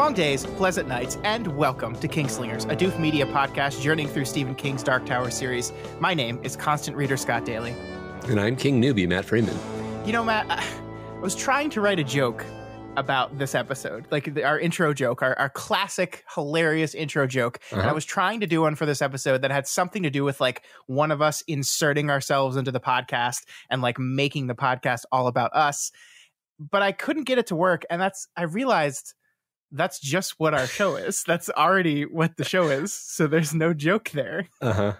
Long days, pleasant nights, and welcome to Kingslingers, a Doof Media podcast journeying through Stephen King's Dark Tower series. My name is constant reader Scott Daly. And I'm King Newbie, Matt Freeman. You know, Matt, I was trying to write a joke about this episode, like our intro joke, our classic, hilarious intro joke. And I was trying to do one for this episode that had something to do with like one of us inserting ourselves into the podcast and like making the podcast all about us. But I couldn't get it to work. And I realized that's just what our show is. That's already what the show is. So there's no joke there.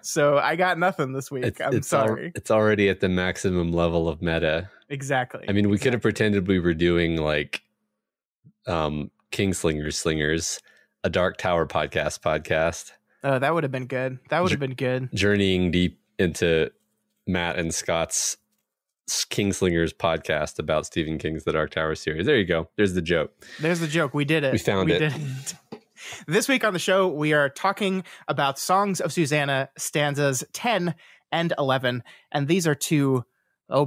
So I got nothing this week. I'm sorry. It's already at the maximum level of meta. Exactly. I mean, we could have pretended we were doing like Kingslingers, a Dark Tower podcast. Oh, that would have been good. That would have been good. Journeying deep into Matt and Scott's Kingslingers podcast about Stephen King's The Dark Tower series. There you go. There's the joke. We did it. We found it. This week on the show, we are talking about Songs of Susannah, stanzas 10 and 11. And these are two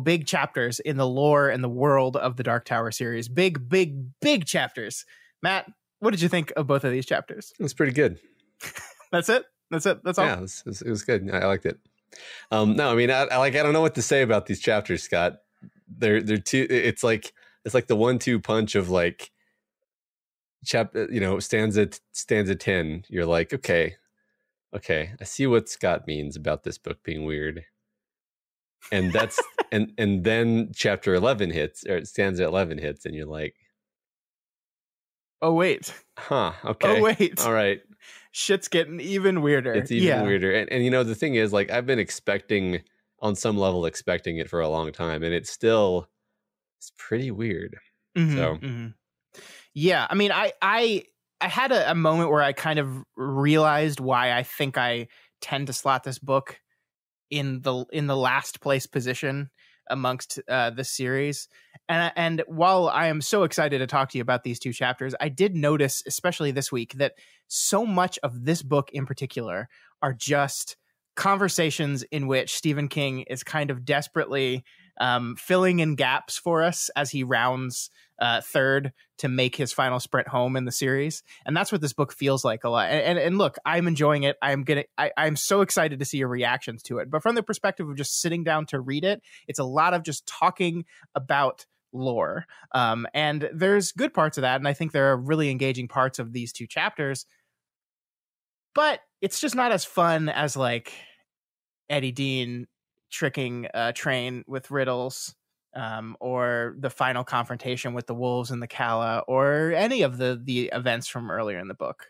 big chapters in the lore and the world of the Dark Tower series. Big chapters. Matt, what did you think of both of these chapters? It was pretty good. That's it? That's all? Yeah, it was good. I liked it. No, I mean, I don't know what to say about these chapters, Scott. They're too. It's like the 1-2 punch of like stanza 10. You're like, okay, I see what Scott means about this book being weird, and that's and then chapter 11 hits, or stanza 11 hits, and you're like, oh wait, okay, oh wait, all right. Shit's getting even weirder. It's even weirder. And you know, the thing is, like, I've been on some level expecting it for a long time, and it's pretty weird. Yeah, I mean, I had a moment where I kind of realized why I think I tend to slot this book in the last place position amongst the series. And while I am so excited to talk to you about these two chapters, I did notice, especially this week, that so much of this book in particular are just conversations in which Stephen King is kind of desperately filling in gaps for us as he rounds third to make his final sprint home in the series. And that's what this book feels like a lot. And look, I'm enjoying it. I'm so excited to see your reactions to it. But from the perspective of just sitting down to read it, it's a lot of just talking about lore. And there's good parts of that. And I think there are really engaging parts of these two chapters. But it's just not as fun as like Eddie Dean tricking a train with riddles, or the final confrontation with the wolves and the Kala, or any of the events from earlier in the book.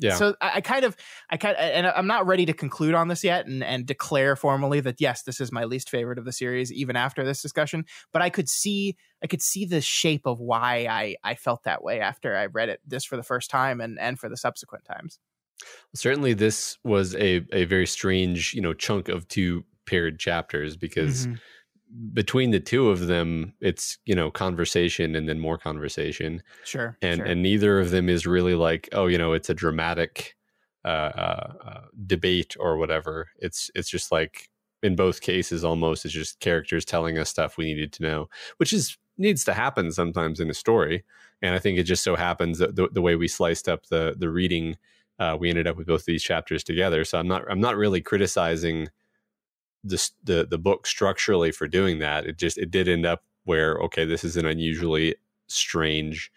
So I kind of, and I'm not ready to conclude on this yet and declare formally that yes, this is my least favorite of the series, even after this discussion. But I could see the shape of why I felt that way after I read this for the first time and for the subsequent times. Certainly, this was a very strange, chunk of two paired chapters, because between the two of them, it's, conversation and then more conversation. Sure. And neither of them is really like, it's a dramatic debate or whatever. It's just like, in both cases, almost, it's just characters telling us stuff we needed to know, which needs to happen sometimes in a story. And I think it just so happens that the way we sliced up the reading, we ended up with both of these chapters together. So I'm not really criticizing the book structurally for doing that. It did end up where, okay, this is an unusually strange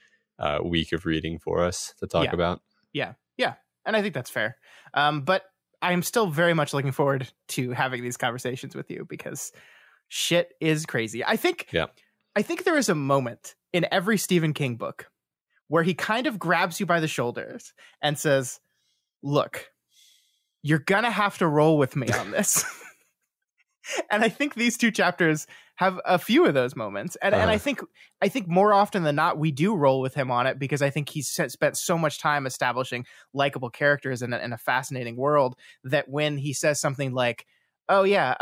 week of reading for us to talk about. Yeah. And I think that's fair. But I'm still very much looking forward to having these conversations with you, because shit is crazy. I think there is a moment in every Stephen King book where he kind of grabs you by the shoulders and says, look, you're going to have to roll with me on this. And I think these two chapters have a few of those moments. And I think more often than not, we do roll with him on it, because I think he's spent so much time establishing likable characters in a fascinating world, that when he says something like, oh yeah,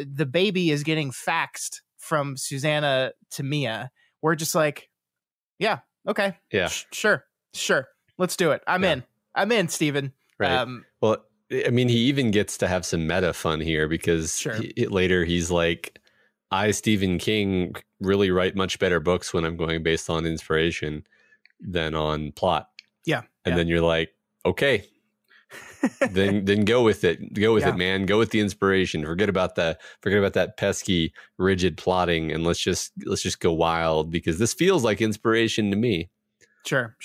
the baby is getting faxed from Susannah to Mia, we're just like, yeah, okay. Yeah. Sure. Let's do it. I'm in, Stephen. Right. Well, I mean, he even gets to have some meta fun here, because later he's like, I, Stephen King, really write much better books when I'm going based on inspiration. than on plot. Yeah. And then you're like, okay, then go with it. Go with it, man. Go with the inspiration. Forget about that pesky, rigid plotting, and let's just go wild, because this feels like inspiration to me. Sure.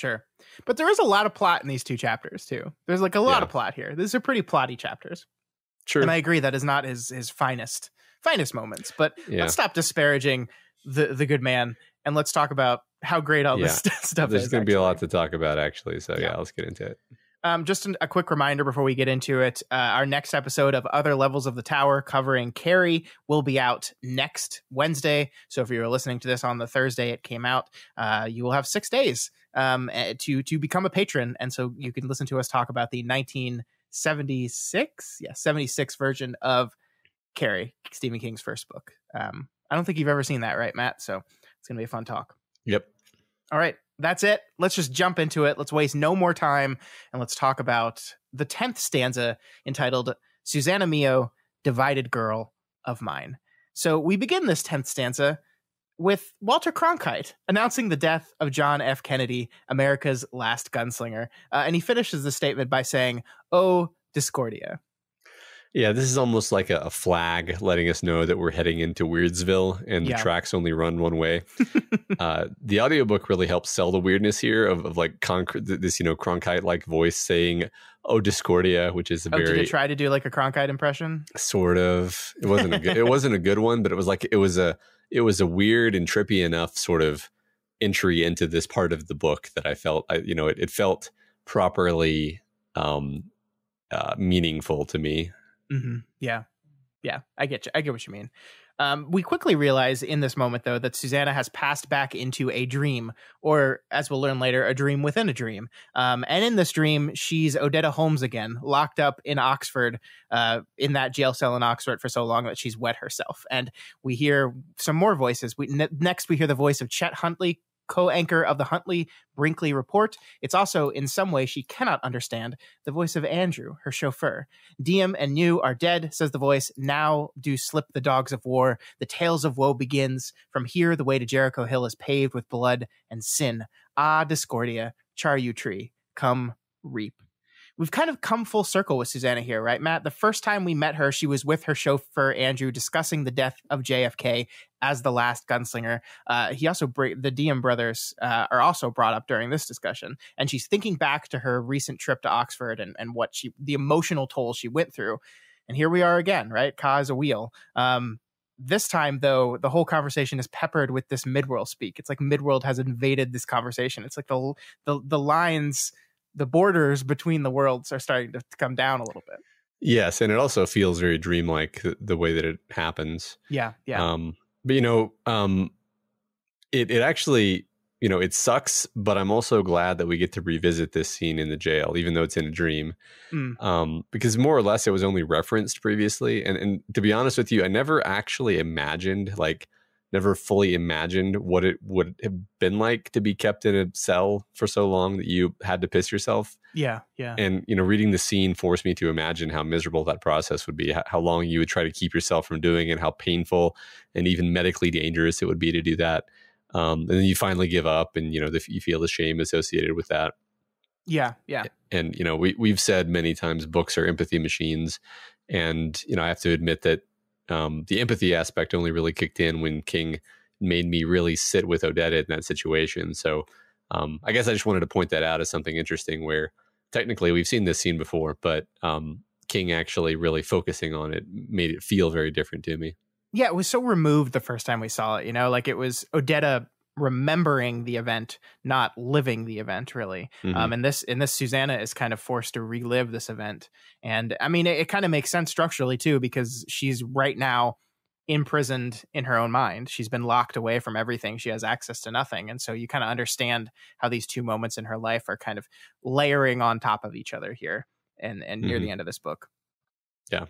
But there is a lot of plot in these two chapters too. There's like a lot of plot here. These are pretty plotty chapters. True. And I agree that is not his finest moments. But let's stop disparaging the good man, and let's talk about how great all this stuff is. There's going to be a lot to talk about, actually. So let's get into it. Just a quick reminder before we get into it. Our next episode of Other Levels of the Tower, covering Carrie, will be out next Wednesday. So if you're listening to this on the Thursday it came out, you will have 6 days to become a patron. And so you can listen to us talk about the 76 version of Carrie, Stephen King's first book. I don't think you've ever seen that, right, Matt? So it's going to be a fun talk. Yep. All right. That's it. Let's just jump into it. Let's waste no more time, and let's talk about the 10th stanza, entitled Susannah Mio, Divided Girl of Mine. So we begin this 10th stanza with Walter Cronkite announcing the death of John F. Kennedy, America's last gunslinger. And he finishes the statement by saying, "Oh, Discordia." Yeah, this is almost like a flag letting us know that we're heading into Weirdsville, and the tracks only run one way. The audiobook really helps sell the weirdness here of like this, Cronkite-like voice saying, "Oh, Discordia," which is did it try to do like a Cronkite impression? Sort of. It wasn't a good one, but it was a weird and trippy enough sort of entry into this part of the book that I felt, it felt properly meaningful to me. Mm-hmm. Yeah. I get you. I get what you mean. We quickly realize in this moment, though, that Susannah has passed back into a dream, or as we'll learn later, a dream within a dream. And in this dream, she's Odetta Holmes again, locked up in Oxford, in that jail cell in Oxford for so long that she's wet herself. And we hear some more voices. Next, we hear the voice of Chet Huntley, co-anchor of the Huntley-Brinkley Report. It's also, in some way she cannot understand, the voice of Andrew, her chauffeur. Diem and New are dead, says the voice. Now do slip the dogs of war. The tales of woe begins. From here, the way to Jericho Hill is paved with blood and sin. Ah, Discordia, char you tree, come reap. We've kind of come full circle with Susannah here, right, Matt? The first time we met her, she was with her chauffeur, Andrew, discussing the death of JFK as the last gunslinger. The Diem brothers are also brought up during this discussion. And she's thinking back to her recent trip to Oxford and the emotional toll she went through. And here we are again, right? Ka is a wheel. This time, though, the whole conversation is peppered with this Midworld speak. It's like Midworld has invaded this conversation. It's like the lines... the borders between the worlds are starting to come down a little bit. Yes, and it also feels very dreamlike the way that it happens. Yeah. But it actually, it sucks, but I'm also glad that we get to revisit this scene in the jail, even though it's in a dream. Because more or less it was only referenced previously. And to be honest with you, I never actually never fully imagined what it would have been like to be kept in a cell for so long that you had to piss yourself. Yeah. And, reading the scene forced me to imagine how miserable that process would be, how long you would try to keep yourself from doing it, how painful and even medically dangerous it would be to do that. And then you finally give up and, you feel the shame associated with that. Yeah. And, we've said many times books are empathy machines. And, I have to admit that the empathy aspect only really kicked in when King made me really sit with Odetta in that situation. So I guess I just wanted to point that out as something interesting where technically we've seen this scene before, but King actually really focusing on it made it feel very different to me. Yeah, it was so removed the first time we saw it, like it was Odetta remembering the event, not living the event, really. Mm-hmm. And this Susannah is kind of forced to relive this event. And I mean, it kind of makes sense structurally too, because she's right now imprisoned in her own mind. She's been locked away from everything. She has access to nothing. And so you kind of understand how these two moments in her life are kind of layering on top of each other here and near the end of this book. Yeah.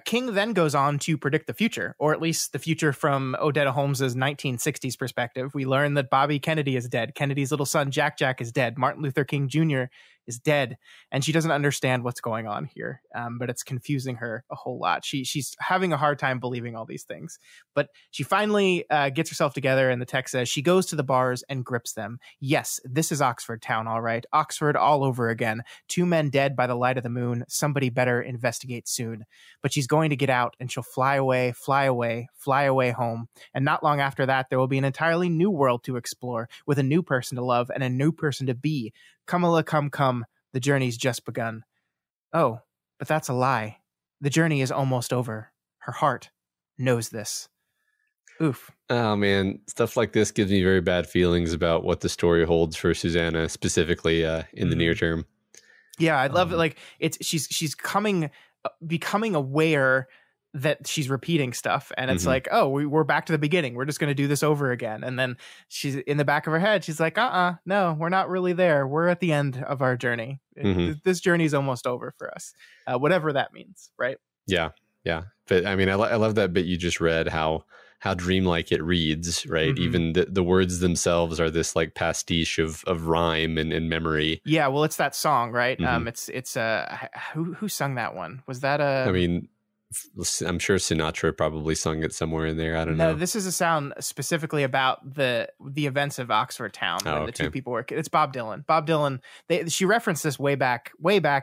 King then goes on to predict the future, or at least the future from Odetta Holmes's 1960s perspective. We learn that Bobby Kennedy is dead. Kennedy's little son, Jack is dead. Martin Luther King Jr. is dead, and she doesn't understand what's going on here. But it's confusing her a whole lot. She's having a hard time believing all these things. But she finally gets herself together, and the text says she goes to the bars and grips them. Yes, this is Oxford town, all right. Oxford all over again. 2 men dead by the light of the moon. Somebody better investigate soon. But she's going to get out, and she'll fly away, fly away, fly away home. And not long after that, there will be an entirely new world to explore, with a new person to love and a new person to be. Kamala, come, the journey's just begun. Oh, but that's a lie. The journey is almost over. Her heart knows this. Oof. Oh man, stuff like this gives me very bad feelings about what the story holds for Susannah, specifically in the near term. Yeah, I love it. Like she's becoming aware that she's repeating stuff, and it's like, oh, we're back to the beginning. We're just going to do this over again. And then she's in the back of her head. She's like, no, we're not really there. We're at the end of our journey. This journey's almost over for us, whatever that means, right? Yeah. But I mean, I love that bit you just read, how dreamlike it reads, right? Even the words themselves are this like pastiche of rhyme and memory. Yeah, well, it's that song, right? It's who sung that one? Was that I mean, I'm sure Sinatra probably sung it somewhere in there. I don't know. No, this is a sound specifically about the events of Oxford Town when the two people were. It's Bob Dylan. Bob Dylan. She referenced this way back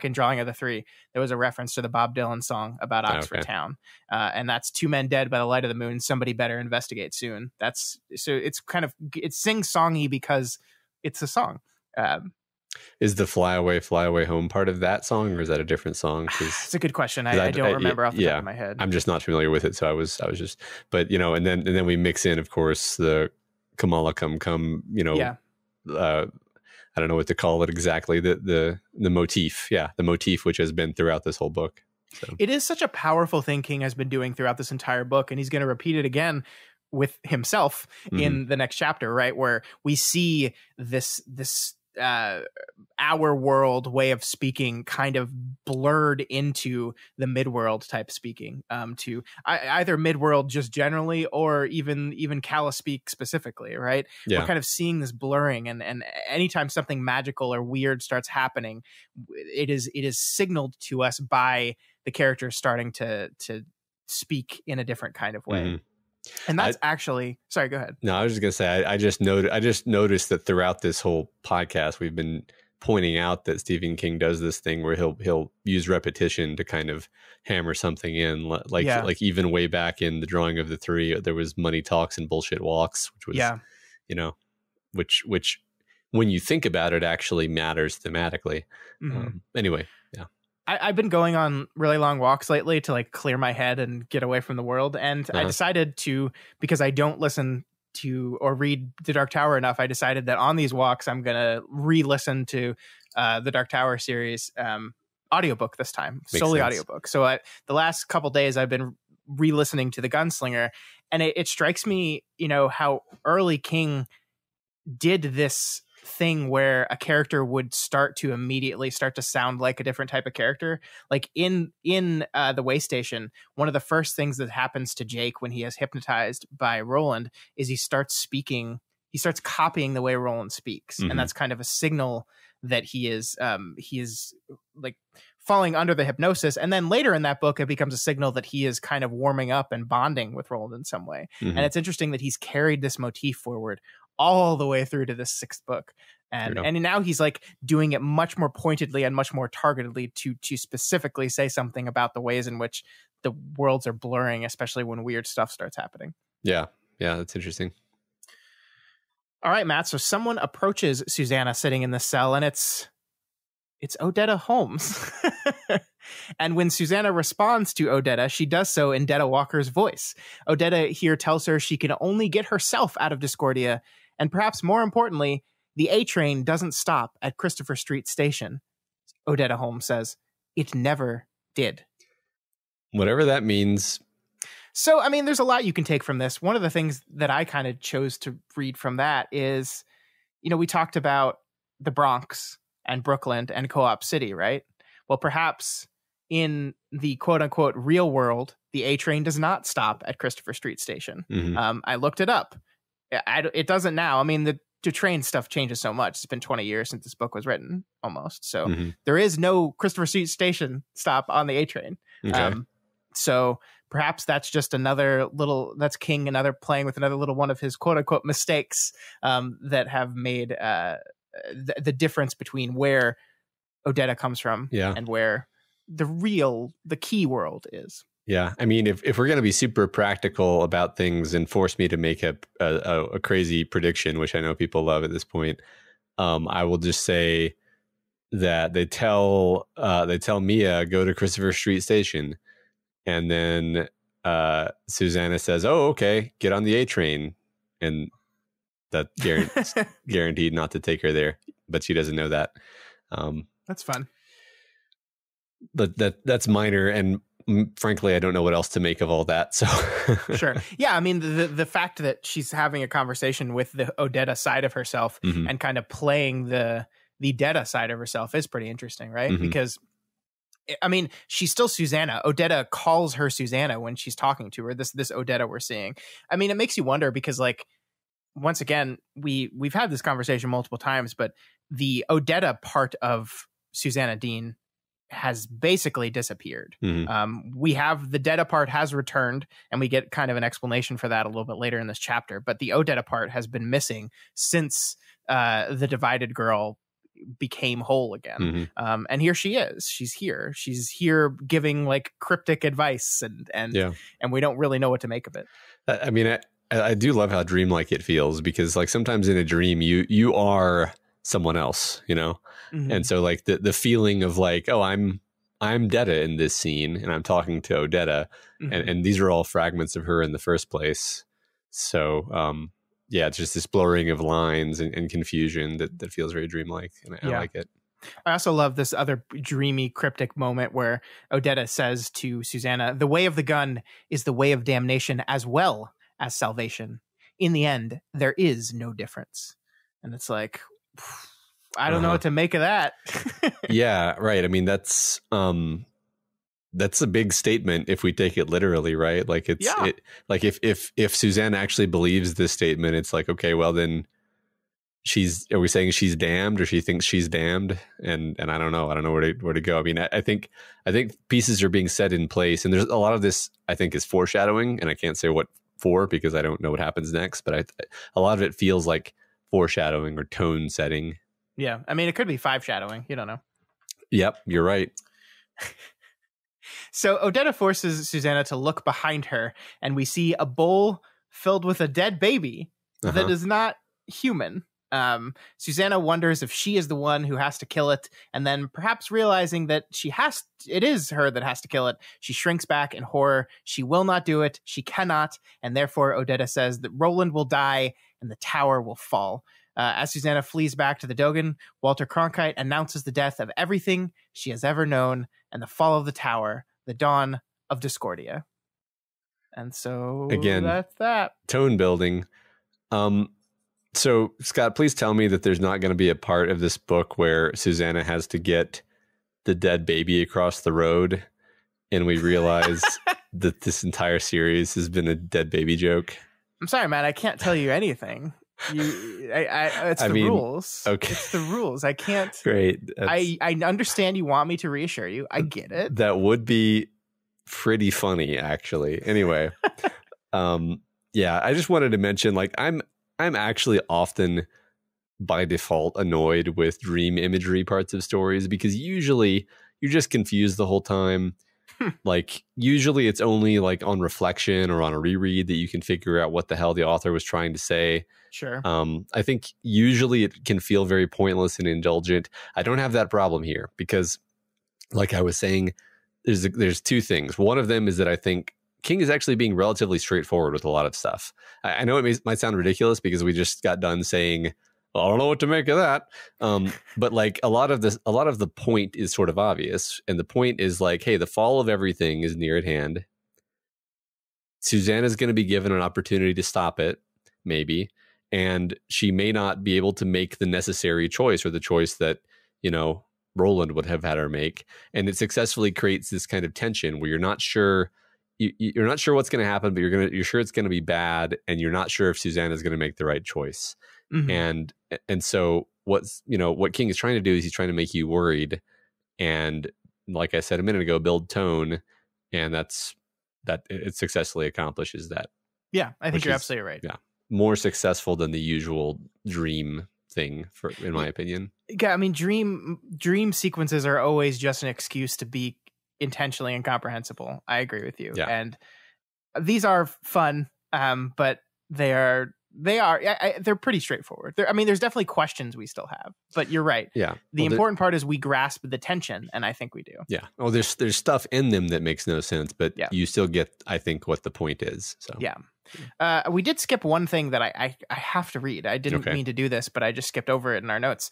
in Drawing of the Three. There was a reference to the Bob Dylan song about Oxford Town, and that's 2 men dead by the light of the moon. Somebody better investigate soon. It's sing-songy because it's a song. Is the fly away home part of that song, or is that a different song? It's a good question. I don't remember off the top of my head. I'm just not familiar with it. So I was just, but and then we mix in, of course, the Kamala come, I don't know what to call it exactly. The motif. Yeah. The motif, which has been throughout this whole book. So. It is such a powerful thing King has been doing throughout this entire book. And he's going to repeat it again with himself in the next chapter, right? Where we see this our world way of speaking kind of blurred into the midworld type speaking, to either midworld just generally, or even Kala speak specifically, right? Yeah. We're kind of seeing this blurring, and anytime something magical or weird starts happening, it is signaled to us by the characters starting to speak in a different kind of way. And that's sorry, go ahead. No, I was just going to say, I just noticed that throughout this whole podcast, we've been pointing out that Stephen King does this thing where he'll use repetition to kind of hammer something in. Like even way back in the Drawing of the Three, there was money talks and bullshit walks, which was, which when you think about it actually matters thematically. Anyway, yeah. I've been going on really long walks lately to like clear my head and get away from the world. And I decided to, because I don't listen to or read The Dark Tower enough, I decided that on these walks, I'm going to re-listen to the Dark Tower series audiobook this time, solely audiobook. So the last couple days I've been re-listening to The Gunslinger, and it strikes me, how early King did this thing where a character would start to sound like a different type of character. Like in the Way Station, one of the first things that happens to Jake when he is hypnotized by Roland is he starts copying the way Roland speaks. And that's kind of a signal that he is like falling under the hypnosis. And then later in that book, it becomes a signal that he is kind of warming up and bonding with Roland in some way. And it's interesting that he's carried this motif forward all the way through to this 6th book. And now he's like doing it much more pointedly and much more targetedly to specifically say something about the ways in which the worlds are blurring, especially when weird stuff starts happening. Yeah. Yeah. That's interesting. All right, Matt. So someone approaches Susannah sitting in the cell, and it's Odetta Holmes. And when Susannah responds to Odetta, she does so in Detta Walker's voice. Odetta here tells her she can only get herself out of Discordia, and perhaps more importantly, the A train doesn't stop at Christopher Street Station. Odetta Holmes says, "It never did." Whatever that means. So, I mean, there's a lot you can take from this. One of the things that I kind of chose to read from that is, we talked about the Bronx and Brooklyn and Co-op City, right? Well, perhaps in the quote-unquote real world, the A train does not stop at Christopher Street Station. I looked it up. It doesn't now. I mean, the train stuff changes so much. It's been 20 years since this book was written, almost. So Mhm. there is no Christopher Street Station stop on the A train. Okay. So perhaps that's just that's King playing with another little one of his quote unquote mistakes that have made the difference between where Odetta comes from and where the key world is. Yeah. I mean, if we're going to be super practical about things and force me to make a crazy prediction, which I know people love at this point, I will just say that they tell Mia, go to Christopher Street Station. And then Susannah says, oh, okay, get on the A train. And that guaranteed not to take her there. But she doesn't know that. That's fun. But that's minor. And frankly, I don't know what else to make of all that. So Sure. Yeah. I mean, the fact that she's having a conversation with the Odetta side of herself and kind of playing the Detta side of herself is pretty interesting, right? Because I mean, she's still Susannah. Odetta calls her Susannah when she's talking to her. This Odetta we're seeing. I mean, it makes you wonder because, like, once again, we've had this conversation multiple times, but the Odetta part of Susanna Dean has basically disappeared. We have the Detta part has returned, and we get kind of an explanation for that a little bit later in this chapter. But the Odetta part has been missing since the divided girl became whole again. And here she is. She's here giving like cryptic advice and we don't really know what to make of it. I mean, I do love how dreamlike it feels, because like sometimes in a dream you are someone else, you know? And so like the feeling of like, oh, I'm Detta in this scene and I'm talking to Odetta and these are all fragments of her in the first place. So yeah, it's just this blurring of lines and confusion that feels very dreamlike, and I like it. I also love this other dreamy, cryptic moment where Odetta says to Susannah, the way of the gun is the way of damnation as well as salvation. In the end, there is no difference. And it's like, I don't know what to make of that. Yeah, right. I mean, that's a big statement if we take it literally, right? Like like if Susannah actually believes this statement, it's like, okay, well then are we saying she's damned, or she thinks she's damned? And I don't know where to go. I mean, I think pieces are being set in place, and there's a lot of this I think is foreshadowing, and I can't say what for because I don't know what happens next, but a lot of it feels like foreshadowing or tone setting. Yeah. I mean, it could be five shadowing. You don't know. Yep. You're right. So Odetta forces Susannah to look behind her, and we see a bowl filled with a dead baby that is not human. Susannah wonders if she is the one who has to kill it, and then perhaps realizing that it is her that has to kill it, she shrinks back in horror. She will not do it. She cannot, and therefore Odetta says that Roland will die and the tower will fall. As Susannah flees back to the Dogan, Walter Cronkite announces the death of everything she has ever known and the fall of the tower, the dawn of Discordia. And so again, that's that. Tone building. So Scott, please tell me that there's not going to be a part of this book where Susannah has to get the dead baby across the road and we realize that this entire series has been a dead baby joke. I'm sorry, Matt. I can't tell you anything. It's the rules. Okay. It's the rules. I can't. Great. I understand you want me to reassure you. I get it. That would be pretty funny, actually. Anyway, yeah, I just wanted to mention, like, I'm actually often by default annoyed with dream imagery parts of stories because usually you're just confused the whole time. Like usually it's only like on reflection or on a reread that you can figure out what the hell the author was trying to say. Sure. I think usually it can feel very pointless and indulgent. I don't have that problem here because, like I was saying, there's two things. One of them is that I think King is actually being relatively straightforward with a lot of stuff. I know it might sound ridiculous because we just got done saying, well, I don't know what to make of that. But like a lot of the point is sort of obvious. And the point is like, hey, the fall of everything is near at hand. Susannah's going to be given an opportunity to stop it, maybe. And she may not be able to make the necessary choice or the choice that, you know, Roland would have had her make. And it successfully creates this kind of tension where you're not sure what's going to happen, but you're sure it's going to be bad. And you're not sure if Susannah's going to make the right choice. And so what King is trying to do is he's trying to make you worried, and like I said a minute ago, build tone, and that it successfully accomplishes that. Yeah, I think you're absolutely right. Yeah, more successful than the usual dream thing, in my opinion. Yeah, I mean, dream sequences are always just an excuse to be intentionally incomprehensible. I agree with you. Yeah. And these are fun, but they're pretty straightforward. There's definitely questions we still have, but you're right. Yeah. The important part is we grasp the tension, and I think we do. Yeah. Oh, there's stuff in them that makes no sense, but you still get, I think, what the point is. So yeah. We did skip one thing that I have to read. I didn't mean to do this, but I just skipped over it in our notes.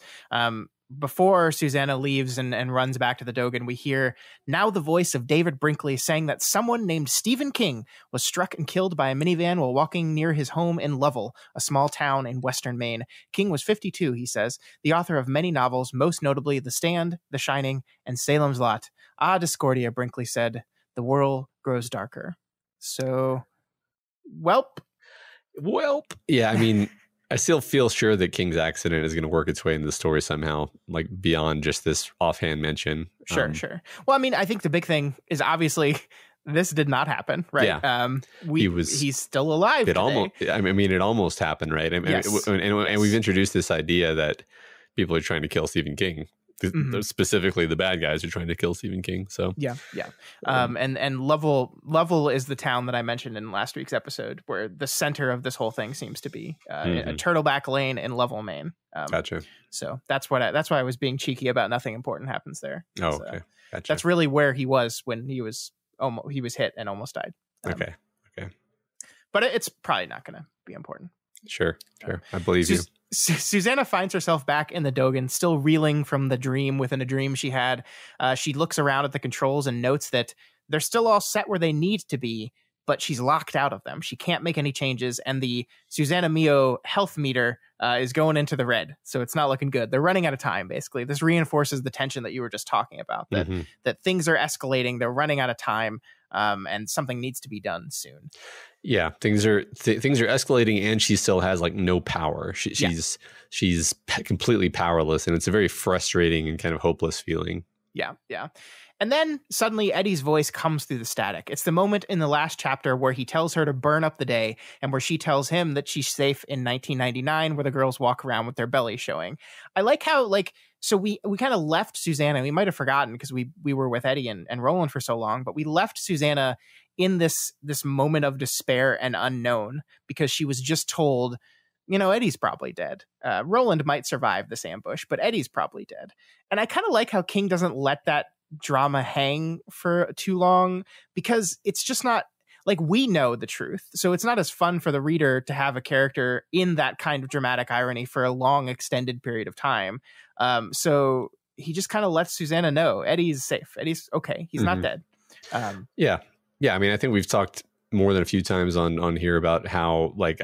Before Susannah leaves and runs back to the Dogan, we hear now the voice of David Brinkley saying that someone named Stephen King was struck and killed by a minivan while walking near his home in Lovell, a small town in western Maine. King was 52, he says, the author of many novels, most notably The Stand, The Shining, and Salem's Lot. Ah, Discordia, Brinkley said. The world grows darker. So, welp. Yeah, I mean... I still feel sure that King's accident is going to work its way into the story somehow, like beyond just this offhand mention. Sure. Well, I mean, I think the big thing is obviously this did not happen, right? Yeah. He's still alive. It almost happened, right? Yes. And we've introduced this idea that people are trying to kill Stephen King. Specifically, the bad guys are trying to kill Stephen King. So yeah. And Lovell is the town that I mentioned in last week's episode, where the center of this whole thing seems to be a Turtleback Lane in Lovell, Maine. Gotcha. So that's why I was being cheeky about nothing important happens there. Oh, okay. Gotcha. That's really where he was when he was hit and almost died. Okay. But it's probably not going to be important. Sure. I believe you. Susannah finds herself back in the Dogan, still reeling from the dream within a dream she had. She looks around at the controls and notes that they're still all set where they need to be, but she's locked out of them. She can't make any changes, and the Susannah Mio health meter is going into the red, so it's not looking good. They're running out of time, basically. This reinforces the tension that you were just talking about, that things are escalating, they're running out of time, and something needs to be done soon. Yeah, things are escalating, and she still has like no power. She's completely powerless, and it's a very frustrating and kind of hopeless feeling. Yeah. And then suddenly Eddie's voice comes through the static. It's the moment in the last chapter where he tells her to burn up the day, and where she tells him that she's safe in 1999, where the girls walk around with their belly showing. I like how, so we kind of left Susannah. We might have forgotten because we were with Eddie and Roland for so long, but we left Susannah in this moment of despair and unknown, because she was just told, Eddie's probably dead. Roland might survive this ambush, but Eddie's probably dead. And I kind of like how King doesn't let that drama hang for too long, because it's just not like, we know the truth. So it's not as fun for the reader to have a character in that kind of dramatic irony for a long extended period of time. So he just kind of lets Susannah know Eddie's safe. Eddie's okay. He's not dead. Yeah. I mean, I think we've talked more than a few times on here about how, like,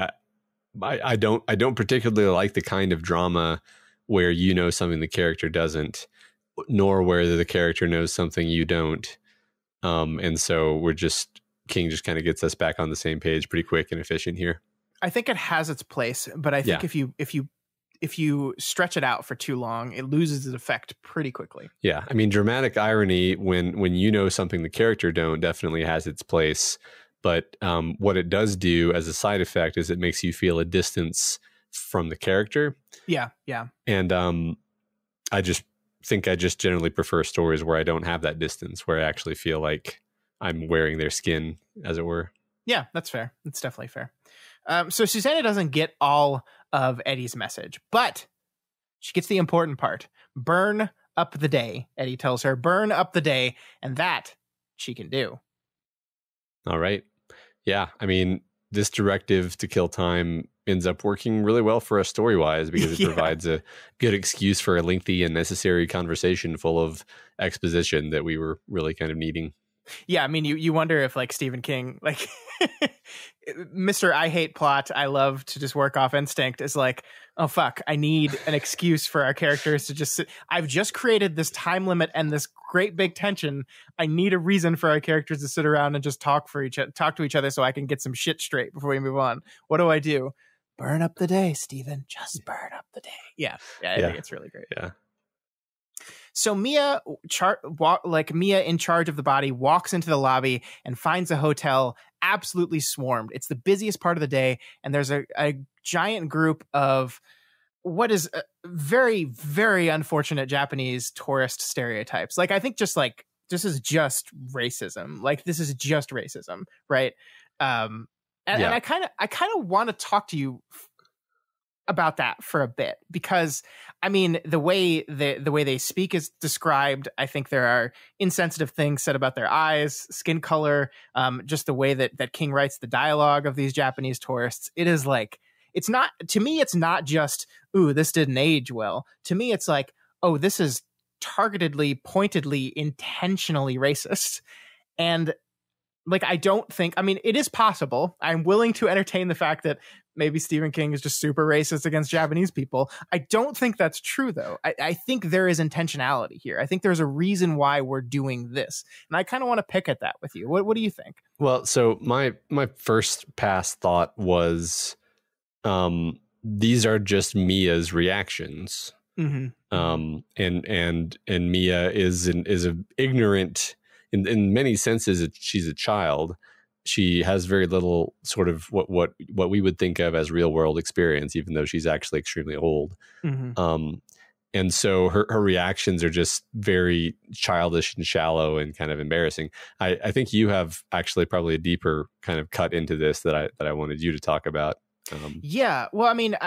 I don't particularly like the kind of drama where something the character doesn't, nor where the character knows something you don't. And so King just kind of gets us back on the same page pretty quick and efficient here. I think it has its place, but I think if you stretch it out for too long, it loses its effect pretty quickly. Yeah. I mean, dramatic irony when something the character don't definitely has its place. But what it does do as a side effect is it makes you feel a distance from the character. Yeah. And I just generally prefer stories where I don't have that distance, where I actually feel like I'm wearing their skin, as it were. Yeah, that's fair. That's definitely fair. So Susannah doesn't get all of Eddie's message, but she gets the important part. Burn up the day, Eddie tells her. Burn up the day, and that she can do. All right. Yeah, I mean, this directive to kill time ends up working really well for us story-wise, because it provides a good excuse for a lengthy and necessary conversation full of exposition that we were really kind of needing. Yeah, I mean, you wonder if, like, Stephen King, like, Mr. I hate plot, I love to just work off instinct, is like, oh, fuck, I need an excuse for our characters to just sit. I've just created this time limit and this great big tension. I need a reason for our characters to sit around and just talk to each other so I can get some shit straight before we move on. What do I do? burn up the day, Stephen. Just burn up the day. Yeah. I think it's really great. Yeah. So Mia, Mia in charge of the body, walks into the lobby and finds a hotel absolutely swarmed. It's the busiest part of the day, and there's a giant group of what is very, very unfortunate Japanese tourist stereotypes. Like, I think just like this is just racism. Like, this is just racism, right? And I kind of want to talk to you about that for a bit, because I mean, the way they speak is described. I think there are insensitive things said about their eyes, skin color, just the way that King writes the dialogue of these Japanese tourists. It is like, it's not, to me, it's not just, ooh, this didn't age well. To me, it's like, oh, this is targetedly, pointedly, intentionally racist. And like, I don't think, I mean, it is possible. I'm willing to entertain the fact that maybe Stephen King is just super racist against Japanese people. I don't think that's true, though. I think there is intentionality here. I think there's a reason why we're doing this. And I kind of want to pick at that with you. What do you think? Well, so my first pass thought was, these are just Mia's reactions. Mm-hmm. And Mia is a ignorant, in many senses. She's a child. She has very little sort of what we would think of as real world experience, even though she's actually extremely old. Mm-hmm. And so her reactions are just very childish and shallow and kind of embarrassing. I think you have actually probably a deeper kind of cut into this that I wanted you to talk about. Yeah. Well, I mean,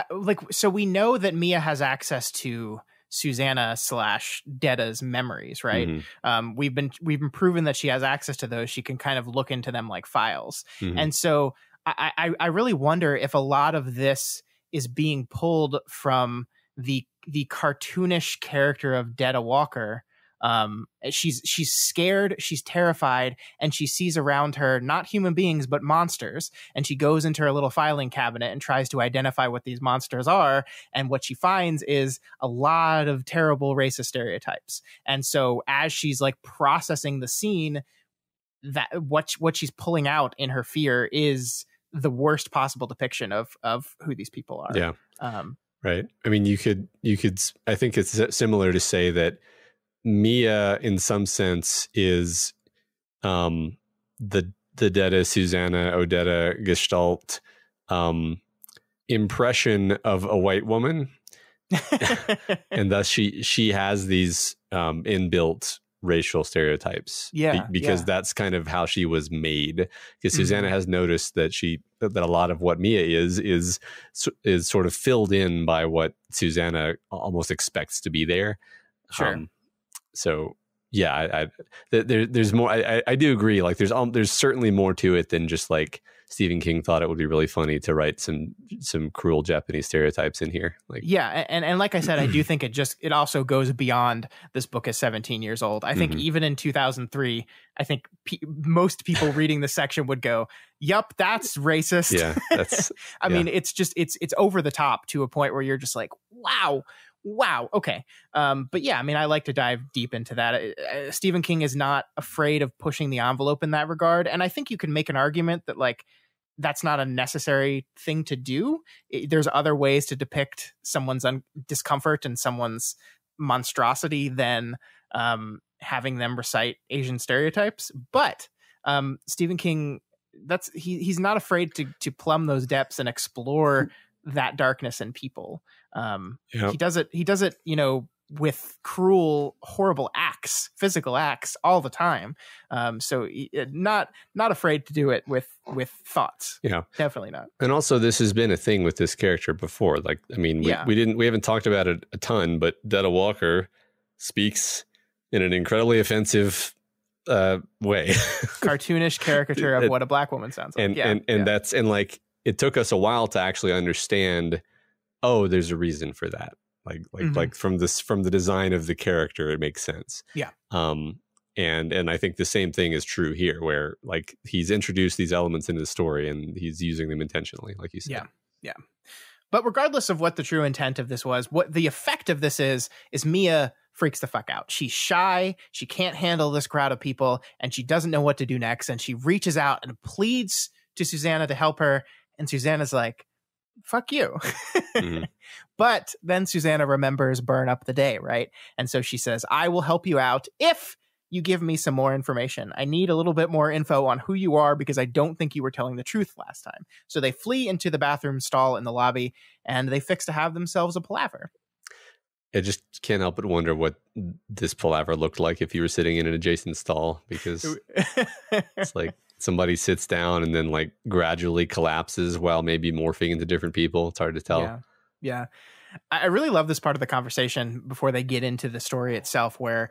so we know that Mia has access to Susannah / Deda's memories, right? Mm-hmm. We've been proven that she has access to those. She can kind of look into them like files. Mm-hmm. And so I really wonder if a lot of this is being pulled from the cartoonish character of Deda Walker. She's scared, she's terrified, and she sees around her not human beings but monsters, and she goes into her little filing cabinet and tries to identify what these monsters are, and what she finds is a lot of terrible racist stereotypes. And so as she's like processing the scene, that what she's pulling out in her fear is the worst possible depiction of who these people are. Yeah. Right. I mean, you could I think it's similar to say that Mia, in some sense, is the Deda, Susannah, Odetta gestalt impression of a white woman, and thus she has these inbuilt racial stereotypes. Because that's kind of how she was made. Because Susannah has noticed that that a lot of what Mia is sort of filled in by what Susannah almost expects to be there. Sure. So yeah, there's more. I do agree. Like there's certainly more to it than just like Stephen King thought it would be really funny to write some cruel Japanese stereotypes in here. Like, yeah, and like I said, I do think it also goes beyond this book is 17 years old. I think even in 2003, I think most people reading this section would go, "Yup, that's racist." Yeah, that's. I mean, it's just it's over the top to a point where you're just like, wow. Okay. But yeah, I mean, I like to dive deep into that. Stephen King is not afraid of pushing the envelope in that regard. And I think you can make an argument that like, that's not a necessary thing to do. There's other ways to depict someone's discomfort and someone's monstrosity than having them recite Asian stereotypes. But Stephen King, he's not afraid to plumb those depths and explore that darkness in people. He does it, with cruel, horrible acts, physical acts all the time. So not afraid to do it with thoughts. Yeah, definitely not. And also this has been a thing with this character before. Like, I mean, we haven't talked about it a ton, but Deda Walker speaks in an incredibly offensive way. Cartoonish caricature of what a black woman sounds like. And like, it took us a while to actually understand, oh, there's a reason for that. Like from the design of the character, it makes sense. Yeah. And I think the same thing is true here, where like he's introduced these elements into the story and he's using them intentionally, like you said. Yeah. But regardless of what the true intent of this was, what the effect of this is Mia freaks the fuck out. She's shy. She can't handle this crowd of people, and she doesn't know what to do next. And she reaches out and pleads to Susannah to help her. And Susannah's like, fuck you. Mhm. But then Susannah remembers burn up the day, right? And so she says, I will help you out if you give me some more information. I need a little bit more info on who you are because I don't think you were telling the truth last time. So they flee into the bathroom stall in the lobby and they fix to have themselves a palaver. I just can't help but wonder what this palaver looked like if you were sitting in an adjacent stall, because it's like somebody sits down and then like gradually collapses while maybe morphing into different people. It's hard to tell. Yeah. Yeah. I really love this part of the conversation before they get into the story itself, where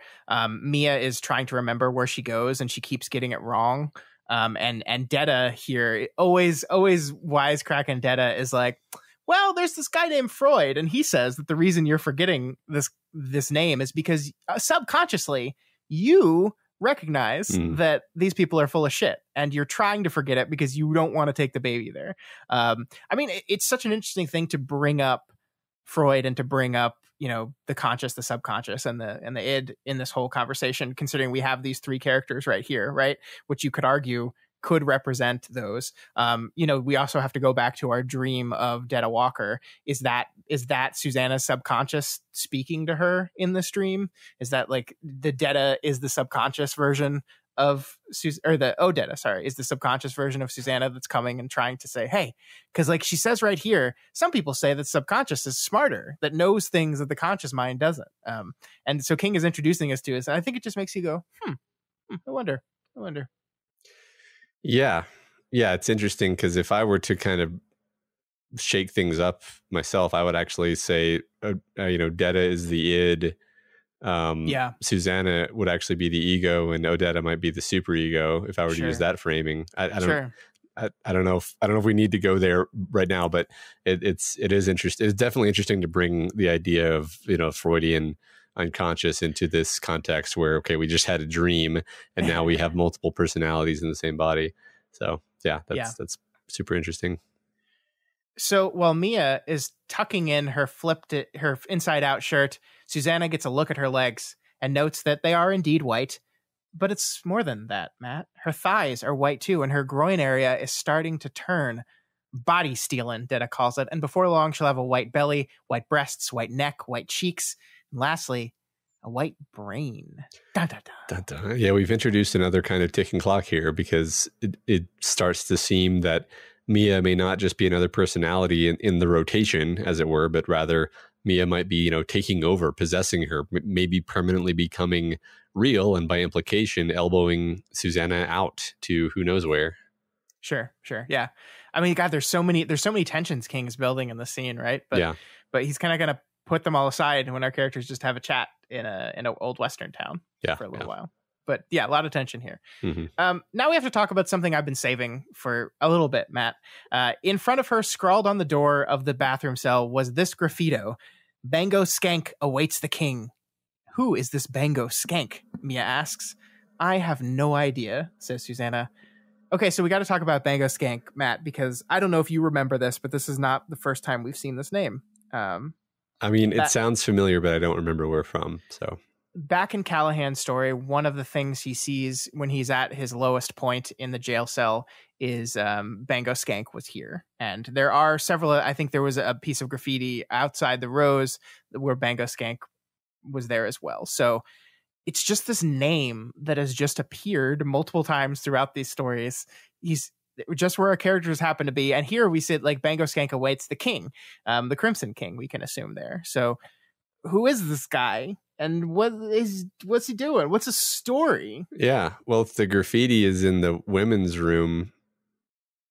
Mia is trying to remember where she goes and she keeps getting it wrong. And Detta here, always wisecracking Detta, is like, well, there's this guy named Freud, and he says that the reason you're forgetting this name is because subconsciously you recognize that these people are full of shit, and you're trying to forget it because you don't want to take the baby there. I mean, it's such an interesting thing to bring up Freud and to bring up, you know, the conscious, the subconscious, and the id in this whole conversation, considering we have these three characters right here, right, which you could argue could represent those. You know, we also have to go back to our dream of Detta Walker. Is that Susannah's subconscious speaking to her in this dream? Is that like the Detta is the subconscious version of Detta, sorry, is the subconscious version of Susannah that's coming and trying to say, hey, because like she says right here, some people say that subconscious is smarter, that knows things that the conscious mind doesn't. And so King is introducing us to us, and I think it just makes you go, I wonder. Yeah. It's interesting because if I were to kind of shake things up myself, I would actually say, you know, Detta is the id. Susannah would actually be the ego, and Odetta might be the super ego if I were to use that framing. I don't know if we need to go there right now, but it is interesting. It's definitely interesting to bring the idea of, you know, Freudian unconscious into this context where, okay, we just had a dream and now we have multiple personalities in the same body. So that's super interesting. So while Mia is tucking in her inside out shirt, Susannah gets a look at her legs and notes that they are indeed white, but it's more than that, Matt. Her thighs are white too, and her groin area is starting to turn body stealing, Detta calls it. And before long, she'll have a white belly, white breasts, white neck, white cheeks, and lastly, a white brain. Dun, dun, dun. Dun, dun. Yeah, we've introduced another kind of ticking clock here, because it starts to seem that Mia may not just be another personality in the rotation, as it were, but rather Mia might be, you know, taking over, possessing her, maybe permanently becoming real, and by implication, elbowing Susannah out to who knows where. Sure. Yeah. I mean, God, there's so many tensions King is building in the scene, right? But he's kind of going to put them all aside when our characters just have a chat in an old Western town for a little while. But yeah, a lot of tension here. Mm-hmm. Now we have to talk about something I've been saving for a little bit, Matt. In front of her, scrawled on the door of the bathroom cell, was this graffito: Bango Skank awaits the king. Who is this Bango Skank? Mia asks. I have no idea, says Susannah. Okay, so we got to talk about Bango Skank, Matt, because I don't know if you remember this, but this is not the first time we've seen this name. I mean, it sounds familiar, but I don't remember where from. So back in Callahan's story, one of the things he sees when he's at his lowest point in the jail cell is Bango Skank was here. And there are several, I think there was a piece of graffiti outside the Rose where Bango Skank was there as well. So it's just this name that has just appeared multiple times throughout these stories. He's just where our characters happen to be. And here we sit like Bango Skank awaits the king, the Crimson King, we can assume there. So who is this guy? And what's he doing? What's his story? Yeah. Well, if the graffiti is in the women's room,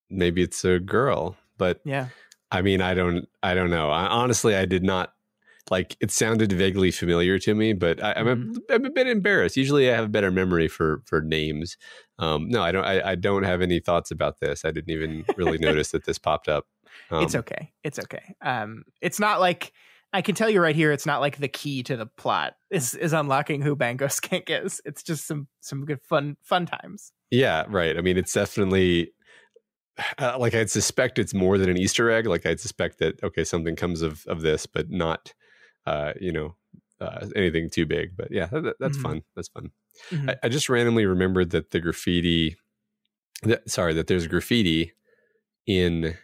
maybe it's a girl. But yeah, I mean, I don't know. Honestly, I did not, like, it sounded vaguely familiar to me, but I'm a bit embarrassed. Usually I have a better memory for names. No, I don't have any thoughts about this. I didn't even really notice that this popped up. It's okay. It's not like, I can tell you right here, it's not like the key to the plot is unlocking who Bango Skank is. It's just some good fun times. Yeah, right. I mean, it's definitely like, I'd suspect it's more than an Easter egg. Like, I'd suspect that, okay, something comes of this, but not anything too big. But yeah, that's fun. That's fun. Mm-hmm. I just randomly remembered that the graffiti, that there's graffiti in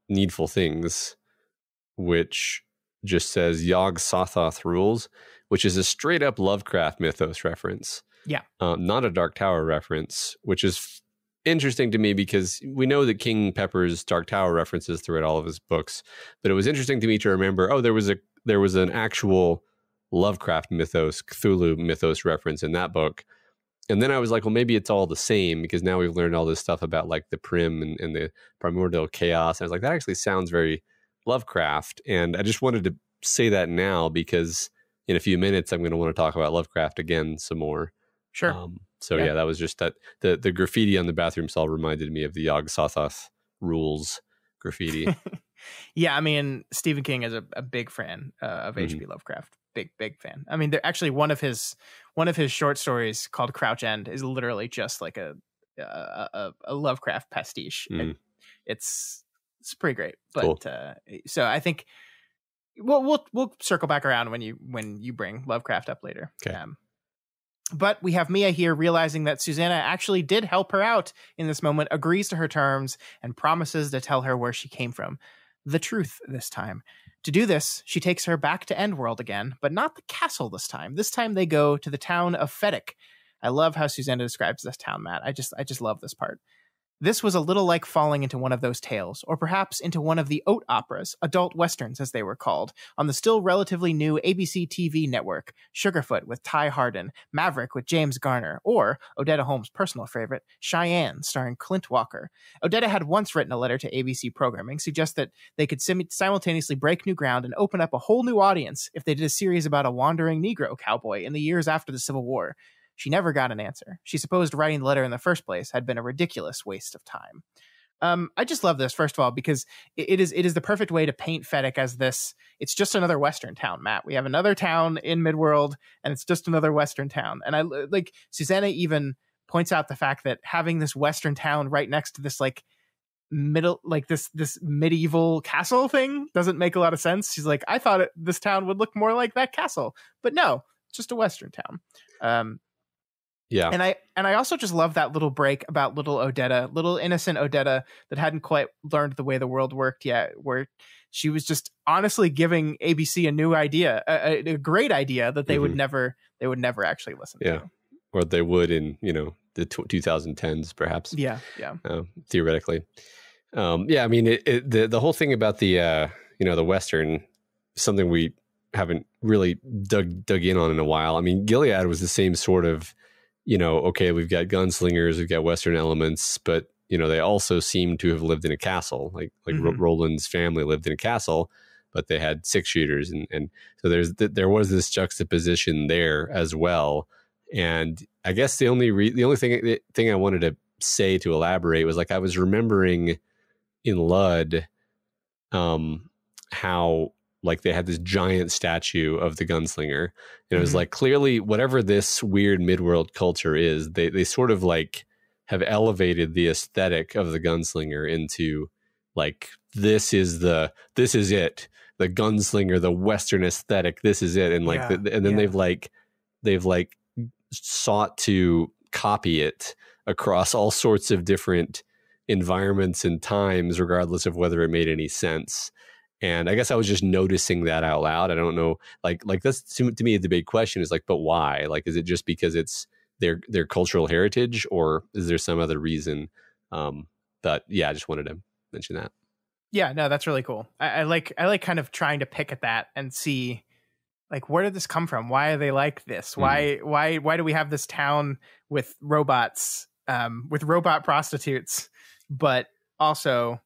Needful Things, which just says Yog Sothoth rules, which is a straight up Lovecraft mythos reference. Yeah. Not a Dark Tower reference, which is interesting to me because we know that King peppers Dark Tower references throughout all of his books, but it was interesting to me to remember, there was an actual Lovecraft mythos, Cthulhu mythos reference in that book. And then I was like, well, maybe it's all the same because now we've learned all this stuff about like the Prim and the primordial chaos. And I was like, that actually sounds very Lovecraft. And I just wanted to say that now because in a few minutes, I'm going to want to talk about Lovecraft again some more. Sure. Yeah, that was just that the graffiti on the bathroom stall reminded me of the Yog Sothoth rules graffiti. Yeah, I mean, Stephen King is a big fan of H.P. Lovecraft. Big fan. I mean, they're actually one of his short stories called Crouch End is literally just like a Lovecraft pastiche. It's pretty great. But cool. So I think we'll circle back around when you bring Lovecraft up later. Okay. But we have Mia here realizing that Susannah actually did help her out in this moment, agrees to her terms, and promises to tell her where she came from. The truth this time. To do this, she takes her back to Endworld again, but not the castle this time. This time they go to the town of Feddic. I love how Susannah describes this town, Matt. I just love this part. This was a little like falling into one of those tales, or perhaps into one of the Oat operas, adult westerns as they were called, on the still relatively new ABC TV network, Sugarfoot with Ty Hardin, Maverick with James Garner, or Odetta Holmes' personal favorite, Cheyenne, starring Clint Walker. Odetta had once written a letter to ABC programming, suggesting that they could simultaneously break new ground and open up a whole new audience if they did a series about a wandering Negro cowboy in the years after the Civil War. She never got an answer. She supposed writing the letter in the first place had been a ridiculous waste of time. I just love this, first of all, because it is the perfect way to paint Feddic as this. It's just another Western town, Matt. We have another town in Midworld, and it's just another Western town. And I like Susannah even points out the fact that having this Western town right next to this like this medieval castle thing doesn't make a lot of sense. She's like, I thought this town would look more like that castle, but no, it's just a Western town. Yeah. And I also just love that little break about little innocent Odetta that hadn't quite learned the way the world worked yet, where she was just honestly giving ABC a new idea, a great idea that they would never actually listen to. Or they would in, the 2010s perhaps. Yeah. Theoretically. I mean, the whole thing about the Western, something we haven't really dug in on in a while. I mean, Gilead was the same sort of, okay, we've got gunslingers, we've got Western elements, but, they also seem to have lived in a castle. Like Roland's family lived in a castle, but they had 6-shooters. And so there was this juxtaposition there as well. And I guess the only thing I wanted to say to elaborate was like, I was remembering in Lud, how like they had this giant statue of the gunslinger. And it was like, clearly whatever this weird midworld culture is, they sort of like have elevated the aesthetic of the gunslinger into like, this is it, the gunslinger, the Western aesthetic. This is it. And like, they've sought to copy it across all sorts of different environments and times, regardless of whether it made any sense. And I guess I was just noticing that out loud. I don't know, like that's to me the big question is like, but why? Like, is it just because it's their cultural heritage, or is there some other reason? But yeah, I just wanted to mention that. Yeah, no, that's really cool. I like kind of trying to pick at that and see like, where did this come from? Why are they like this? Why do we have this town with robots, with robot prostitutes, but also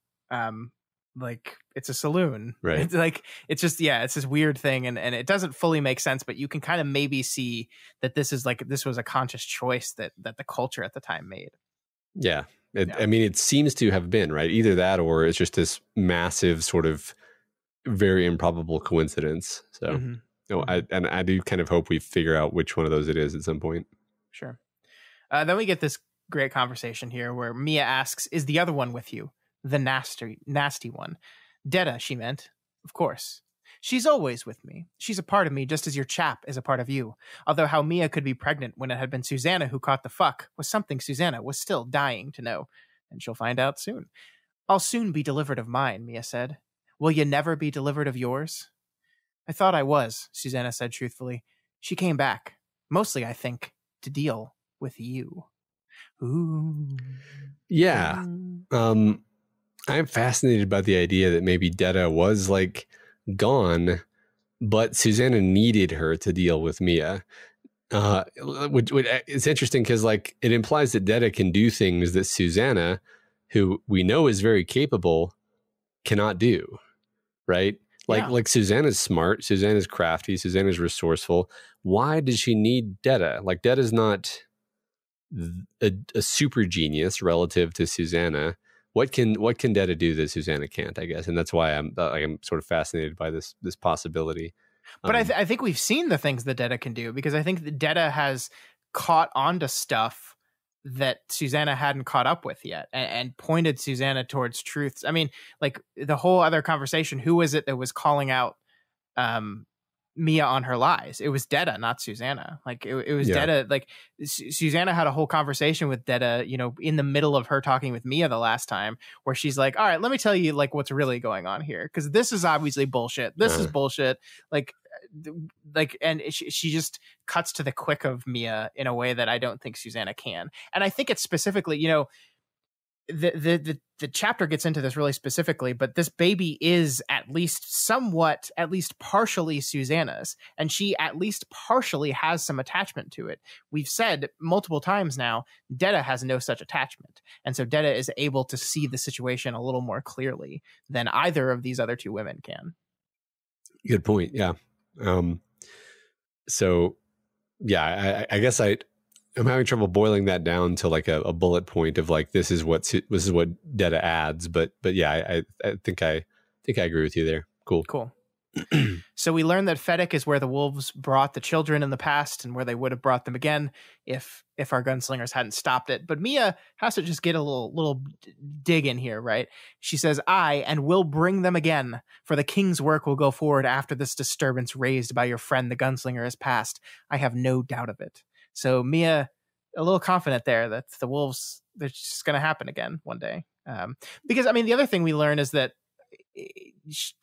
like it's a saloon, right? It's like, it's just, it's this weird thing, and it doesn't fully make sense, but you can kind of maybe see that this was a conscious choice that the culture at the time made. I mean, it seems to have been, right, either that or it's just this massive sort of very improbable coincidence. So I do kind of hope we figure out which one of those it is at some point. Sure. Then we get this great conversation here where Mia asks, is the other one with you? The nasty one. Detta, she meant. Of course. She's always with me. She's a part of me just as your chap is a part of you. Although how Mia could be pregnant when it had been Susannah who caught the fuck was something Susannah was still dying to know. And she'll find out soon. I'll soon be delivered of mine, Mia said. Will you never be delivered of yours? I thought I was, Susannah said truthfully. She came back, mostly, I think, to deal with you. Ooh. Yeah. I'm fascinated by the idea that maybe Detta was like gone, but Susannah needed her to deal with Mia. It's interesting because like it implies that Detta can do things that Susannah, who we know is very capable, cannot do. Right? Like Susannah's smart, Susannah's crafty, Susannah's resourceful. Why does she need Detta? Like Detta's not a super genius relative to Susannah. What can Detta do that Susannah can't? I guess, and that's why I'm sort of fascinated by this possibility. But I think we've seen the things that Detta can do, because I think that Detta has caught on to stuff that Susannah hadn't caught up with yet, and pointed Susannah towards truths. I mean, like the whole other conversation, who was it that was calling out Mia on her lies? It was Detta, not Susannah. Like it was Detta. Like Susannah had a whole conversation with Detta, in the middle of her talking with Mia the last time, where she's like, all right, let me tell you like what's really going on here, because this is obviously bullshit. This is bullshit. And she just cuts to the quick of Mia in a way that I don't think Susannah can. And I think it's specifically, the chapter gets into this really specifically, but this baby is at least partially Susannah's, and she at least partially has some attachment to it. We've said multiple times now, Detta has no such attachment. And so Detta is able to see the situation a little more clearly than either of these other two women can. Good point. Yeah. So yeah, I guess I'm having trouble boiling that down to like a bullet point of like, this is what Detta adds. But yeah, I think I agree with you there. Cool. So we learned that Fedek is where the wolves brought the children in the past, and where they would have brought them again if our gunslingers hadn't stopped it. But Mia has to just get a little dig in here, right? She says, and will bring them again, for the king's work will go forward after this disturbance raised by your friend the gunslinger has passed. I have no doubt of it. So Mia, a little confident there that the wolves, they're just going to happen again one day. Because, I mean, the other thing we learn is that,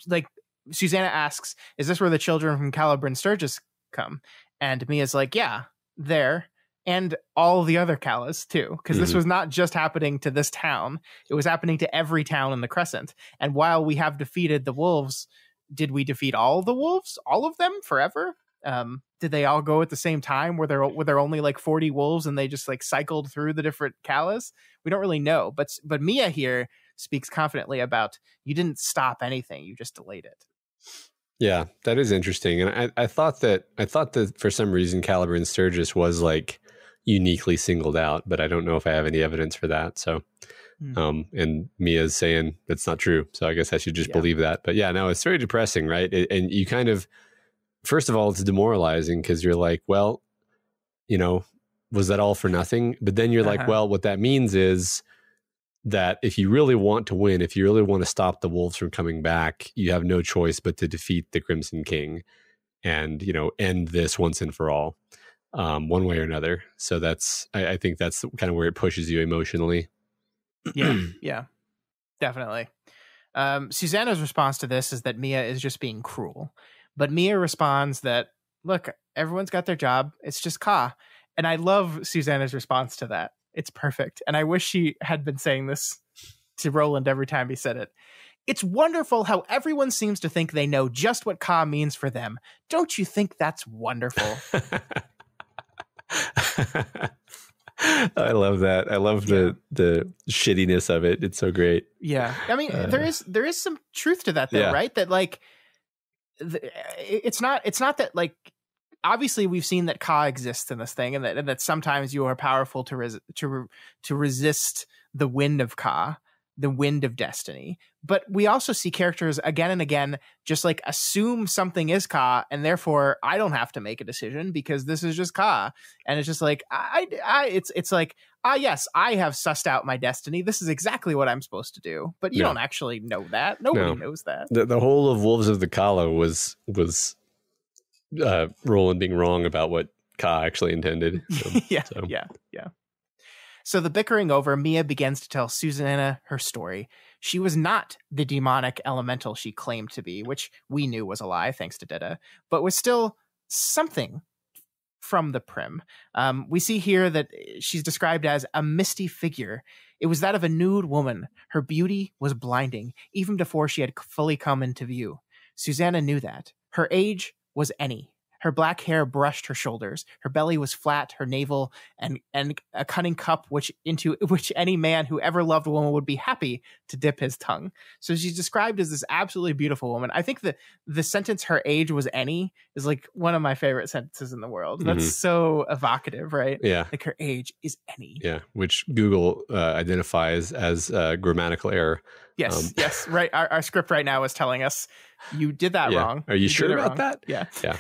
like, Susannah asks, is this where the children from Caliban Sturgis come? And Mia's like, yeah, there. And all the other Callas, too. Because this was not just happening to this town. It was happening to every town in the Crescent. And while we have defeated the wolves, did we defeat all the wolves? All of them? Forever? Did they all go at the same time? Were there only like 40 wolves and they just like cycled through the different Callas? We don't really know. But Mia here speaks confidently about, you didn't stop anything. You just delayed it. Yeah, that is interesting. And I thought that for some reason Caliban Sturgis was like uniquely singled out, but I don't know if I have any evidence for that. So, and Mia's saying that's not true. So I guess I should just believe that. But yeah, no, it's very depressing, right? And you kind of, first of all, it's demoralizing because you're like, well, was that all for nothing? But then you're like, well, what that means is that if you really want to win, if you really want to stop the wolves from coming back, you have no choice but to defeat the Crimson King and, end this once and for all, one way or another. So I think that's kind of where it pushes you emotionally. Yeah, definitely. Susannah's response to this is that Mia is just being cruel. But Mia responds that, look, everyone's got their job. It's just Ka. And I love Susannah's response to that. It's perfect. And I wish she had been saying this to Roland every time he said it. It's wonderful how everyone seems to think they know just what Ka means for them. Don't you think that's wonderful? I love that. I love the shittiness of it. It's so great. Yeah. I mean, there is some truth to that though, right? That like, it's not that like, obviously we've seen that Ka exists in this thing, and that sometimes you are powerful to resist the wind of Ka, the wind of destiny. But we also see characters again and again just like assume something is Ka, and therefore I don't have to make a decision because this is just Ka. And it's just like it's like, yes, I have sussed out my destiny. This is exactly what I'm supposed to do. But you don't actually know that. Nobody knows that. The whole of Wolves of the Kala was Roland being wrong about what Ka actually intended. Yeah. So the bickering over, Mia begins to tell Susannah her story. She was not the demonic elemental she claimed to be, which we knew was a lie, thanks to Dida, but was still something from the Prim. We see here that she's described as a misty figure. It was that of a nude woman. Her beauty was blinding, even before she had fully come into view. Susannah knew that. Her age was any. Her black hair brushed her shoulders. Her belly was flat, her navel, and a cunning cup into which any man who ever loved a woman would be happy to dip his tongue. So she's described as this absolutely beautiful woman. I think the sentence "her age was any" is like one of my favorite sentences in the world. That's so evocative, right? Yeah. Like her age is any. Yeah, which Google identifies as grammatical error. Yes, yes, right. Our script right now is telling us you did that wrong. Are you sure about that? Yeah. Yeah.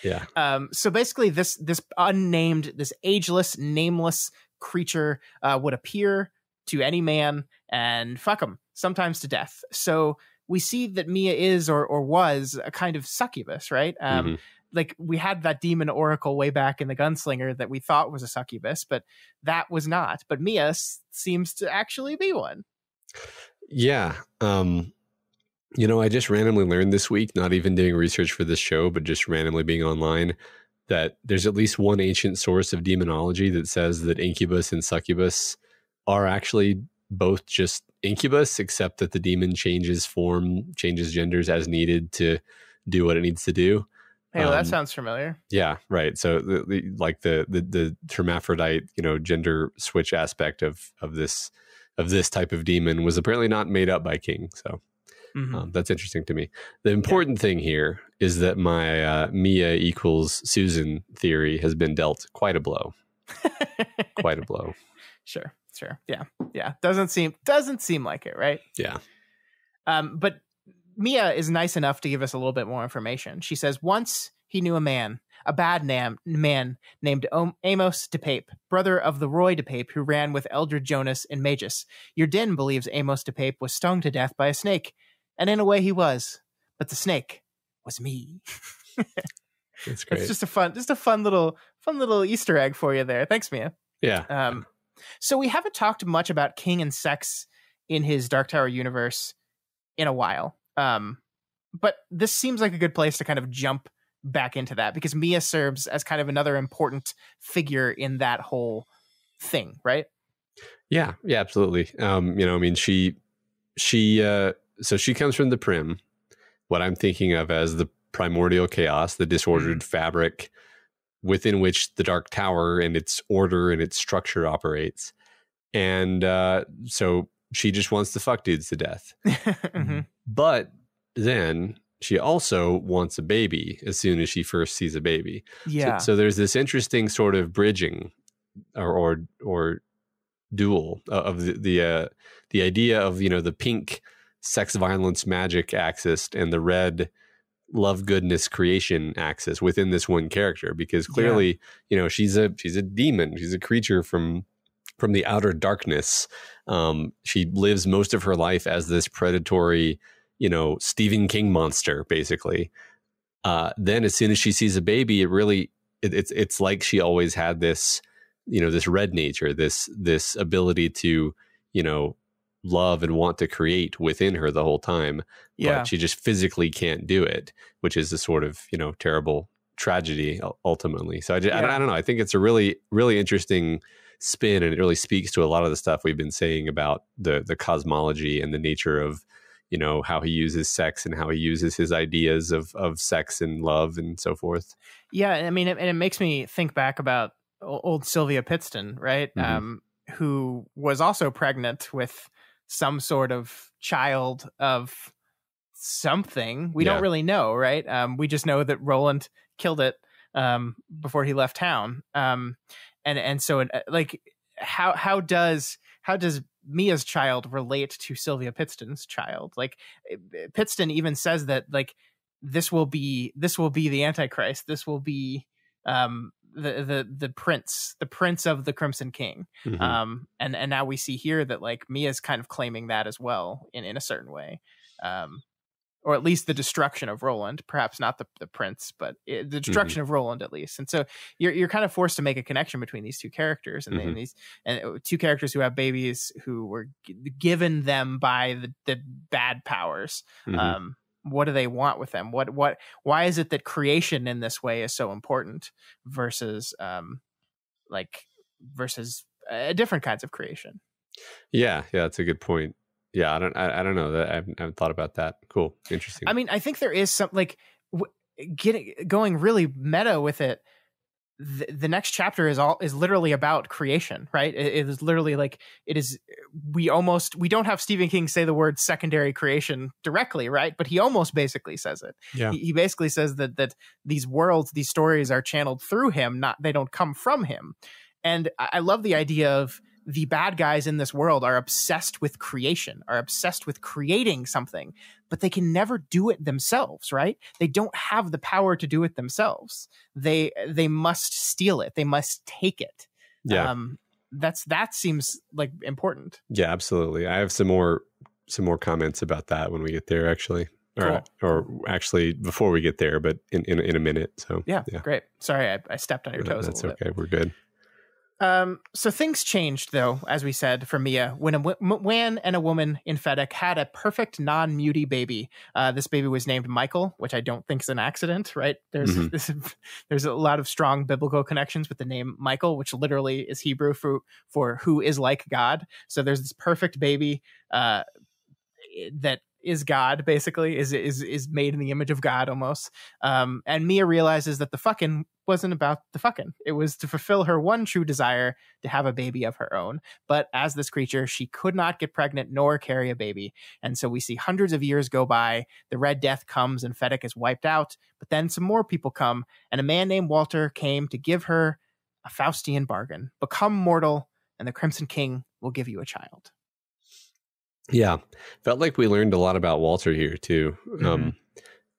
Yeah. So basically this unnamed, this ageless, nameless creature would appear to any man and fuck him, sometimes to death. So we see that Mia is or was a kind of succubus, right? Like we had that demon oracle way back in the Gunslinger that we thought was a succubus, but that was not. But Mia seems to actually be one. Yeah. I just randomly learned this week, not even doing research for this show, but just randomly being online, that there's at least one ancient source of demonology that says that incubus and succubus are actually both just incubus, except that the demon changes form, changes genders as needed to do what it needs to do. Hey, well, that sounds familiar. Yeah, right. So the hermaphrodite, gender switch aspect of this type of demon was apparently not made up by King. So that's interesting to me. The important thing here is that my Mia equals Susan theory has been dealt quite a blow. Quite a blow. Sure. Yeah. Doesn't seem like it, right? Yeah. But Mia is nice enough to give us a little bit more information. She says, once he knew a bad man named Amos de Pape, brother of the Roy de Pape who ran with Eldred Jonas in Magus. Your din believes Amos de Pape was stung to death by a snake, and in a way he was, but the snake was me. That's great. It's just a fun little Easter egg for you there. Thanks, Mia. Yeah. So we haven't talked much about King and sex in his Dark Tower universe in a while. But this seems like a good place to kind of jump back into that, because Mia serves as kind of another important figure in that whole thing, right? Yeah, absolutely. So she comes from the Prim, what I'm thinking of as the primordial chaos, the disordered fabric within which the Dark Tower and its order and its structure operates. And so she just wants to fuck dudes to death. But then she also wants a baby as soon as she first sees a baby. Yeah. So there's this interesting sort of bridging or dual of the idea of, the pink sex, violence, magic axis and the red love, goodness, creation axis within this one character, because clearly, she's a demon. She's a creature from the outer darkness. She lives most of her life as this predatory, Stephen King monster, basically. Then as soon as she sees a baby, it's like she always had this, this red nature, this ability to, love and want to create within her the whole time. Yeah. But she just physically can't do it, which is a sort of, terrible tragedy ultimately. So I don't know. I think it's a really, really interesting spin, and it really speaks to a lot of the stuff we've been saying about the cosmology and the nature of, how he uses sex and how he uses his ideas of sex and love and so forth. Yeah. I mean, it makes me think back about old Sylvia Pittston, right? Who was also pregnant with some sort of child of something. We don't really know, right? We just know that Roland killed it before he left town. And so like how does Mia's child relate to Sylvia Pittston's child? Like Pittston even says that like this will be the Antichrist. This will be the prince of the Crimson King. And now we see here that like Mia's kind of claiming that as well in a certain way. or at least the destruction of Roland, perhaps not the prince, but the destruction of Roland at least. And so you're kind of forced to make a connection between these two characters and these two characters who have babies who were given them by the bad powers. What do they want with them? Why is it that creation in this way is so important versus different kinds of creation? Yeah, that's a good point. Yeah, I don't know that I haven't thought about that. Cool, interesting. I mean, I think there is some going really meta with it. The next chapter is literally about creation, right? It is literally we don't have Stephen King say the word secondary creation directly, right? But he almost basically says it. Yeah. He basically says that these worlds, these stories are channeled through him, they don't come from him. And I love the idea of the bad guys in this world are obsessed with creation, are obsessed with creating something, but they can never do it themselves, right? They don't have the power to do it themselves. They must steal it. They must take it. Yeah. That seems like important. Yeah, absolutely. I have some more comments about that when we get there, actually. Cool. Or actually before we get there, but in a minute. So yeah. Great. Sorry, I stepped on your toes. That's a little okay. bit. We're good. So things changed, though, as we said, for Mia, when a man and a woman in Fedek had a perfect non-muty baby. This baby was named Michael, which I don't think is an accident, right? There's a lot of strong biblical connections with the name Michael, which literally is Hebrew for who is like God. So there's this perfect baby that is God, basically, is made in the image of God almost. And Mia realizes that the fucking wasn't about the fucking. It was to fulfill her one true desire to have a baby of her own. But as this creature, she could not get pregnant nor carry a baby. And so we see hundreds of years go by. The Red Death comes and Fedek is wiped out. But then some more people come, and a man named Walter came to give her a Faustian bargain. Become mortal, and the Crimson King will give you a child. Yeah, felt like we learned a lot about Walter here too, and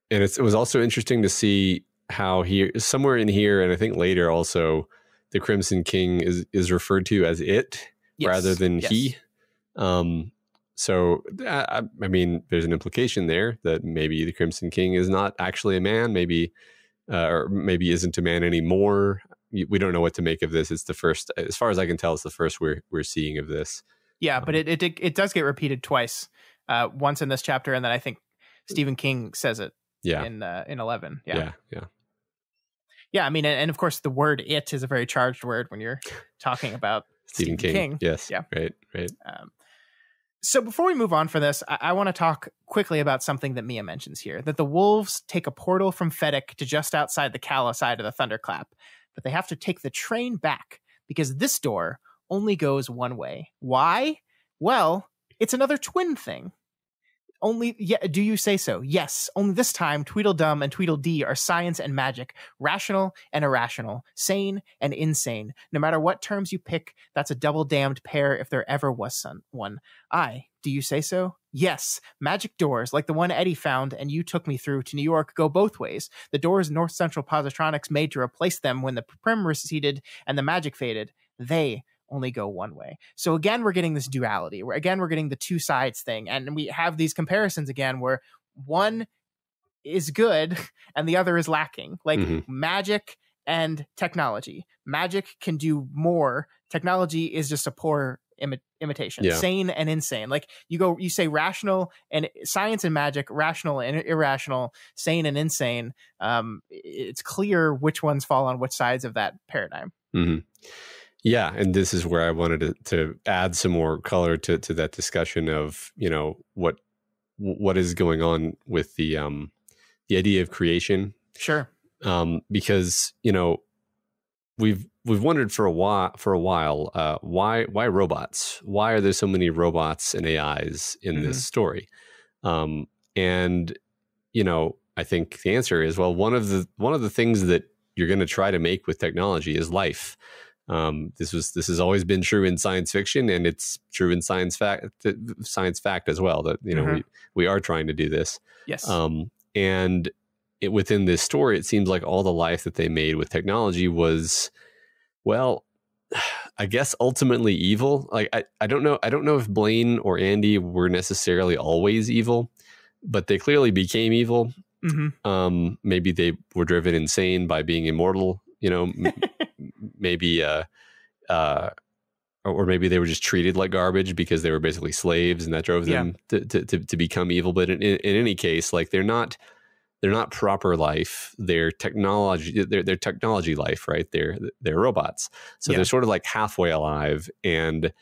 it was also interesting to see how he somewhere in here, and I think later also, the Crimson King is referred to as it rather than he. So I mean, there's an implication there that maybe the Crimson King is not actually a man, maybe or maybe isn't a man anymore. We don't know what to make of this. It's the first, as far as I can tell, it's the first we're seeing of this. Yeah, but it does get repeated twice. Once in this chapter, and then I think Stephen King says it. In 11. Yeah. I mean, and of course, the word "it" is a very charged word when you're talking about Stephen King. Yes. Yeah. Right. So before we move on for this, I want to talk quickly about something that Mia mentions here: that the wolves take a portal from Fedek to just outside the Kala side of the Thunderclap, but they have to take the train back because this door only goes one way. Why? Well, it's another twin thing. Do you say so? Yes. Only this time, Tweedledum and Tweedledee are science and magic, rational and irrational, sane and insane. No matter what terms you pick, that's a double-damned pair if there ever was one. Do you say so? Yes. Magic doors, like the one Eddie found and you took me through to New York, go both ways. The doors North Central Positronics made to replace them when the prim receded and the magic faded. They only go one way. So again, we're getting this duality. We're getting the two sides thing. And we have these comparisons again where one is good and the other is lacking. Like magic and technology. Magic can do more. Technology is just a poor imitation. Yeah. Sane and insane. Like you say rational and science and magic, rational and irrational, sane and insane. It's clear which ones fall on which sides of that paradigm. Yeah, and this is where I wanted to add some more color to that discussion of, you know, what is going on with the idea of creation. Sure. Because, you know, we've wondered for a while why robots? Why are there so many robots and AIs in this story? And, you know, I think the answer is, well, one of the things that you're going to try to make with technology is life. This has always been true in science fiction, and it's true in science fact as well, that, you know, we are trying to do this. Yes. And within this story, it seems like all the life that they made with technology was, well, I guess ultimately evil. Like I don't know if Blaine or Andy were necessarily always evil. but they clearly became evil. Mm-hmm. Maybe they were driven insane by being immortal, you know, maybe, or maybe they were just treated like garbage because they were basically slaves, and that drove them to become evil. But in any case, like they're not proper life. They're technology. They're technology life, right? They're robots. So they're sort of like halfway alive, and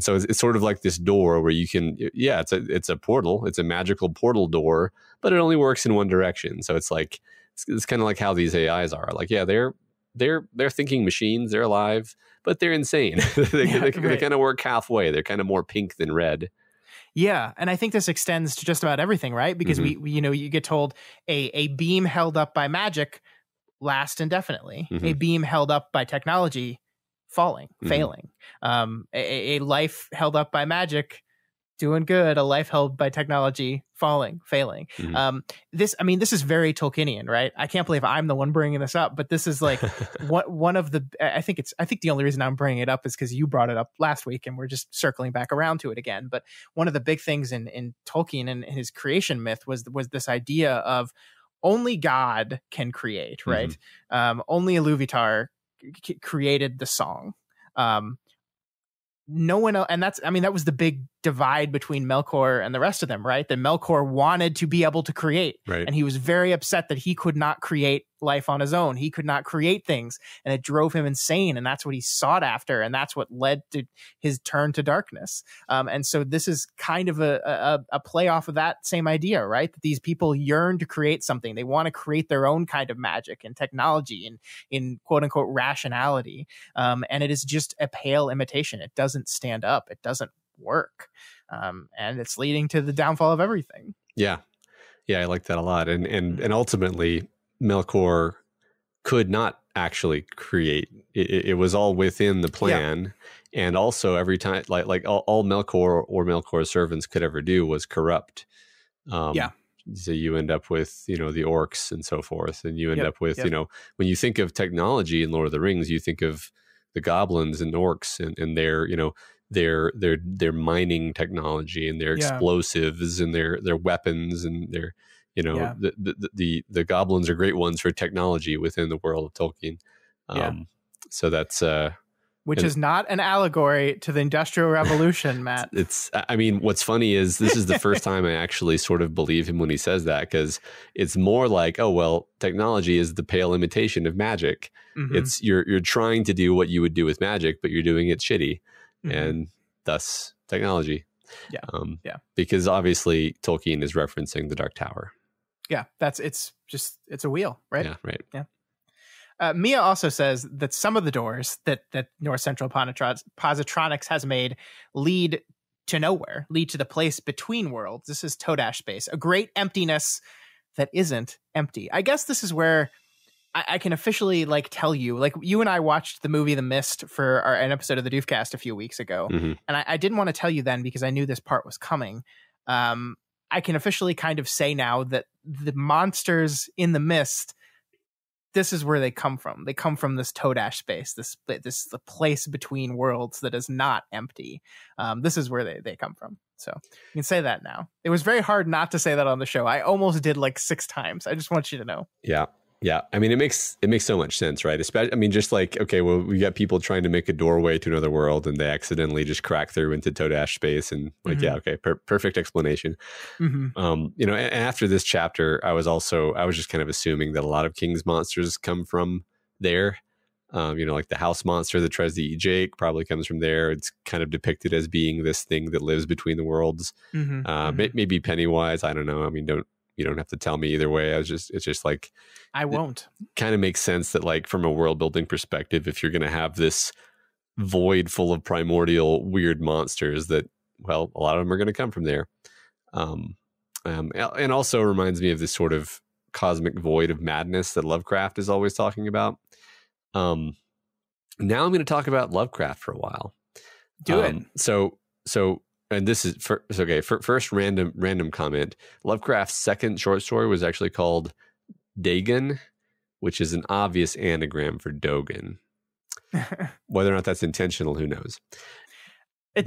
so it's sort of like this door where you can, it's a portal. It's a magical portal door, but it only works in one direction. So it's like it's kind of like how these AIs are. Like, they're thinking machines. They're alive, but they're insane. They kind of work halfway. They're kind of more pink than red. Yeah, and I think this extends to just about everything, right? Because we you get told a beam held up by magic lasts indefinitely. A beam held up by technology failing. A life held up by magic doing good. A life held by technology failing. This is very Tolkienian, right? I can't believe I'm the one bringing this up, but this is like one of the. I think the only reason I'm bringing it up is because you brought it up last week, and we're just circling back around to it again. But one of the big things in Tolkien and his creation myth was this idea of only God can create, right? Only Iluvatar created the song. No one else, and that was the big divide between Melkor and the rest of them, right? That Melkor wanted to be able to create, right. And he was very upset that he could not create life on his own. He could not create things, and it drove him insane. And that's what he sought after, and that's what led to his turn to darkness. And so this is kind of a play off of that same idea, right? That these people yearn to create something. They want to create their own kind of magic and technology and in quote unquote rationality. And it is just a pale imitation. It doesn't stand up. It doesn't work. And it's leading to the downfall of everything. Yeah, I like that a lot. And ultimately, Melkor could not actually create. It was all within the plan. And also, every time, like all Melkor or Melkor's servants could ever do was corrupt. So you end up with, the orcs and so forth, and you end up with, when you think of technology in Lord of the Rings, you think of the goblins and orcs and their, their mining technology and their explosives and their weapons and their, the goblins are great ones for technology within the world of Tolkien. So that's which is not an allegory to the Industrial Revolution, Matt. What's funny is this is the first time I actually sort of believe him when he says that, because it's more like, oh, well, technology is the pale imitation of magic. It's you're trying to do what you would do with magic, but you're doing it shitty, and thus technology. Because obviously Tolkien is referencing the Dark Tower. Yeah, it's a wheel, right? Yeah, right. Yeah. Mia also says that some of the doors that North Central Positronics has made lead to nowhere, lead to the place between worlds. This is Todash space, a great emptiness that isn't empty. I guess this is where I can officially tell you, you and I watched the movie The Mist for an episode of the Doofcast a few weeks ago, and I didn't want to tell you then because I knew this part was coming. I can officially kind of say now that the monsters in The Mist, this is where they come from. They come from this Todash space, this the place between worlds that is not empty. This is where they come from. So you can say that now. It was very hard not to say that on the show. I almost did 6 times. I just want you to know. Yeah. Yeah. it makes so much sense, right? Especially, just okay, well, we got people trying to make a doorway to another world and they accidentally just crack through into Todash space and perfect explanation. And after this chapter, I was just kind of assuming that a lot of King's monsters come from there. Like the house monster that tries to eat Jake probably comes from there. It's kind of depicted as being this thing that lives between the worlds. Maybe Pennywise. I don't know. You don't have to tell me either way. It's just I won't. Kind of makes sense that from a world building perspective, if you're going to have this void full of primordial weird monsters, that, well, a lot of them are going to come from there. And also reminds me of this sort of cosmic void of madness that Lovecraft is always talking about. Now I'm going to talk about Lovecraft for a while. Do it. So and this is first random comment. Lovecraft's second short story was actually called Dagon, which is an obvious anagram for Dogen. Whether or not that's intentional, who knows? No,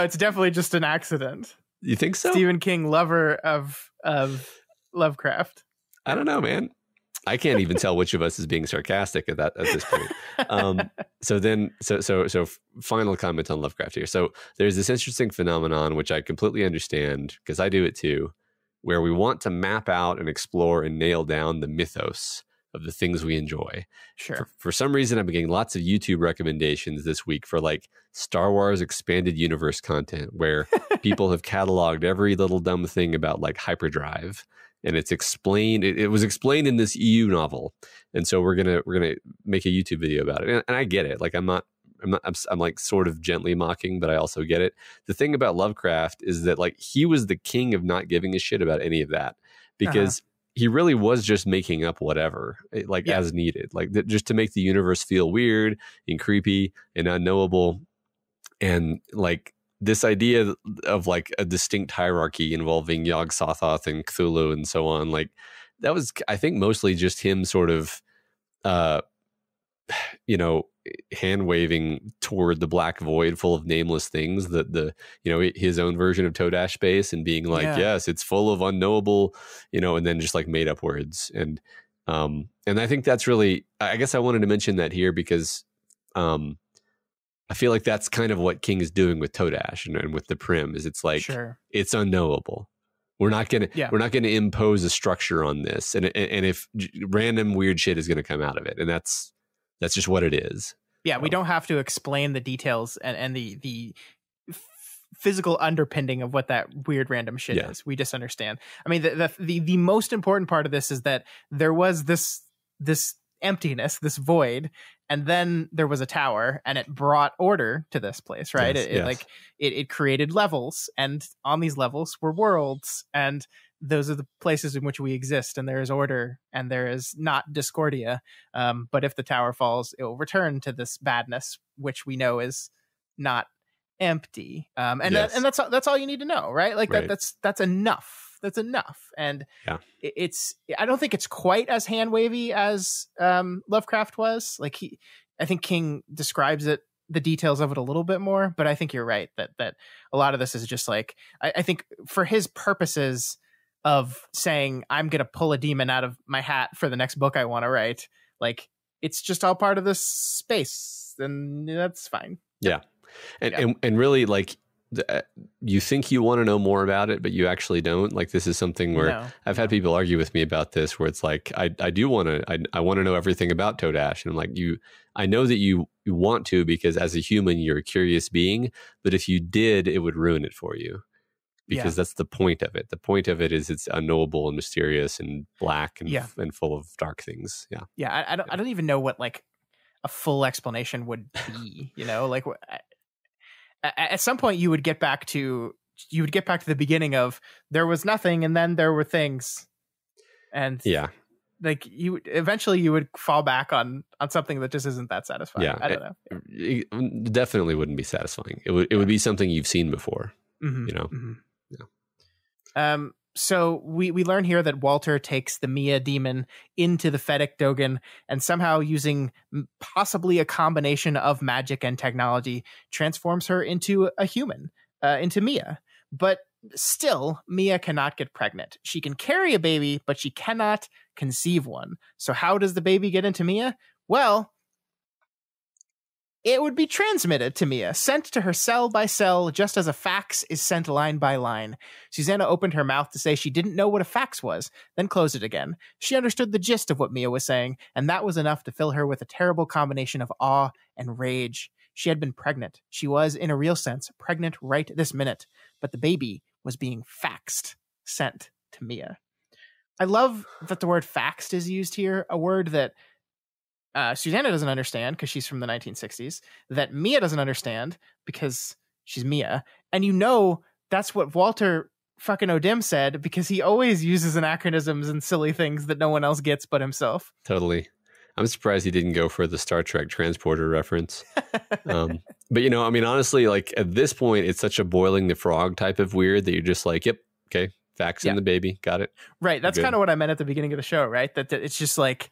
it's definitely just an accident. You think so? Stephen King lover of Lovecraft. I don't know, man. I can't even tell which of us is being sarcastic at this point. So final comment on Lovecraft here. So there's this interesting phenomenon, which I completely understand because I do it too, where we want to map out and explore and nail down the mythos of the things we enjoy. Sure. For some reason, I'm getting lots of YouTube recommendations this week for like Star Wars expanded universe content where people have cataloged every little dumb thing about like hyperdrive. And it's explained. It was explained in this EU novel, and so we're gonna make a YouTube video about it. And I get it. Like I'm like sort of gently mocking, but I also get it. The thing about Lovecraft is that like he was the king of not giving a shit about any of that because he really was just making up whatever, like as needed, like just to make the universe feel weird and creepy and unknowable, and like. This idea of like a distinct hierarchy involving Yog-Sothoth and Cthulhu and so on, like that was, I think, mostly just him sort of, hand waving toward the black void full of nameless things. His own version of Todash space and being like, yes, it's full of unknowable, and then just like made up words. And I think that's really, I guess I wanted to mention that here because, I feel like that's kind of what King is doing with Todash and with the Prim is it's like it's unknowable. We're not gonna impose a structure on this, and if random weird shit is gonna come out of it, and that's just what it is. Yeah, we don't have to explain the details and the physical underpinning of what that weird random shit is. We just understand. I mean, the most important part of this is that there was this emptiness, this void, and then there was a tower and it brought order to this place, right? It created levels, and on these levels were worlds, and those are the places in which we exist, and there is order and there is not discordia, but if the tower falls, it will return to this badness, which we know is not empty, and that's all you need to know, right? Like that's enough. That's enough. And I don't think it's quite as hand wavy as Lovecraft was. Like I think King describes it, the details of it a little bit more, but I think you're right that a lot of this is just like, I think for his purposes of saying, I'm going to pull a demon out of my hat for the next book I want to write, like it's just all part of this space, and that's fine. Yeah. And really, like, you think you want to know more about it, but you actually don't. Like, this is something where I've had people argue with me about this, where it's like, I do want to, I want to know everything about Todash. And I'm like, I know that you want to, because as a human, you're a curious being, but if you did, it would ruin it for you, because that's the point of it. The point of it is it's unknowable and mysterious and black and full of dark things. I don't even know what like a full explanation would be, like at some point you would get back to the beginning of there was nothing and then there were things, and like you would fall back on something that just isn't that satisfying. I don't know. It definitely wouldn't be satisfying. It would be something you've seen before. So we learn here that Walter takes the Mia demon into the Fedic Dogan, and somehow, using possibly a combination of magic and technology, transforms her into a human, into Mia. But still, Mia cannot get pregnant. She can carry a baby, but she cannot conceive one. So how does the baby get into Mia? Well, it would be transmitted to Mia, sent to her cell by cell, just as a fax is sent line by line. Susannah opened her mouth to say she didn't know what a fax was, then closed it again. She understood the gist of what Mia was saying, and that was enough to fill her with a terrible combination of awe and rage. She had been pregnant. She was, in a real sense, pregnant right this minute, but the baby was being faxed, sent to Mia. I love that the word faxed is used here, a word that Susannah doesn't understand because she's from the 1960s, that Mia doesn't understand because she's Mia. And that's what Walter fucking O'Dim said, because he always uses anachronisms and silly things that no one else gets but himself. Totally. I'm surprised he didn't go for the Star Trek transporter reference. But, I mean, honestly, like at this point, it's such a boiling the frog type of weird that you're just like, yep, okay, faxing the baby. Got it. Right. That's kind of what I meant at the beginning of the show, right? That it's just like,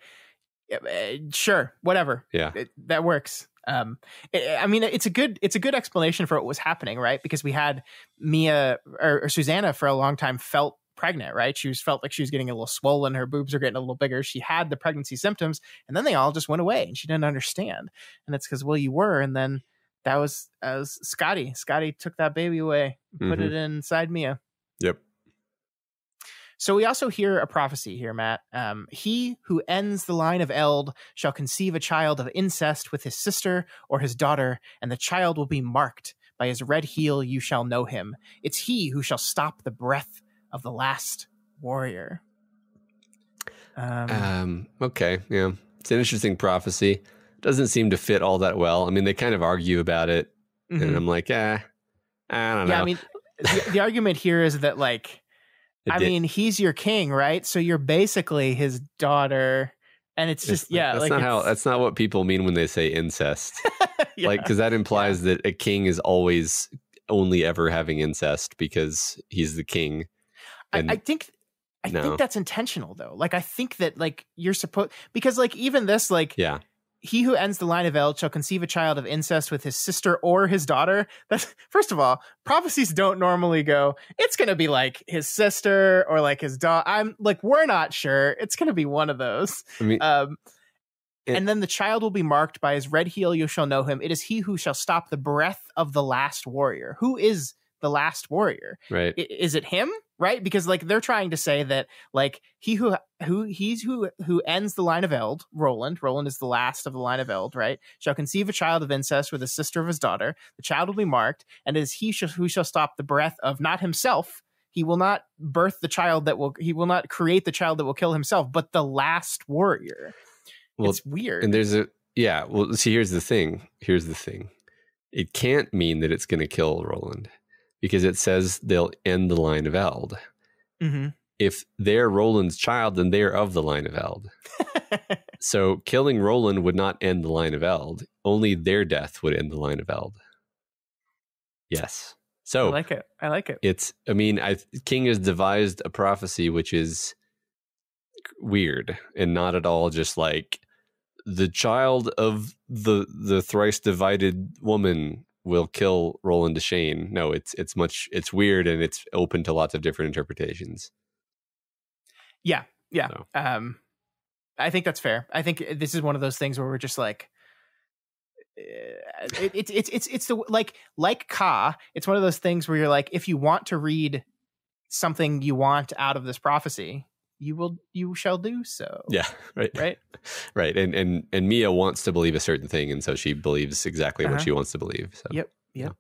sure, whatever. Yeah. That works. I mean, it's a good explanation for what was happening, right? Because we had Mia or Susannah for a long time felt pregnant, right? Felt like she was getting a little swollen, her boobs are getting a little bigger. She had the pregnancy symptoms, and then they all just went away, and she didn't understand. And it's because, well, you were, and then that was Scotty. Scotty took that baby away, put it inside Mia. Yep. So we also hear a prophecy here, Matt. He who ends the line of eld shall conceive a child of incest with his sister or his daughter, and the child will be marked. By his red heel you shall know him. It's he who shall stop the breath of the last warrior. Okay, yeah. It's an interesting prophecy. Doesn't seem to fit all that well. I mean, they kind of argue about it, and I'm like, I don't know. Yeah, I mean, the argument here is that, like, I mean, he's your king, right? So you're basically his daughter, and it's just that's not what people mean when they say incest. Yeah. Like, because that implies that a king is always only ever having incest because he's the king. And I think that's intentional, though. Like, I think that, like, you're supposed, because, like, even this, like, he who ends the line of eld shall conceive a child of incest with his sister or his daughter. That's, first of all, prophecies don't normally go, it's going to be like his sister or like his daughter. I'm like, we're not sure. It's going to be one of those. I mean, and then the child will be marked by his red heel. You shall know him. It is he who shall stop the breath of the last warrior. Who is the last warrior? Right. Is it him? Right? Because, like, they're trying to say that, like, he who ends the line of eld, Roland is the last of the line of eld, right? Shall conceive a child of incest with a sister of his daughter. The child will be marked, and it is he who shall stop the breath of not himself. He will not birth the child he will not create the child that will kill himself, but the last warrior. Well, it's weird. And well, see, here's the thing. It can't mean that it's going to kill Roland, because it says they'll end the line of eld. Mm-hmm. If they're Roland's child, then they're of the line of eld. So killing Roland would not end the line of eld. Only their death would end the line of eld. Yes. So I like it. King has devised a prophecy which is weird and not at all just like the child of the thrice divided woman will kill Roland Deschain. No, it's weird, and it's open to lots of different interpretations. Yeah. So. I think that's fair. I think this is one of those things where we're just like, it's the like Ka. It's one of those things where you're like, if you want to read something you want out of this prophecy, you shall do so. Yeah. Right. And Mia wants to believe a certain thing, and so she believes exactly what she wants to believe. So. Yep.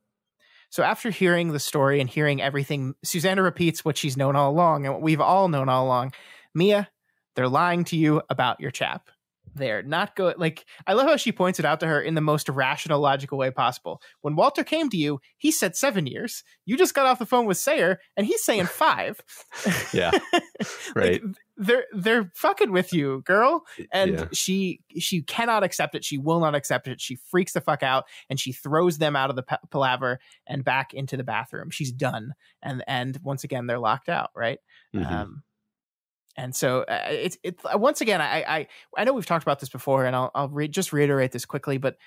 So after hearing the story and hearing everything, Susannah repeats what she's known all along and what we've all known all along. Mia, they're lying to you about your chap. They're not going, like, I love how she points it out to her in the most rational, logical way possible. When Walter came to you, he said 7 years. You just got off the phone with Sayer, and he's saying 5. Yeah, right. Like, they're fucking with you, girl. And she cannot accept it. She will not accept it. She freaks the fuck out, and she throws them out of the palaver and back into the bathroom. She's done. And once again, they're locked out, right? Mm-hmm. And so it's once again, I know we've talked about this before, and I'll just reiterate this quickly, but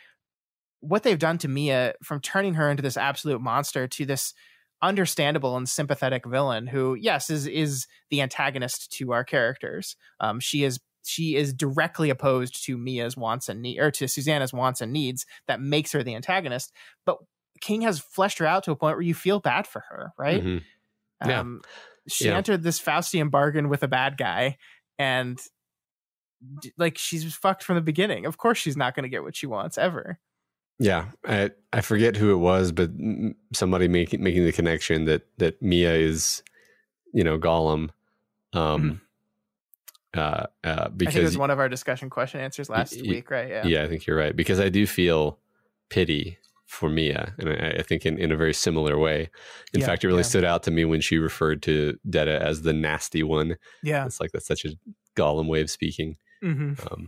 what they've done to Mia, from turning her into this absolute monster to this understandable and sympathetic villain who, yes, is the antagonist to our characters. She is directly opposed to Mia's wants and or to Susannah's wants and needs. That makes her the antagonist. But King has fleshed her out to a point where you feel bad for her, right? Mm-hmm. Yeah. She entered this Faustian bargain with a bad guy, and like, she's fucked from the beginning. Of course she's not going to get what she wants ever. Yeah. I forget who it was, but somebody making the connection that Mia is, Gollum. Because I think it was one of our discussion question answers last week, right? Yeah, I think you're right, because I do feel pity for Mia, and I think in a very similar way. In fact, it really stood out to me when she referred to Detta as the nasty one. Yeah, it's like, that's such a Gollum way of speaking. Mm-hmm.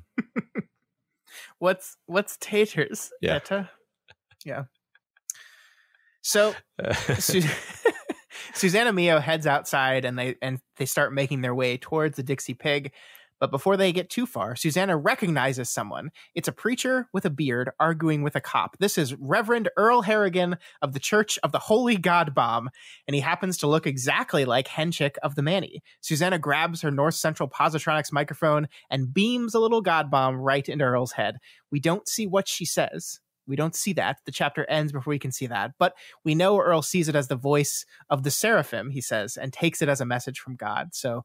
What's taters, Detta? Yeah. So Susannah Mio heads outside, and they start making their way towards the Dixie Pig. But before they get too far, Susannah recognizes someone. It's a preacher with a beard arguing with a cop. This is Reverend Earl Harrigan of the Church of the Holy God Bomb, and he happens to look exactly like Henchik of the Manny. Susannah grabs her North Central Positronics microphone and beams a little God Bomb right into Earl's head. We don't see what she says. We don't see that. The chapter ends before we can see that. But we know Earl sees it as the voice of the seraphim, he says, and takes it as a message from God. So,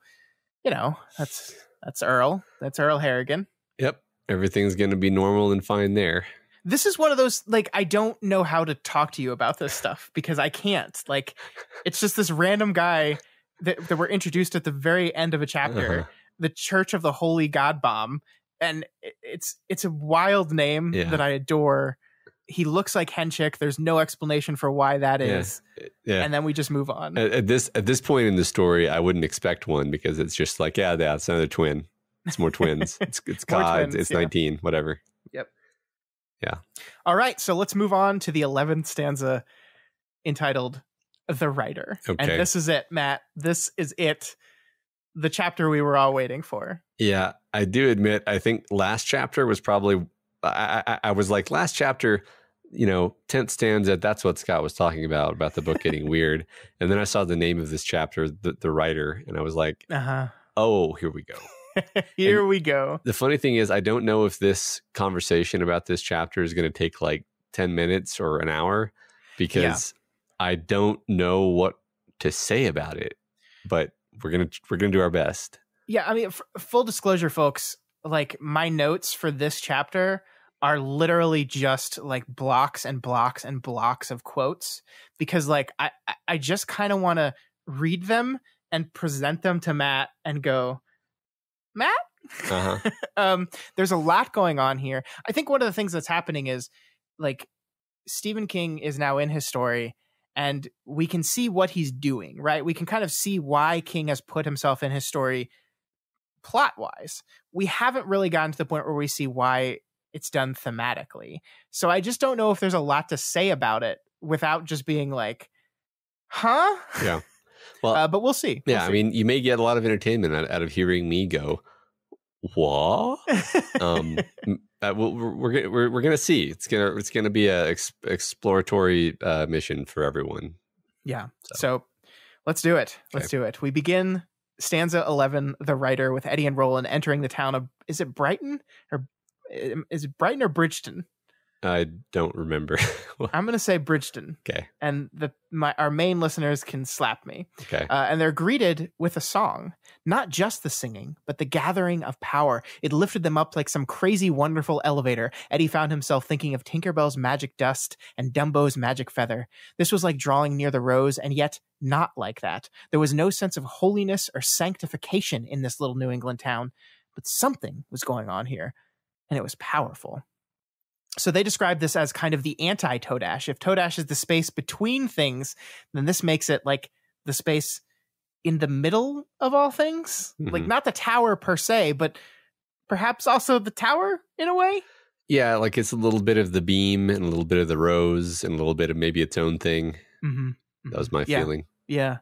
that's Earl. That's Earl Harrigan. Yep. Everything's going to be normal and fine there. This is one of those, I don't know how to talk to you about this stuff because I can't. It's just this random guy that we're introduced at the very end of a chapter, the Church of the Holy God Bomb. And it's a wild name that I adore. He looks like Henchik. There's no explanation for why that is. Yeah. And then we just move on. At this point in the story, I wouldn't expect one because it's just it's another twin. It's more twins. It's God. It's 19, whatever. Yep. Yeah. All right. So let's move on to the 11th stanza entitled The Writer. Okay. And this is it, Matt. This is it. The chapter we were all waiting for. Yeah, I do admit, I think last chapter was probably, I was like, last chapter, 10th stanza, that's what Scott was talking about the book getting weird. And then I saw the name of this chapter, the writer, and I was like, oh, here we go. Here we go. The funny thing is, I don't know if this conversation about this chapter is going to take 10 minutes or an hour because I don't know what to say about it, but we're gonna do our best. Yeah, I mean, full disclosure, folks, my notes for this chapter are literally just blocks and blocks and blocks of quotes because I just kind of want to read them and present them to Matt and go, Matt? There's a lot going on here. I think one of the things that's happening is Stephen King is now in his story. And we can see what he's doing, right? We can kind of see why King has put himself in his story plot-wise. We haven't really gotten to the point where we see why it's done thematically. So I just don't know if there's a lot to say about it without just being huh? Yeah. Well, but we'll see. Yeah, I mean, you may get a lot of entertainment out of hearing me go, what? We're gonna see. It's gonna be a exploratory mission for everyone. Yeah. So let's do it. Let's do it. We begin stanza 11. The Writer with Eddie and Roland entering the town of is it Brighton or Bridgeton? I don't remember. I'm going to say Bridgeton. Okay. And our main listeners can slap me. Okay. And they're greeted with a song, not just the singing, but the gathering of power. It lifted them up like some crazy, wonderful elevator. Eddie found himself thinking of Tinkerbell's magic dust and Dumbo's magic feather. This was like drawing near the rose, and yet not like that. There was no sense of holiness or sanctification in this little New England town, but something was going on here, and it was powerful. So they describe this as kind of the anti-Todash. If Todash is the space between things, then this makes it the space in the middle of all things. Mm-hmm. Not the tower per se, but perhaps also the tower in a way. Yeah, it's a little bit of the beam and a little bit of the rose and a little bit of maybe its own thing. Mm-hmm. That was my feeling. Yeah.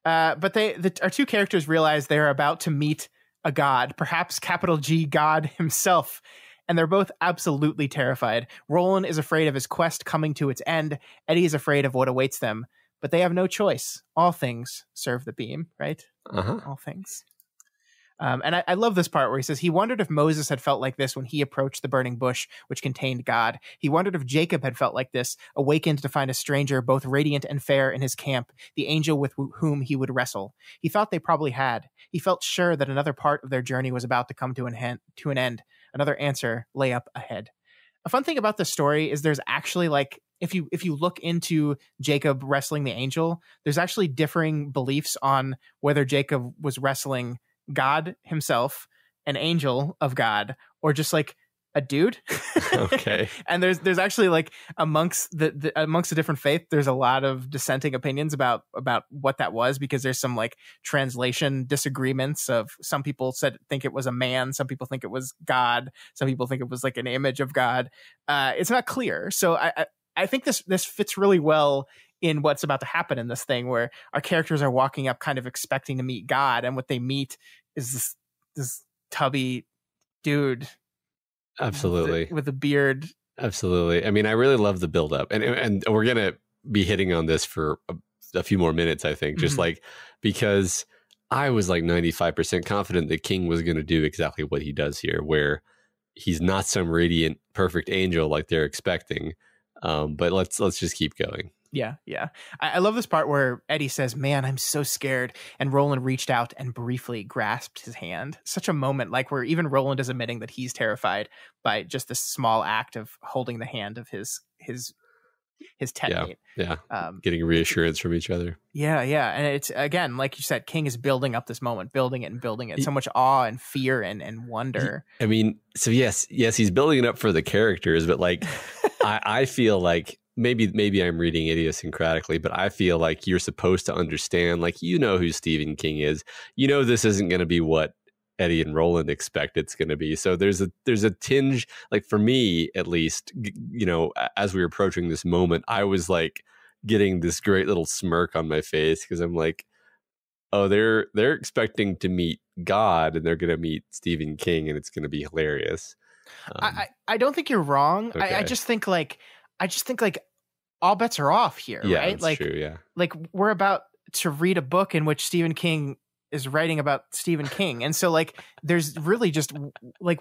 But our two characters realize they're about to meet a god, perhaps capital G God himself. And they're both absolutely terrified. Roland is afraid of his quest coming to its end. Eddie is afraid of what awaits them. But they have no choice. All things serve the beam, right? All things. And I love this part where he says, he wondered if Moses had felt like this when he approached the burning bush, which contained God. He wondered if Jacob had felt like this, awakened to find a stranger, both radiant and fair, in his camp, the angel with whom he would wrestle. He thought they probably had. He felt sure that another part of their journey was about to come to an end. Another answer lay up ahead. A fun thing about this story is there's actually if you look into Jacob wrestling the angel, there's actually differing beliefs on whether Jacob was wrestling God himself, an angel of God, or just a dude. Okay. And there's actually amongst the different faith, there's a lot of dissenting opinions about what that was, because there's some translation disagreements of some people think it was a man, some people think it was God, some people think it was an image of God. It's not clear. So I think this fits really well in what's about to happen in this thing, where our characters are walking up kind of expecting to meet God, and what they meet is this tubby dude. Absolutely. With a beard. Absolutely. I mean, I really love the buildup, and we're gonna be hitting on this for a few more minutes, I think, just like because I was like 95% confident that King was going to do exactly what he does here, where he's not some radiant, perfect angel like they're expecting. But let's just keep going. Yeah. I love this part where Eddie says, "Man, I'm so scared," and Roland reached out and briefly grasped his hand. Such a moment, like where even Roland is admitting that he's terrified by just this small act of holding the hand of his teammate. Yeah. Getting reassurance from each other. Yeah. And it's, again, like you said, King is building up this moment, building it and building it. So much awe and fear and wonder. I mean, so yes, he's building it up for the characters, but like, I feel like maybe I'm reading idiosyncratically, but I feel like you're supposed to understand, like, you know who Stephen King is. You know this isn't going to be what Eddie and Roland expect it's going to be. So there's a tinge, like for me at least, you know, as we were approaching this moment, I was like getting this great little smirk on my face because I'm like, oh, they're expecting to meet God and they're going to meet Stephen King and it's going to be hilarious. I don't think you're wrong. Okay. I just think like all bets are off here, right? That's like true, yeah. Like we're about to read a book in which Stephen King is writing about Stephen King. And so like there's really just like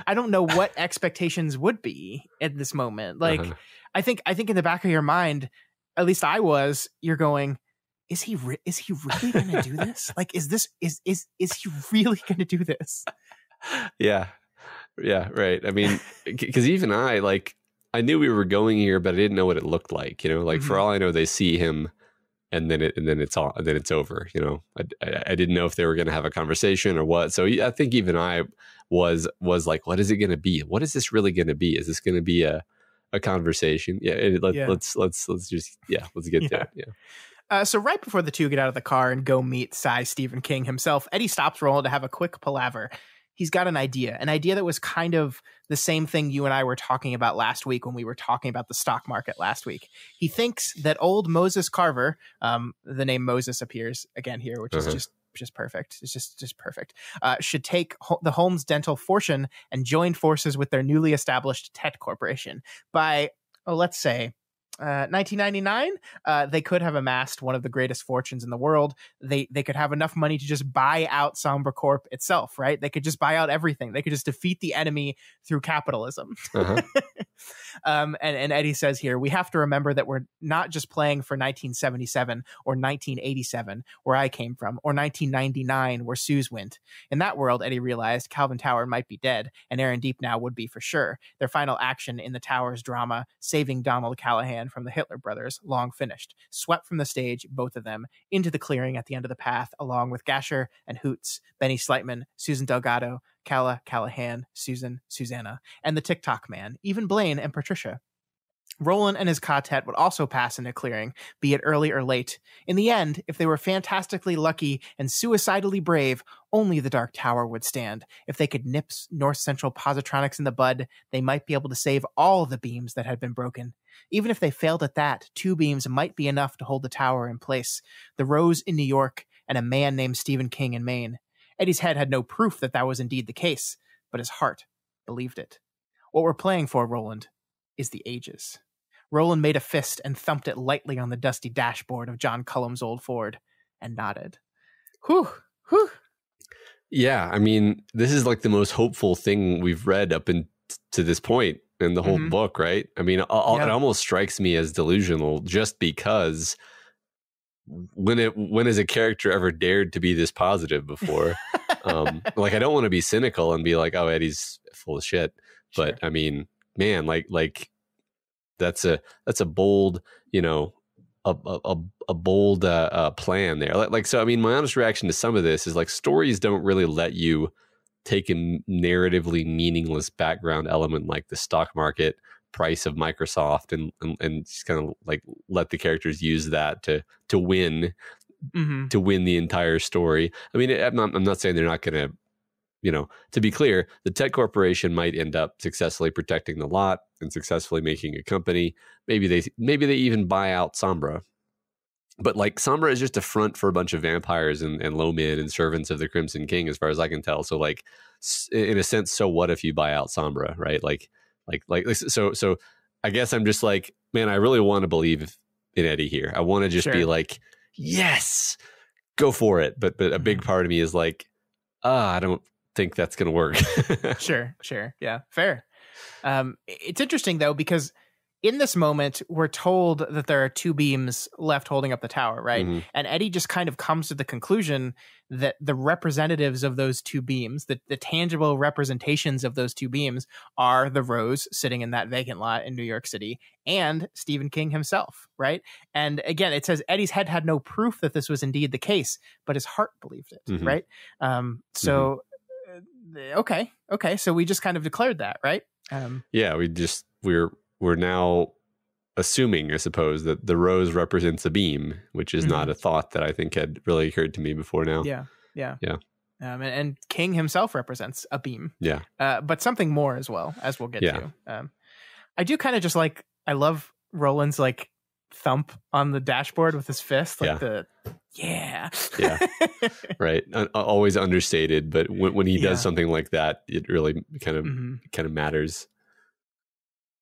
I don't know what expectations would be at this moment. Like I think in the back of your mind, at least I was, you're going, is he really going to do this? Like is he really going to do this? Yeah, right. I mean, because even I knew we were going here, but I didn't know what it looked like. You know, like for all I know, they see him, and then it's over. You know, I didn't know if they were going to have a conversation or what. So I think even I was like, what is it going to be? What is this really going to be? Is this going to be a conversation? Yeah. Let's get to it. Yeah. So right before the two get out of the car and go meet Stephen King himself, Eddie stops Roland to have a quick palaver. He's got an idea that was kind of the same thing you and I were talking about last week when we were talking about the stock market last week. He thinks that old Moses Carver, the name Moses appears again here, which is just perfect. It's just perfect. Should take the Holmes Dental fortune and join forces with their newly established Tet Corporation by, let's say, 1999, they could have amassed one of the greatest fortunes in the world. They could have enough money to just buy out Sombra Corp itself, right? They could just buy out everything. They could just defeat the enemy through capitalism. And Eddie says here, we have to remember that we're not just playing for 1977 or 1987, where I came from, or 1999, where Suze went. In that world, Eddie realized Calvin Tower might be dead, and Aaron Deepnow would be for sure. Their final action in the Tower's drama, saving Donald Callahan from the Hitler brothers, long finished. Swept from the stage, both of them, into the clearing at the end of the path, along with Gasher and Hoots, Benny Sleitman, Susan Delgado, Callahan, Susannah, and the TikTok man, even Blaine and Patricia. Roland and his quartet would also pass into clearing, be it early or late. In the end, if they were fantastically lucky and suicidally brave, only the Dark Tower would stand. If they could nip North Central Positronics in the bud, they might be able to save all the beams that had been broken. Even if they failed at that, 2 beams might be enough to hold the tower in place. The Rose in New York and a man named Stephen King in Maine. Eddie's head had no proof that that was indeed the case, but his heart believed it. What we're playing for, Roland, is the ages. Roland made a fist and thumped it lightly on the dusty dashboard of John Cullum's old Ford and nodded. Whew. Yeah, I mean, this is like the most hopeful thing we've read up to this point in the whole book, right? I mean, it almost strikes me as delusional just because when has a character ever dared to be this positive before? Like, I don't want to be cynical and be like, oh, Eddie's full of shit. But I mean, man, like that's a bold, you know, a bold plan there. Like, so, I mean, my honest reaction to some of this is like stories don't really let you take a narratively meaningless background element like the stock market price of Microsoft and just kind of like let the characters use that to win the entire story. I mean, I'm not saying they're not going to, you know, to be clear, the Tet Corporation might end up successfully protecting the lot and successfully making a company. Maybe they even buy out Sombra. But like Sombra is just a front for a bunch of vampires and Lomin and servants of the Crimson King, as far as I can tell. So like, in a sense, so what if you buy out Sombra, right? So I guess I'm just like, man, I really want to believe in Eddie here. I want to just be like, yes, go for it. But a big part of me is like, I don't think that's going to work. Sure. Yeah, fair. It's interesting though, because in this moment, we're told that there are two beams left holding up the tower, right? Mm-hmm. And Eddie just kind of comes to the conclusion that the representatives of those two beams, the tangible representations of those two beams, are the Rose sitting in that vacant lot in New York City and Stephen King himself, right? And again, it says Eddie's head had no proof that this was indeed the case, but his heart believed it, mm-hmm. right? Okay. So we just kind of declared that, right? We're now assuming, I suppose, that the rose represents a beam, which is not a thought that I think had really occurred to me before now. Yeah. And King himself represents a beam. Yeah. But something more as well, as we'll get to. I do kind of just like, I love Roland's like thump on the dashboard with his fist, like right. Always understated, but when he does something like that, it really kind of matters.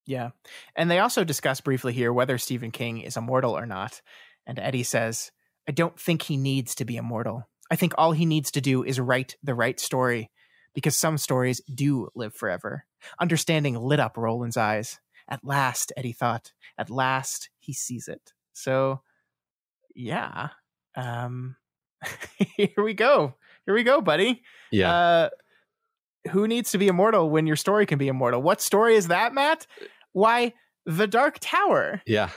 Yeah. And they also discuss briefly here whether Stephen King is immortal or not. And Eddie says, I don't think he needs to be immortal. I think all he needs to do is write the right story, because some stories do live forever. Understanding lit up Roland's eyes. At last, Eddie thought, at last he sees it. So, yeah. Here we go, buddy. Yeah. Who needs to be immortal when your story can be immortal? What story is that, Matt? Why, The Dark Tower. Yeah.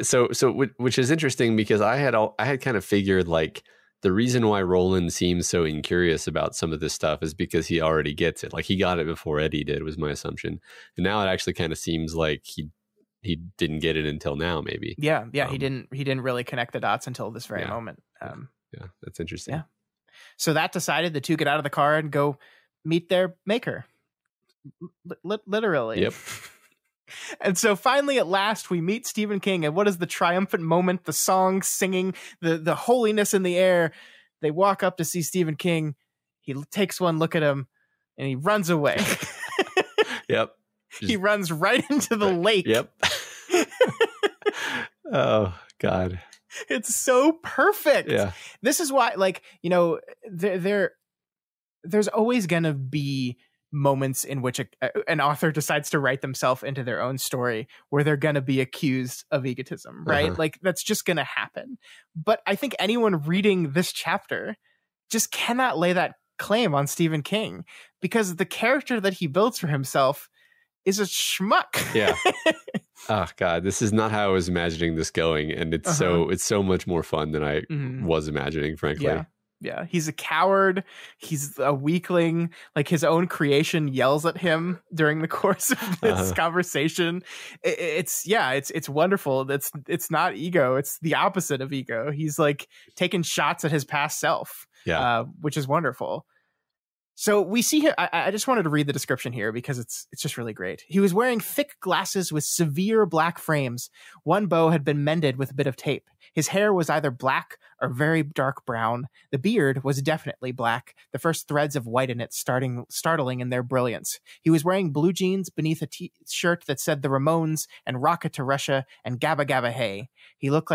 So which is interesting, because I had kind of figured like the reason why Roland seems so incurious about some of this stuff is because he already gets it. Like he got it before Eddie did, was my assumption. And now it actually kind of seems like he didn't get it until now, maybe. Yeah. He didn't really connect the dots until this very moment. Yeah, that's interesting. Yeah. So that decided the two get out of the car and go meet their maker. Literally. Yep. And so finally, at last, we meet Stephen King. And what is the triumphant moment? The song singing, the holiness in the air. They walk up to see Stephen King. He takes one look at him and he runs away. Yep. He runs right into the lake. Yep. Oh, God. It's so perfect. Yeah. This is why, like, you know, there's always going to be moments in which an author decides to write themselves into their own story where they're going to be accused of egotism, right? Like, that's just going to happen. But I think anyone reading this chapter just cannot lay that claim on Stephen King, because the character that he builds for himself is a schmuck. Yeah. Oh God, this is not how I was imagining this going, and it's so much more fun than I was imagining, frankly. Yeah. He's a coward. He's a weakling. Like, his own creation yells at him during the course of this conversation. It's wonderful. It's not ego. It's the opposite of ego. He's like taking shots at his past self. Yeah. Which is wonderful. So we see here, I just wanted to read the description here because it's just really great. He was wearing thick glasses with severe black frames. One bow had been mended with a bit of tape. His hair was either black or very dark brown. The beard was definitely black, the first threads of white in it startling in their brilliance. He was wearing blue jeans beneath a shirt that said the Ramones and Rocket to Russia and Gabba Gabba Hey. He looked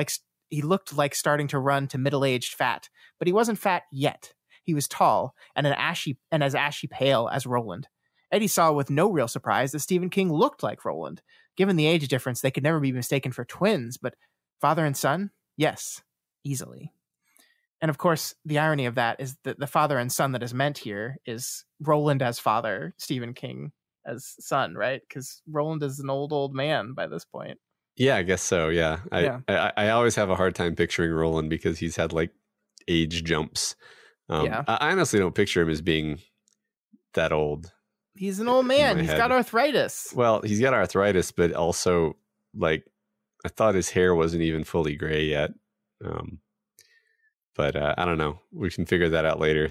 like starting to run to middle-aged fat, but he wasn't fat yet. He was tall and as ashy pale as Roland. Eddie saw with no real surprise that Stephen King looked like Roland. Given the age difference, they could never be mistaken for twins, but father and son? Yes, easily. And of course, the irony of that is that the father and son that is meant here is Roland as father, Stephen King as son, right? Because Roland is an old man by this point. Yeah, I guess so, yeah. I always have a hard time picturing Roland because he's had like age jumps. I honestly don't picture him as being that old. He's an old man. He's got arthritis. Well, he's got arthritis, but also, like, I thought his hair wasn't even fully gray yet. But I don't know. We can figure that out later.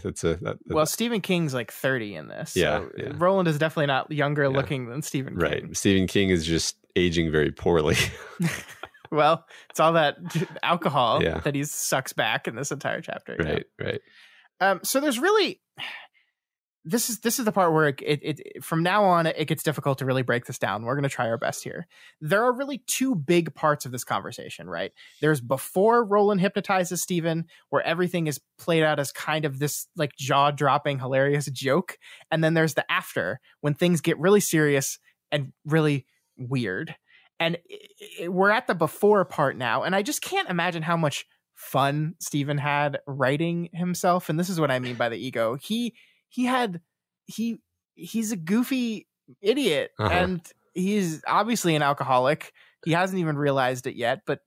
Well, Stephen King's like 30 in this. Yeah, so yeah. Roland is definitely not younger looking than Stephen King. Right. Stephen King is just aging very poorly. Well, it's all that alcohol Yeah. that he sucks back in this entire chapter. Right. So there's really, this is the part where it from now on it gets difficult to really break this down. We're going to try our best here. There are really two big parts of this conversation, right? There's before Roland hypnotizes Stephen, where everything is played out as kind of this like jaw-dropping, hilarious joke, and then there's the after, when things get really serious and really weird. And we're at the before part now, and I just can't imagine how much fun Stephen had writing himself. And this is what I mean by the ego. He's a goofy idiot, and he's obviously an alcoholic. He hasn't even realized it yet, but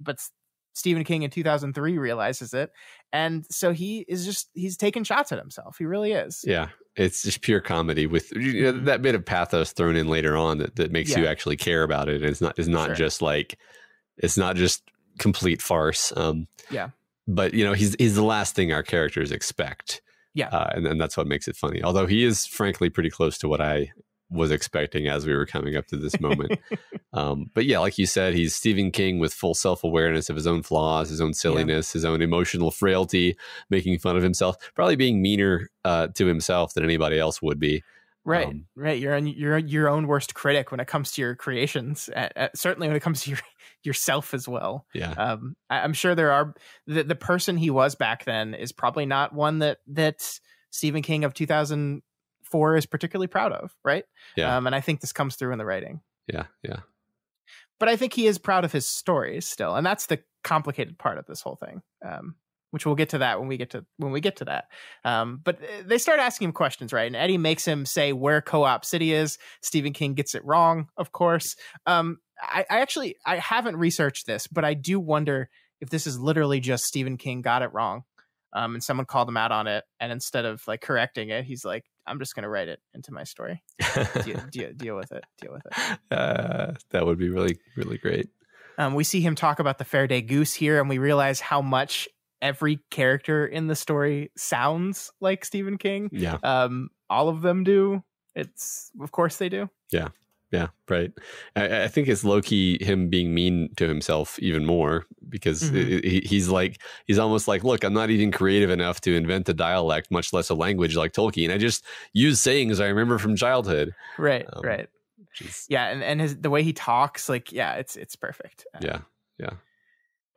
Stephen King in 2003 realizes it, and so he's taking shots at himself. He really is. Yeah, it's just pure comedy with that bit of pathos thrown in later on that makes you actually care about it. It's not sure. Just like, it's not just complete farce. But he's the last thing our characters expect. Yeah. And that's what makes it funny. Although he is frankly pretty close to what I was expecting as we were coming up to this moment. But yeah, like you said, he's Stephen King with full self-awareness of his own flaws, his own silliness, his own emotional frailty, making fun of himself, probably being meaner to himself than anybody else would be. Right. You're your own worst critic when it comes to your creations. Certainly when it comes to yourself as well. Yeah. I'm sure there are the person he was back then is probably not one that Stephen King of 2004 is particularly proud of. Right. Yeah. And I think this comes through in the writing. Yeah. But I think he is proud of his stories still. And that's the complicated part of this whole thing. Which we'll get to that when we get to that. But they start asking him questions, right? And Eddie makes him say where Co-op City is. Stephen King gets it wrong, of course. I haven't researched this, but I do wonder if this is literally just Stephen King got it wrong. And someone called him out on it. And instead of like correcting it, he's like, I'm just going to write it into my story. Deal with it. That would be really, really great. We see him talk about the Faraday goose here, and we realize how much every character in the story sounds like Stephen King. Yeah. All of them do. Of course they do. Yeah, right. I think it's low-key him being mean to himself even more, because he's almost like, look, I'm not even creative enough to invent a dialect, much less a language like Tolkien. I just use sayings I remember from childhood. Right. Yeah, and the way he talks, like, yeah, it's perfect. Yeah.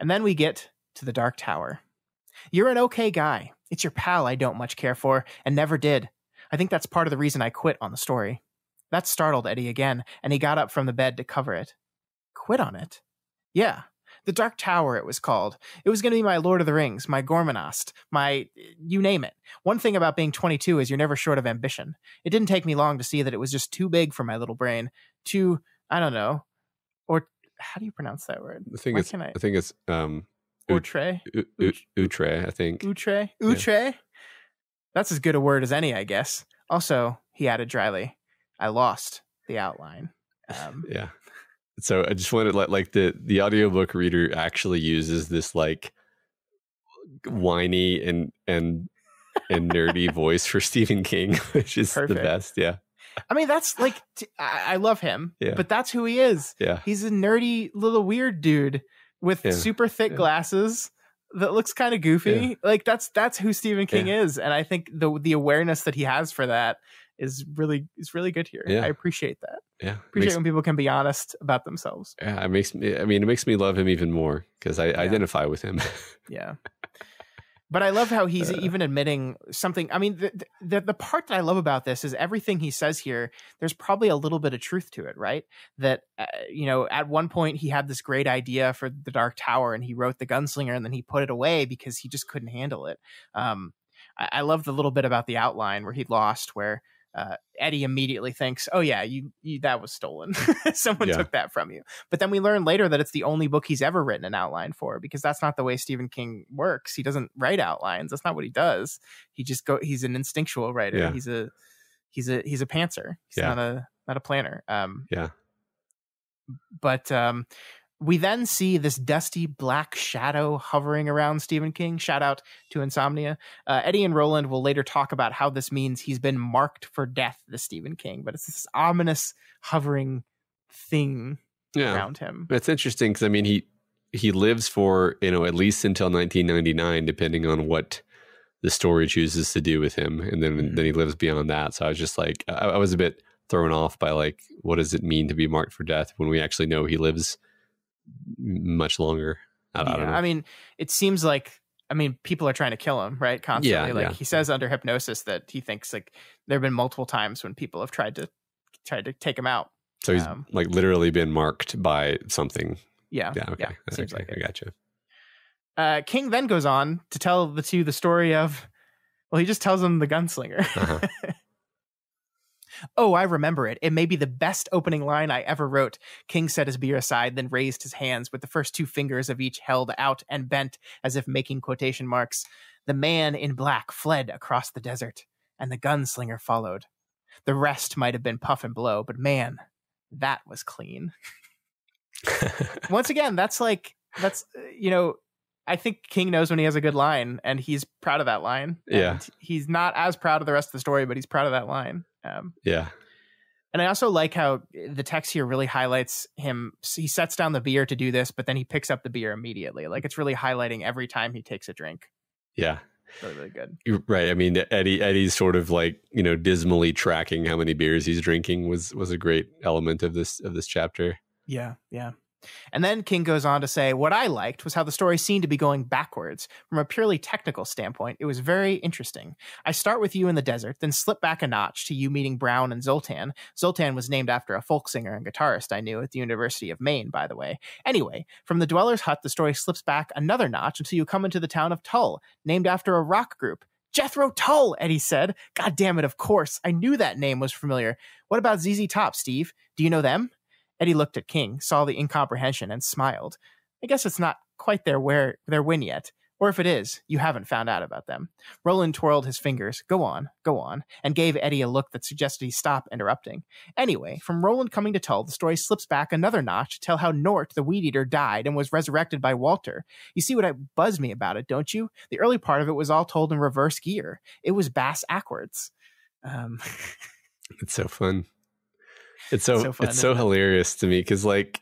And then we get to the Dark Tower. You're an okay guy. It's your pal I don't much care for, and never did. I think that's part of the reason I quit on the story. That startled Eddie again, and he got up from the bed to cover it. Quit on it? Yeah. The Dark Tower, it was called. It was going to be my Lord of the Rings, my Gormanost, my... you name it. One thing about being 22 is you're never short of ambition. It didn't take me long to see that it was just too big for my little brain. Too, I don't know. Or, how do you pronounce that word? I think it's Outre? Outre, I think. Outre? Yeah. That's as good a word as any, I guess. Also, he added dryly, I lost the outline. Yeah. So I just wanted to let, like, the audiobook reader actually uses this like whiny and nerdy voice for Stephen King, which is perfect. The best. Yeah. I mean, that's like, I love him, but that's who he is. Yeah. He's a nerdy little weird dude with super thick glasses that looks kind of goofy. Yeah. Like that's who Stephen King is. And I think the awareness that he has for that is really good here. Yeah. I appreciate that. Yeah. Appreciate when people can be honest about themselves. Yeah. It makes me love him even more because I identify with him. Yeah. But I love how he's even admitting something. I mean, the part that I love about this is everything he says here, there's probably a little bit of truth to it, right? That, at one point he had this great idea for the Dark Tower and he wrote the Gunslinger and then he put it away because he just couldn't handle it. I love the little bit about the outline where he lost, where Eddie immediately thinks, oh yeah, you that was stolen. Someone took that from you. But then we learn later that it's the only book he's ever written an outline for, because that's not the way Stephen King works. He doesn't write outlines. That's not what he does. He's an instinctual writer. Yeah. He's a pantser. He's not a planner. But we then see this dusty black shadow hovering around Stephen King. Shout out to Insomnia. Eddie and Roland will later talk about how this means he's been marked for death, the Stephen King. But it's this ominous hovering thing around him. It's interesting because, I mean, he lives for, at least until 1999, depending on what the story chooses to do with him, and then he lives beyond that. So I was just like, I was a bit thrown off by like, what does it mean to be marked for death when we actually know he lives much longer? I don't know. I mean, it seems like, people are trying to kill him, right? Constantly. He says under hypnosis that he thinks like there have been multiple times when people have tried to take him out. So he's like literally been marked by something. Yeah. Yeah. Okay. Yeah, seems like I gotcha. King then goes on to tell the two the story of, he just tells them the gunslinger. Uh-huh. Oh, I remember it. It may be the best opening line I ever wrote. King set his beer aside, then raised his hands with the first two fingers of each held out and bent as if making quotation marks. The man in black fled across the desert, and the gunslinger followed. The rest might have been puff and blow, but man, that was clean. Once again, that's I think King knows when he has a good line, and he's proud of that line. Yeah. He's not as proud of the rest of the story, but he's proud of that line. Yeah. And I also like how the text here really highlights him. He sets down the beer to do this, but then he picks up the beer immediately. Like, it's really highlighting every time he takes a drink. Yeah. Really, really good. You're right. I mean, Eddie's sort of like, dismally tracking how many beers he's drinking was a great element of this chapter. Yeah. Yeah. And then King goes on to say, what I liked was how the story seemed to be going backwards. From a purely technical standpoint, it was very interesting. I start with you in the desert, then slip back a notch to you meeting Brown and Zoltan. Zoltan was named after a folk singer and guitarist I knew at the University of Maine, by the way. Anyway, from the dweller's hut, the story slips back another notch until you come into the town of Tull, named after a rock group. Jethro Tull, Eddie said. God damn it, of course. I knew that name was familiar. What about ZZ Top, Steve? Do you know them? Eddie looked at King, saw the incomprehension, and smiled. I guess it's not quite their win yet. Or if it is, you haven't found out about them. Roland twirled his fingers. Go on, and gave Eddie a look that suggested he stop interrupting. Anyway, from Roland coming to Tull, the story slips back another notch to tell how Nort, the weed eater, died and was resurrected by Walter. You see what buzzed me about it, don't you? The early part of it was all told in reverse gear. It was bass backwards. It's so fun. It's so hilarious to me because, like,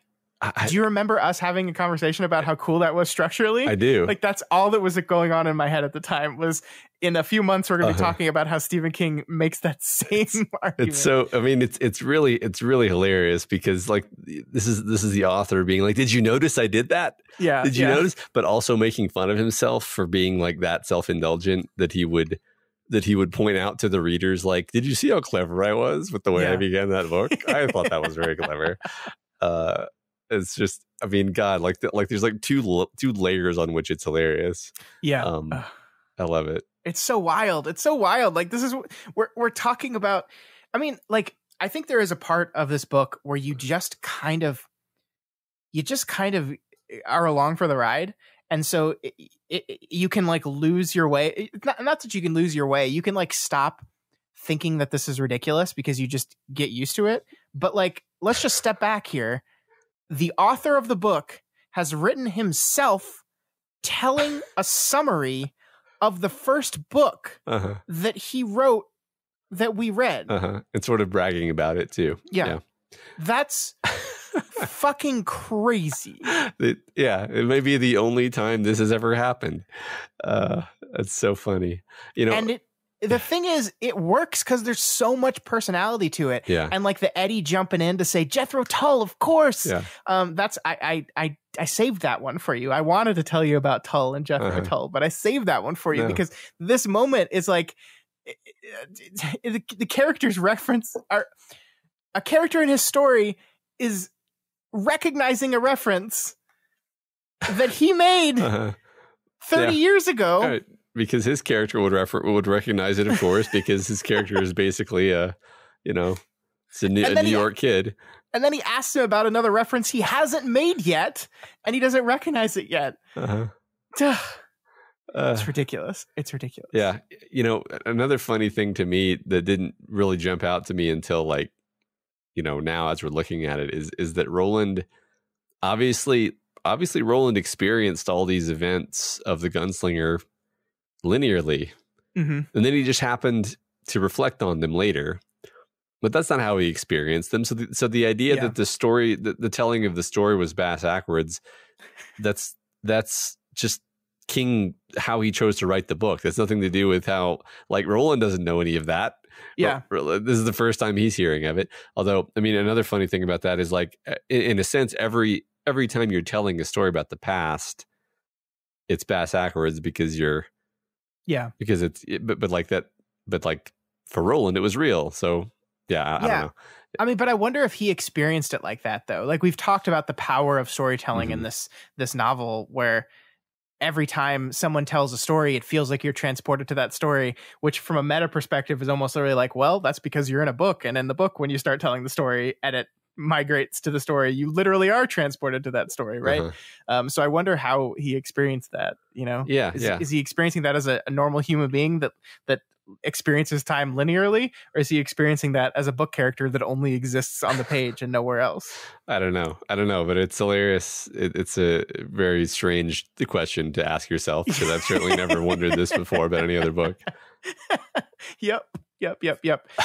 do you remember us having a conversation about how cool that was structurally? I do. Like, that's all that was going on in my head at the time. Was in a few months we're going to be talking about how Stephen King makes that same argument. It's so. I mean, it's really hilarious because, like, this is the author being like, "Did you notice I did that? Yeah. Did you notice?" But also making fun of himself for being like that self-indulgent that he would point out to the readers, like, did you see how clever I was with the way I began that book? I thought that was very clever. It's just, I mean, God, like there's like two layers on which it's hilarious. Yeah. I love it. It's so wild. It's so wild. Like, this is, we're talking about, I mean, like, I think there is a part of this book where you just kind of are along for the ride. And so you can like lose your way. Not that you can lose your way. You can like stop thinking that this is ridiculous because you just get used to it. But like, let's just step back here. The author of the book has written himself telling a summary of the first book that he wrote that we read. And sort of bragging about it too. Yeah. That's fucking crazy. It may be the only time this has ever happened. That's so funny. And the thing is, it works because there's so much personality to it. Yeah. And like the Eddie jumping in to say Jethro Tull, of course. Yeah. That's I saved that one for you. I wanted to tell you about Tull and Jethro Tull, but I saved that one for you because this moment is like the character's reference are a character in his story is recognizing a reference that he made 30 years ago. Right. Because his character would recognize it, of course, because his character is basically it's a New York kid. And then he asks him about another reference he hasn't made yet, and he doesn't recognize it yet. It's ridiculous. It's ridiculous. Yeah. Another funny thing to me that didn't really jump out to me until like, now as we're looking at it is that Roland, obviously Roland experienced all these events of the gunslinger linearly. And then he just happened to reflect on them later. But that's not how he experienced them. So the idea that the story, the telling of the story was bass backwards that's just King, how he chose to write the book. That's nothing to do with how, like, Roland doesn't know any of that. Yeah. This is the first time he's hearing of it. Although, I mean, another funny thing about that is, like, in a sense, every time you're telling a story about the past, it's backwards because it's, but like that, but like for Roland, it was real. So yeah, I don't know. I mean, but I wonder if he experienced it like that, though. Like, we've talked about the power of storytelling in this novel, where every time someone tells a story, it feels like you're transported to that story, which from a meta perspective is almost literally like, well, that's because you're in a book. And in the book, when you start telling the story and it migrates to the story, you literally are transported to that story, right? So I wonder how he experienced that, you know? Is he experiencing that as a normal human being that experiences time linearly, or is he experiencing that as a book character that only exists on the page and nowhere else? I don't know, but it's hilarious. It's a very strange question to ask yourself, because I've certainly never wondered this before about any other book. Yep.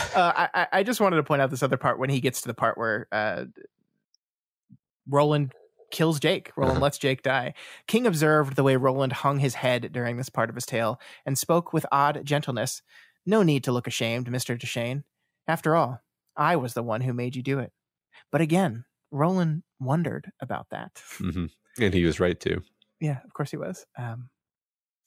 I just wanted to point out this other part when he gets to the part where Roland kills Jake. Roland lets Jake die. King observed the way Roland hung his head during this part of his tale and spoke with odd gentleness. No need to look ashamed, Mr. Deshane. After all, I was the one who made you do it. But again, Roland wondered about that. And he was right too. Yeah, of course he was.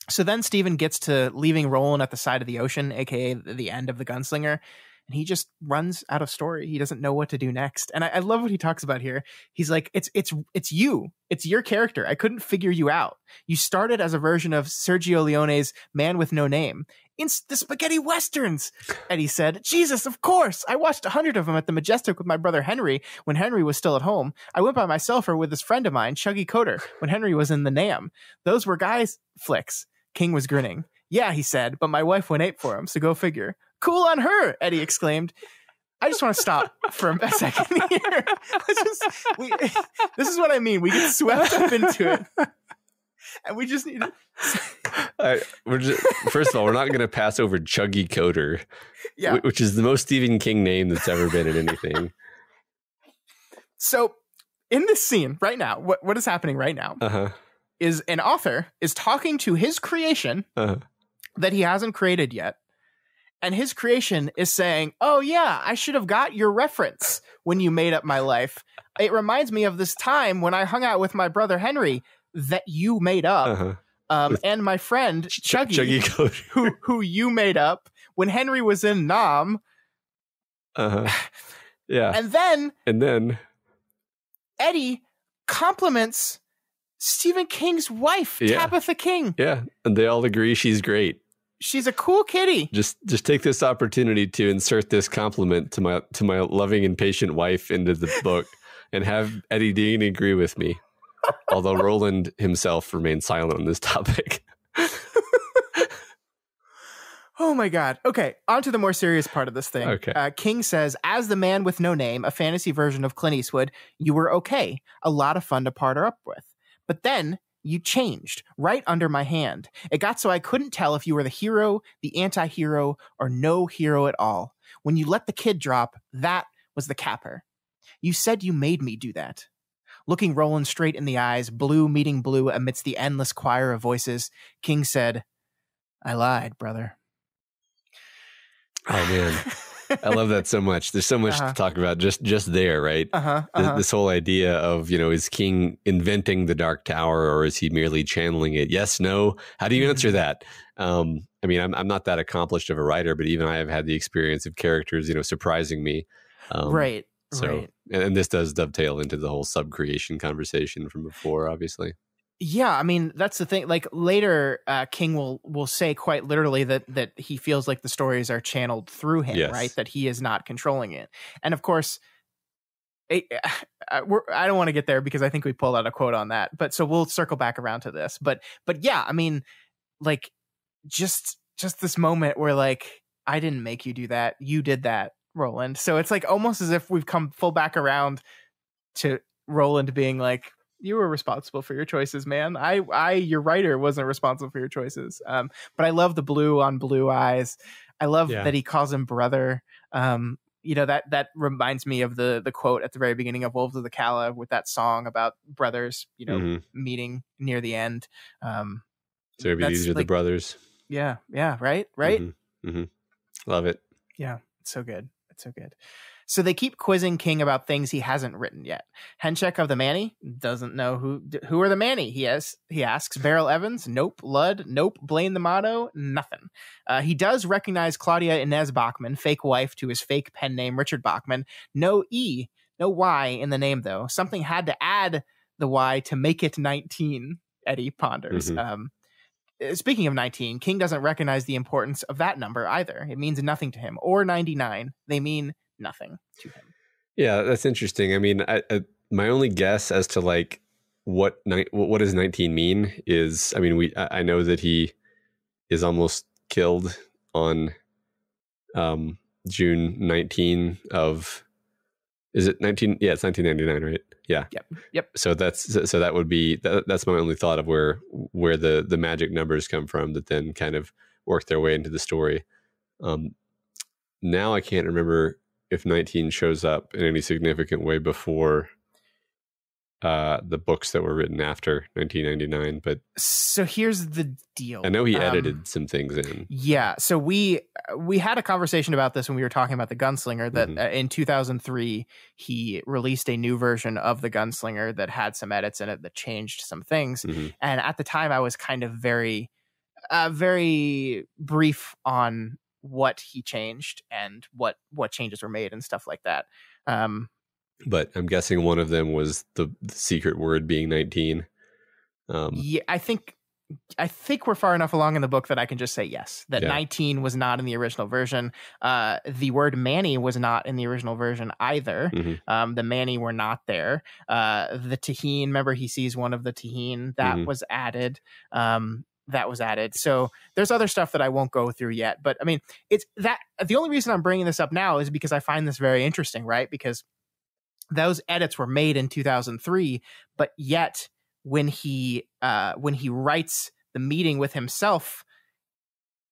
So then Stephen gets to leaving Roland at the side of the ocean, aka the end of the Gunslinger, and he just runs out of story. He doesn't know what to do next. And I love what he talks about here. He's like, it's you. It's your character. I couldn't figure you out. You started as a version of Sergio Leone's Man with No Name in the spaghetti westerns. And he said, Jesus, of course. I watched 100 of them at the Majestic with my brother Henry when Henry was still at home. I went by myself or with this friend of mine, Chuggy Coder, when Henry was in the NAM. Those were guys' flicks. King was grinning. Yeah, he said, but my wife went ape for him, so go figure. Cool on her, Eddie exclaimed. I just want to stop for a second here. This is what I mean. We get swept up into it. And we just need to... First of all, we're not going to pass over Chuggy Coder, which is the most Stephen King name that's ever been in anything. So, in this scene right now, what is happening right now is an author is talking to his creation that he hasn't created yet. And his creation is saying, oh, yeah, I should have got your reference when you made up my life. It reminds me of this time when I hung out with my brother Henry that you made up. And my friend Chuggy who you made up when Henry was in Nam. Yeah. And then Eddie compliments Stephen King's wife, Tabitha King. Yeah. And they all agree she's great. She's a cool kitty. Just take this opportunity to insert this compliment to my loving and patient wife into the book, and have Eddie Dean agree with me. Although Roland himself remains silent on this topic. Oh my God. Okay, on to the more serious part of this thing. Okay. King says, as the Man with No Name, a fantasy version of Clint Eastwood, you were okay. A lot of fun to partner up with. But then you changed right under my hand. It got so I couldn't tell if you were the hero, the anti-hero, or no hero at all. When you let the kid drop, that was the capper. You said you made me do that. Looking Roland straight in the eyes, blue meeting blue amidst the endless choir of voices, King said, I lied, brother. Oh, man. I love that so much. There's so much to talk about just there, right? This whole idea of, is King inventing the Dark Tower, or is he merely channeling it? Yes, no. How do you answer that? I mean, I'm not that accomplished of a writer, but even I have had the experience of characters, surprising me. Right. And this does dovetail into the whole sub-creation conversation from before, obviously. Yeah, I mean, that's the thing. Like later, King will say quite literally that he feels like the stories are channeled through him, right? That he is not controlling it. And of course, I don't want to get there because I think we pulled out a quote on that. But so we'll circle back around to this. But yeah, I mean, like just this moment where like, I didn't make you do that. You did that, Roland. So it's like almost as if we've come full back around to Roland being like, you were responsible for your choices, man. Your writer wasn't responsible for your choices. But I love the blue on blue eyes. I love that he calls him brother. that reminds me of the quote at the very beginning of Wolves of the Calla with that song about brothers, meeting near the end. So maybe these are the brothers. Yeah. Right. Love it. Yeah, it's so good. So they keep quizzing King about things he hasn't written yet. Henchek of the Manny doesn't know who are the Manny. He asks. Beryl Evans, nope. Ludd, nope. Blaine the Motto, nothing. He does recognize Claudia Inez Bachman, fake wife to his fake pen name Richard Bachman. No E, no Y in the name though. Something had to add the Y to make it 19. Eddie ponders. Speaking of 19, King doesn't recognize the importance of that number either. It means nothing to him. Or 99, they mean nothing to him. Yeah, that's interesting. I mean, my only guess as to like what does 19 mean is, I mean, I know that he is almost killed on June 19 of, is it 19? Yeah, it's 1999, right? Yeah. Yep. So that would be that's my only thought of where the magic numbers come from that then kind of work their way into the story. Now I can't remember if 19 shows up in any significant way before the books that were written after 1999, but so here's the deal. I know he edited some things in. Yeah, so we had a conversation about this when we were talking about the Gunslinger, that in 2003 he released a new version of the Gunslinger that had some edits in it that changed some things. And at the time I was kind of very brief on what he changed and what changes were made and stuff like that. But I'm guessing one of them was the secret word being 19. Yeah, I think we're far enough along in the book that I can just say yes, that 19 was not in the original version. The word Manny was not in the original version either. The Manny were not there. The Taheen, remember he sees one of the Taheen, that was added. So there's other stuff that I won't go through yet. But I mean, it's that the only reason I'm bringing this up now is because I find this very interesting, right? Because those edits were made in 2003, but yet when he writes the meeting with himself,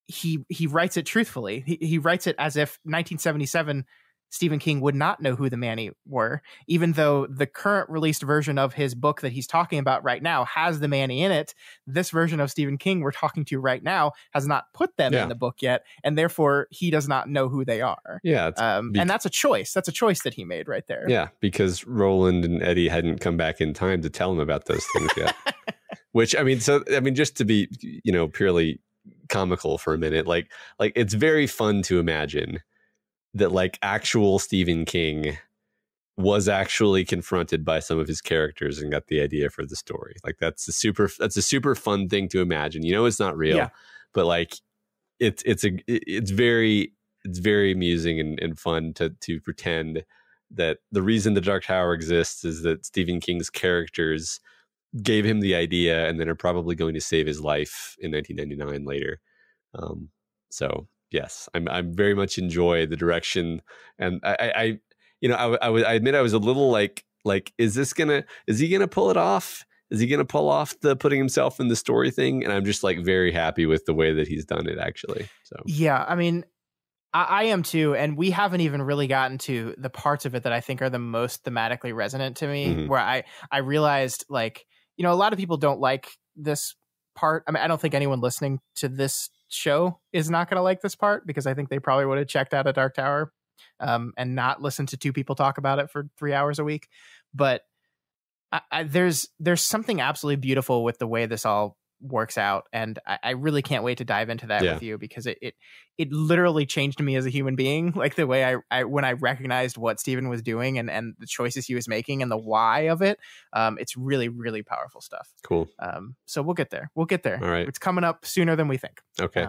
he writes it truthfully. He writes it as if 1977 Stephen King would not know who the Manny were, even though the current released version of his book that he's talking about right now has the Manny in it. This version of Stephen King we're talking to right now has not put them in the book yet, and therefore he does not know who they are. Yeah, and that's a choice. That's a choice that he made right there. Yeah, because Roland and Eddie hadn't come back in time to tell him about those things yet. Which just to be purely comical for a minute, like it's very fun to imagine that like actual Stephen King was actually confronted by some of his characters and got the idea for the story. Like that's a super fun thing to imagine. It's not real, but like it's very amusing and fun to pretend that the reason the Dark Tower exists is that Stephen King's characters gave him the idea and then are probably going to save his life in 1999 later. So yes, I'm very much enjoy the direction, and I admit I was a little like is he gonna pull it off? Is he gonna pull off the putting himself in the story thing? And I'm just like very happy with the way that he's done it actually. So yeah, I mean, I am too, and we haven't even really gotten to the parts of it that I think are the most thematically resonant to me, where I realized like a lot of people don't like this part. I mean, I don't think anyone listening to this show is not going to like this part, because I think they probably would have checked out a Dark Tower and not listened to two people talk about it for 3 hours a week. But there's something absolutely beautiful with the way this all works out, and I really can't wait to dive into that with you, because it literally changed me as a human being, like the way I when I recognized what Stephen was doing and the choices he was making and the why of it. It's really, really powerful stuff. Cool. So we'll get there. All right, it's coming up sooner than we think. Okay.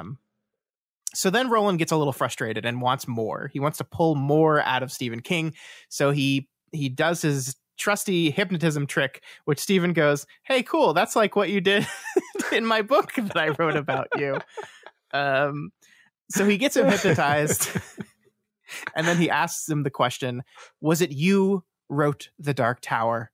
So then Roland gets a little frustrated and wants more. He wants to pull more out of Stephen King, so he does his trusty hypnotism trick, which Stephen goes, "Hey, cool, that's like what you did in my book that I wrote about you." So he gets him hypnotized, and then he asks him the question, "Was it you wrote The Dark Tower?"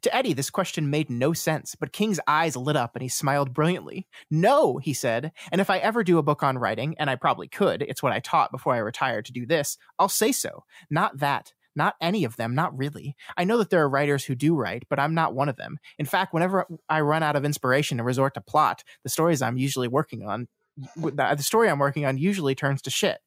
To Eddie, this question made no sense, but King's eyes lit up and he smiled brilliantly. No, he said, and if I ever do a book on writing, and I probably could, it's what I taught before I retired to do this, I'll say so. Not that. Not any of them, not really. I know that there are writers who do write, but I'm not one of them. In fact, whenever I run out of inspiration and resort to plot, the story I'm working on usually turns to shit.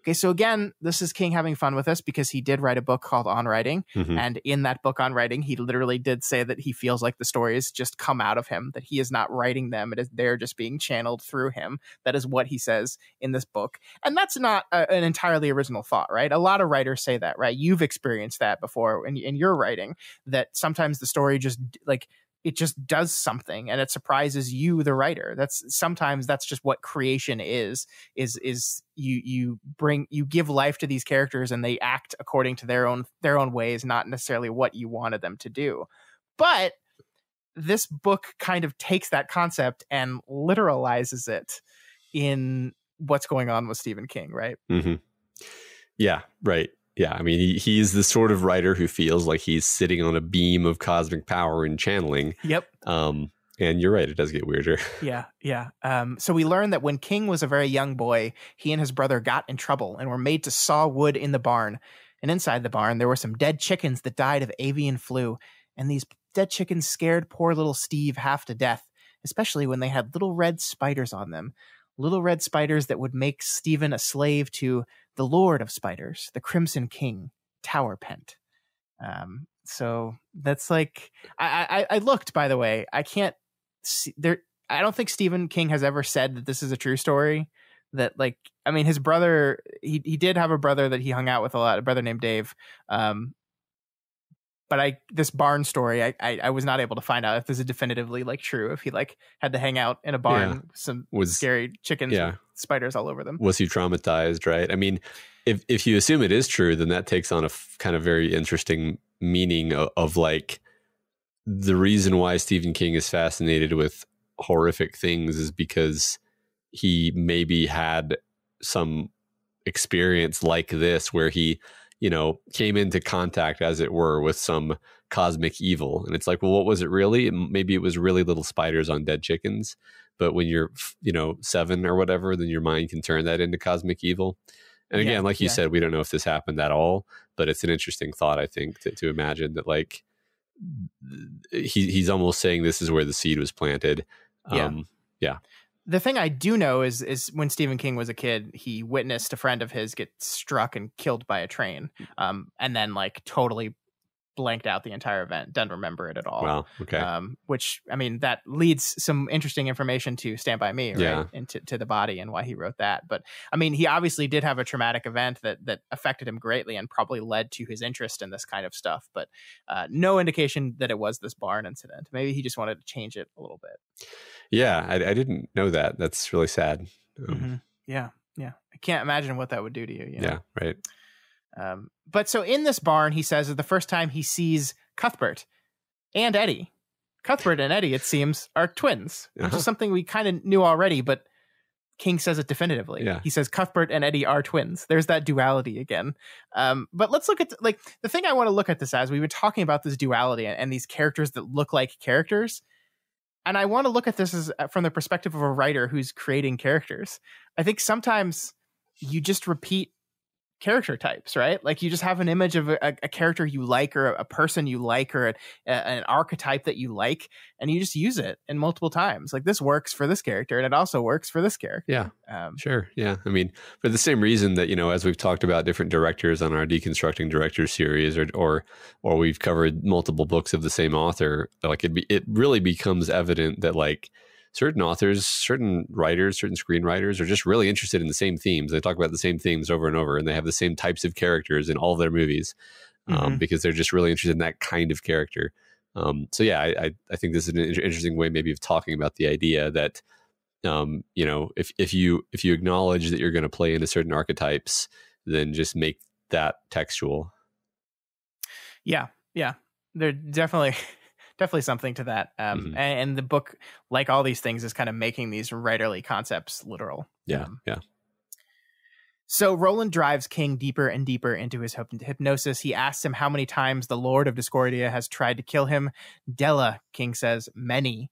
Okay, so again, this is King having fun with us because he did write a book called On Writing. And in that book on writing, he literally did say that he feels like the stories just come out of him, that he is not writing them. They're just being channeled through him. That is what he says in this book. And that's not an entirely original thought, right? A lot of writers say that, right? You've experienced that before in your writing, that sometimes the story just it just does something and it surprises you, the writer. Sometimes that's just what creation is you give life to these characters and they act according to their own ways, not necessarily what you wanted them to do. But this book kind of takes that concept and literalizes it in what's going on with Stephen King, right? Yeah, right. Yeah, I mean, he's the sort of writer who feels like he's sitting on a beam of cosmic power and channeling. Yep. And you're right, it does get weirder. Yeah. So we learn that when King was a very young boy, he and his brother got in trouble and were made to saw wood in the barn. And inside the barn, there were some dead chickens that died of avian flu. And these dead chickens scared poor little Steve half to death, especially when they had little red spiders on them. Little red spiders that would make Stephen a slave to the Lord of Spiders, the Crimson King, Tower Pent. So that's like, I looked, by the way, I can't see there. I don't think Stephen King has ever said that this is a true story. That his brother, he did have a brother that he hung out with a lot, a brother named Dave. But this barn story, I was not able to find out if this is definitively true. If he had to hang out in a barn with some scary chickens with spiders all over them. Was he traumatized? Right. I mean, if you assume it is true, then that takes on a kind of very interesting meaning of the reason why Stephen King is fascinated with horrific things is because he maybe had some experience like this where he came into contact, as it were, with some cosmic evil. And it's like, well, what was it really? Maybe it was really little spiders on dead chickens. But when you're, 7 or whatever, then your mind can turn that into cosmic evil. And again, like you said, we don't know if this happened at all, but it's an interesting thought, I think, to imagine that he's almost saying this is where the seed was planted. Yeah. The thing I do know is when Stephen King was a kid, he witnessed a friend of his get struck and killed by a train, and then totally blanked out the entire event, doesn't remember it at all. Wow. Okay. Which, I mean, that leads some interesting information to Stand By Me, right? Yeah. And to the body and why he wrote that. But I mean, he obviously did have a traumatic event that affected him greatly and probably led to his interest in this kind of stuff. But no indication that it was this barn incident. Maybe he just wanted to change it a little bit. Yeah, I didn't know that. That's really sad. Yeah. I can't imagine what that would do to you. Yeah, right. But so in this barn, he says, is the first time he sees Cuthbert and Eddie. Cuthbert and Eddie, it seems, are twins, which is something we kind of knew already, but King says it definitively. Yeah. He says Cuthbert and Eddie are twins. There's that duality again. But let's look at the thing I want to look at this as. We've been talking about this duality and these characters that look like characters. And I want to look at this as from the perspective of a writer who's creating characters. I think sometimes you just repeat character types, right? You just have an image of a character you like, or a person you like, or an archetype that you like, and you just use it in multiple times. This works for this character, and it also works for this character. Yeah, sure. Yeah, I mean, for the same reason that as we've talked about different directors on our Deconstructing Directors series, or we've covered multiple books of the same author, it really becomes evident that certain authors, certain writers, certain screenwriters are just really interested in the same themes. They talk about the same themes over and over, and they have the same types of characters in all of their movies because they're just really interested in that kind of character. So yeah, I think this is an interesting way maybe of talking about the idea that, if you acknowledge that you're going to play into certain archetypes, then just make that textual. Yeah. They're definitely something to that. And the book, like all these things, is kind of making these writerly concepts literal. Yeah. So Roland drives King deeper and deeper into his hypnosis. He asks him how many times the Lord of Discordia has tried to kill him. Della, King says, many.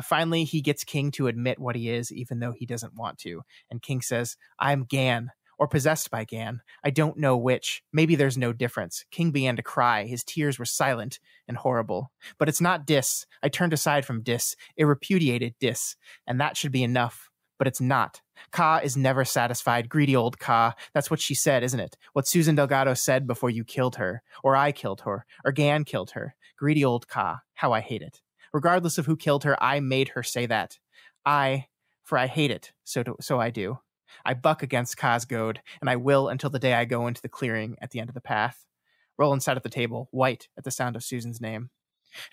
Finally, he gets King to admit what he is, even though he doesn't want to. And King says, I'm Gan, or possessed by Gan. I don't know which. Maybe there's no difference. King began to cry. His tears were silent and horrible. But it's not Dis. I turned aside from Dis. It repudiated Dis. And that should be enough. But it's not. Ka is never satisfied. Greedy old Ka. That's what she said, isn't it? What Susan Delgado said before you killed her. Or I killed her. Or Gan killed her. Greedy old Ka. How I hate it. Regardless of who killed her, I made her say that. For I hate it. So I do. I buck against Ka's goad, and I will until the day I go into the clearing at the end of the path. Roland sat at the table, white at the sound of Susan's name.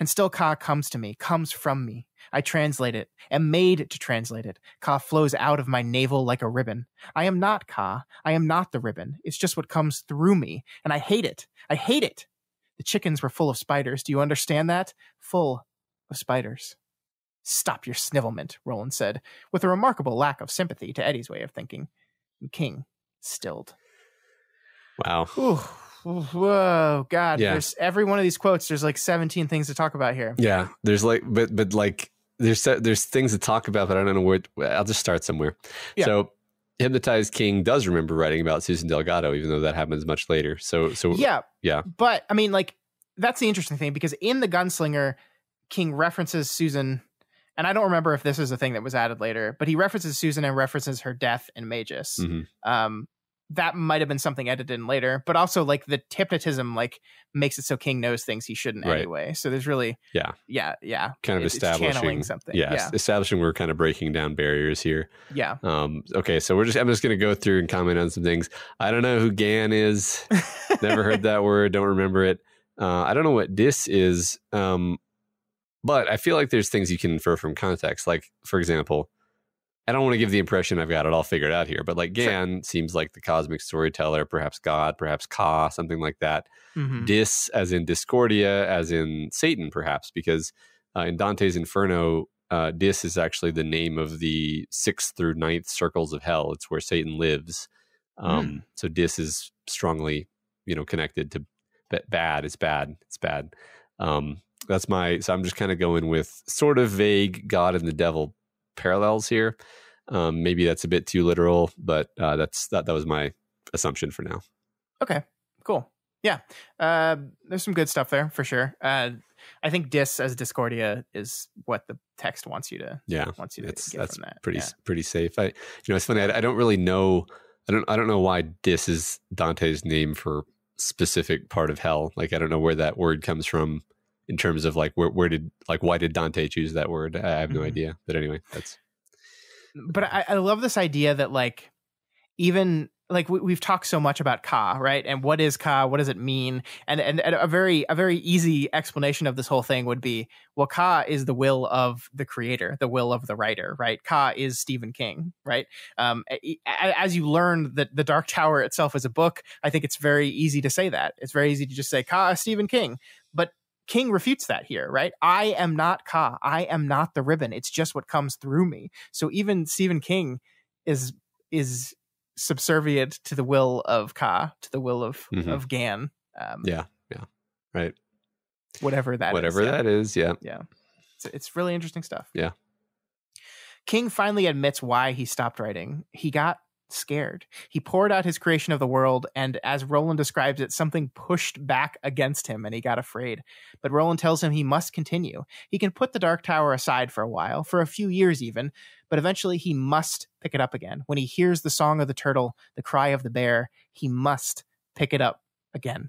And still Ka comes to me, comes from me. I translate it, am made to translate it. Ka flows out of my navel like a ribbon. I am not Ka. I am not the ribbon. It's just what comes through me, and I hate it. I hate it. The chickens were full of spiders. Do you understand that? Full of spiders. Stop your snivelment, Roland said, with a remarkable lack of sympathy to Eddie's way of thinking. And King stilled. Wow. Ooh. Whoa, God! Yeah. There's every one of these quotes. There's like 17 things to talk about here. Yeah, there's like, but like, there's things to talk about, but I don't know where. I'll just start somewhere. Yeah. So, hypnotized King does remember writing about Susan Delgado, even though that happens much later. So yeah. But I mean, like, that's the interesting thing, because in the Gunslinger, King references Susan, and I don't remember if this is a thing that was added later, but he references Susan and references her death in Magus. Mm-hmm. That might have been something edited in later, but also like the hypnotism like makes it so King knows things he shouldn't anyway. So there's really kind of establishing something. Establishing we're kind of breaking down barriers here. Yeah. Okay, so I'm just going to go through and comment on some things. I don't know who Gan is. Never heard that word. Don't remember it. I don't know what Dis is. But I feel like there's things you can infer from context. Like, for example, I don't want to give the impression I've got it all figured out here, but like Gan seems like the cosmic storyteller, perhaps God, perhaps Ka, something like that. Mm-hmm. Dis, as in Discordia, as in Satan, perhaps, because in Dante's Inferno, Dis is actually the name of the 6th through 9th circles of hell. It's where Satan lives. So Dis is strongly, connected to bad. It's bad. It's bad. So I'm just kind of going with sort of vague God and the devil parallels here. Maybe that's a bit too literal, but that was my assumption for now. Okay, cool. Yeah, there's some good stuff there for sure. I think Dis as Discordia is what the text wants you to get from that. Pretty safe. It's funny. I don't really know. I don't know why Dis is Dante's name for specific part of hell. Like, I don't know where that word comes from in terms of like why did Dante choose that word? I have no idea. But anyway, But I love this idea that like even like we've talked so much about Ka, right? And what is Ka? What does it mean? And a very easy explanation of this whole thing would be, well, Ka is the will of the creator, the will of the writer, right? Ka is Stephen King, right? As you learn that the Dark Tower itself is a book, I think it's very easy to say that. It's very easy to just say Ka is Stephen King, but King refutes that here, right? I am not Ka. I am not the ribbon. It's just what comes through me. So even Stephen King is subservient to the will of Ka, to the will of Gan. Right. Whatever that is. Yeah. It's really interesting stuff. Yeah. King finally admits why he stopped writing. He got scared. He poured out his creation of the world, and as Roland describes it, something pushed back against him and he got afraid. But Roland tells him he must continue. He can put the Dark Tower aside for a while, for a few years even, but eventually he must pick it up again. When he hears the song of the turtle, the cry of the bear, he must pick it up again.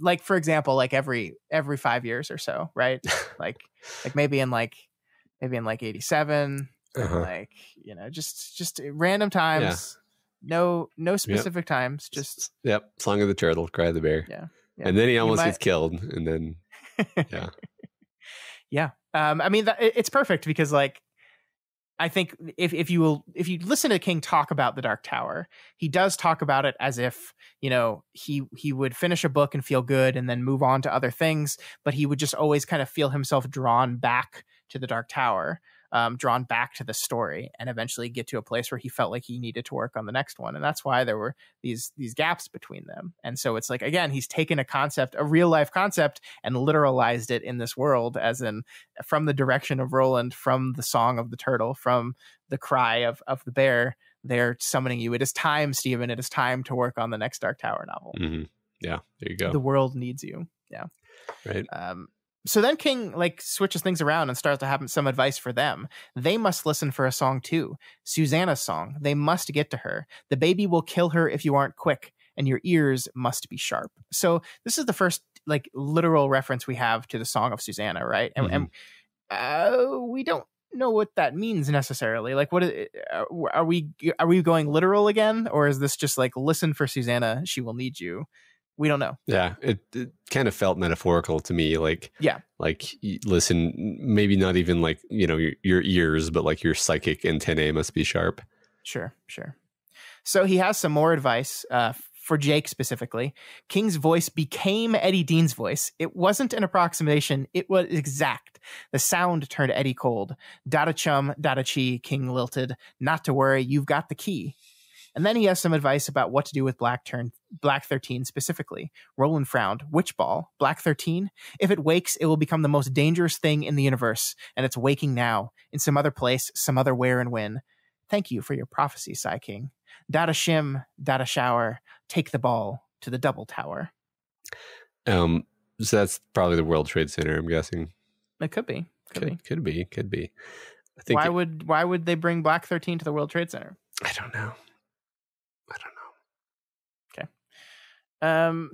Like, for example, like every 5 years or so, right? like maybe in 87, like, just random times. No specific times, just Song of the turtle, cry of the bear. And then he almost gets killed, and then I mean, it's perfect because like I think if you listen to King talk about the Dark Tower, he does talk about it as if he would finish a book and feel good and then move on to other things, but he would just always kind of feel himself drawn back to the Dark Tower. drawn back to the story and eventually get to a place where he felt like he needed to work on the next one. And that's why there were these gaps between them. And so it's like, again, he's taken a concept, a real life concept, and literalized it in this world, as in from the direction of Roland, from the song of the turtle, from the cry of the bear. They're summoning you. It is time, Stephen. It is time to work on the next Dark Tower novel. Mm-hmm. Yeah, there you go. The world needs you. Yeah. Right. So then King like switches things around and starts to have some advice for them. They must listen for a song too. Susannah's song. They must get to her. The baby will kill her if you aren't quick, and your ears must be sharp. So this is the first like literal reference we have to the Song of Susannah, right? And we don't know what that means necessarily. Like, what are we going literal again, or is this just like, listen for Susannah, she will need you? We don't know. Yeah, it kind of felt metaphorical to me. Like, yeah, like listen, maybe not even like, you know, your ears, but like your psychic antennae must be sharp. Sure. So he has some more advice for Jake specifically. King's voice became Eddie Dean's voice. It wasn't an approximation. It was exact. The sound turned Eddie cold. Dada chum, dada chi, King lilted. Not to worry, you've got the key. And then he has some advice about what to do with Black 13 specifically. Roland frowned. Which ball? Black 13? If it wakes, it will become the most dangerous thing in the universe. And it's waking now. In some other place, some other where and when. Thank you for your prophecy, Psy King. Dada shim, dada shower. Take the ball to the double tower. So that's probably the World Trade Center, I'm guessing. It could be. Could be. I think why would they bring Black 13 to the World Trade Center? I don't know. Okay.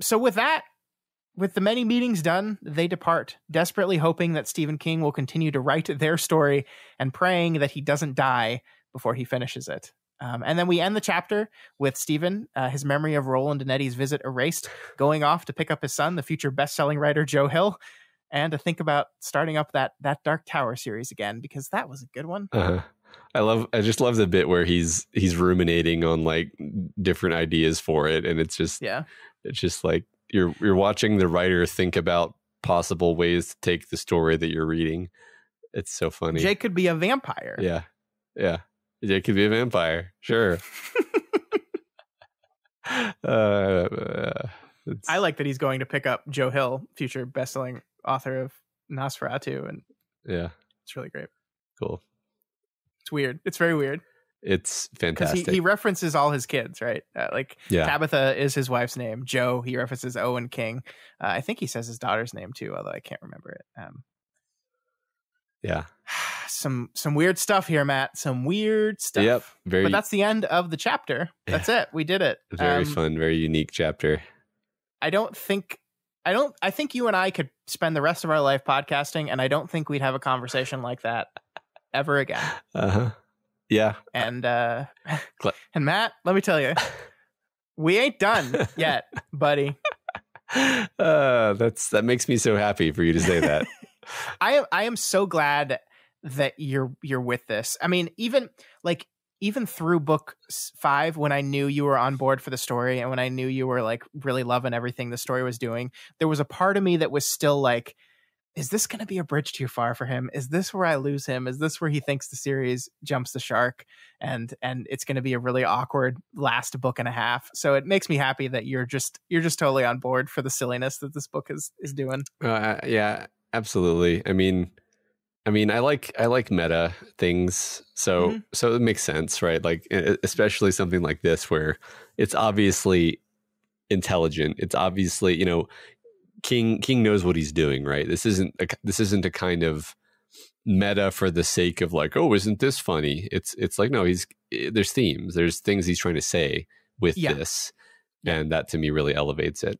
So with the many meetings done, they depart, desperately hoping that Stephen King will continue to write their story and praying that he doesn't die before he finishes it. And then we end the chapter with Stephen, his memory of Roland and Eddie's visit erased, going off to pick up his son, the future best-selling writer Joe Hill, and to think about starting up that Dark Tower series again, because that was a good one. I just love the bit where he's ruminating on like different ideas for it, and it's just like you're watching the writer think about possible ways to take the story that you're reading. It's so funny. Jake could be a vampire. Yeah. Jake could be a vampire. Sure. I like that he's going to pick up Joe Hill, future best-selling author of Nosferatu, and it's really great. Cool. It's weird. It's very weird. It's fantastic. Because he references all his kids, right? Tabitha is his wife's name. Joe, he references Owen King. I think he says his daughter's name too, although I can't remember it. Some weird stuff here, Matt. Some weird stuff. Yep. But that's the end of the chapter. That's it. We did it. Very fun, very unique chapter. I think you and I could spend the rest of our life podcasting, and I don't think we'd have a conversation like that ever again. Yeah. And Matt, let me tell you, we ain't done yet, buddy. That makes me so happy for you to say that. I am so glad that you're with this. I mean, even through book 5, when I knew you were on board for the story, and when I knew you were like really loving everything the story was doing, there was a part of me that was still like, is this going to be a bridge too far for him? Is this where I lose him? Is this where he thinks the series jumps the shark and it's going to be a really awkward last book and a half? So it makes me happy that you're just totally on board for the silliness that this book is doing. Yeah, absolutely. I mean, I like meta things, so it makes sense, right? Like, especially something like this where it's obviously intelligent. It's obviously, King knows what he's doing, right? This isn't a kind of meta for the sake of like, oh, isn't this funny? It's like, no, there's themes, there's things he's trying to say with this, and that to me really elevates it.